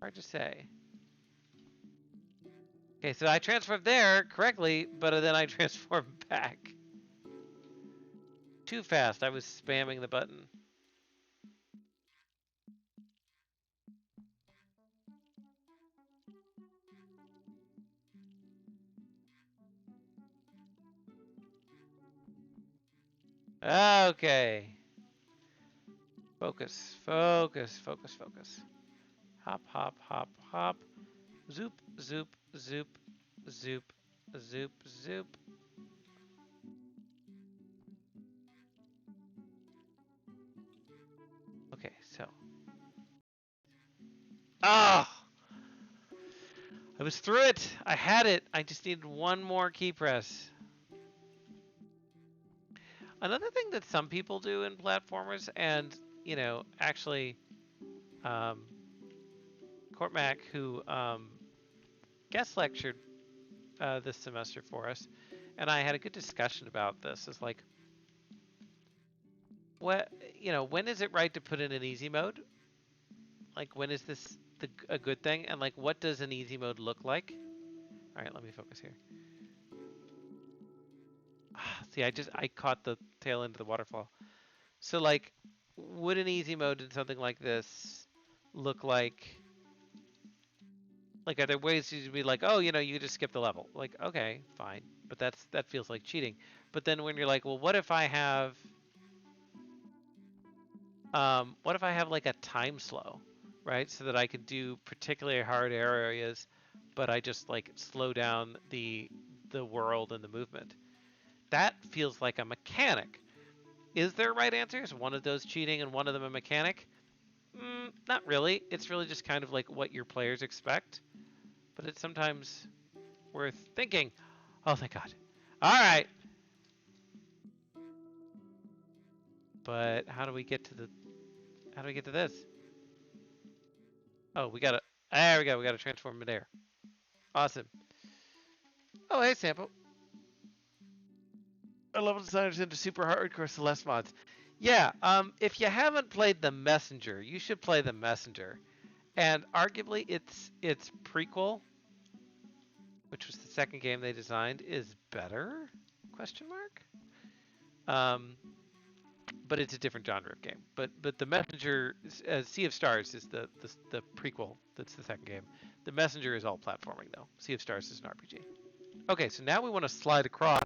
Hard to say. Okay, so I transferred there correctly, but then I transformed back. too fast. I was spamming the button. Okay. Focus, focus, focus, focus. Hop, hop, hop, hop. Zoop, zoop, zoop, zoop, zoop, zoop. Okay, so. Ah! Oh, I was through it. I had it. I just needed one more key press. Another thing that some people do in platformers, and actually, um, Court Mac, who guest lectured this semester for us, and I had a good discussion about this. Is like, what when is it right to put in an easy mode? Like, when is this a good thing? And like, what does an easy mode look like? All right, let me focus here. See, I caught the tail end of the waterfall. So like, would an easy mode in something like this look like? Like, are there ways to be like, oh, you just skip the level? Like, okay, fine, but that feels like cheating. But then when you're like, well, what if I have like a time slow, right? So that I can do particularly hard areas, but I just like slow down the world and the movement. That feels like a mechanic. Is there a right answer? Is one of those cheating and one of them a mechanic? Not really. It's really just kind of like what your players expect, but it's sometimes worth thinking. Oh, thank God. All right. But how do we get to this? Oh, there we go. We gotta transform midair. Awesome. Oh, hey, Sample. Our level designers into super hardcore Celeste mods. Yeah, if you haven't played the Messenger, you should play the Messenger. And arguably, its prequel, which was the second game they designed, is better? Question mark. Um, but it's a different genre of game. But the Messenger, Sea of Stars, is the prequel. That's the second game. The Messenger is all platforming though. Sea of Stars is an RPG. Okay, so now we want to slide across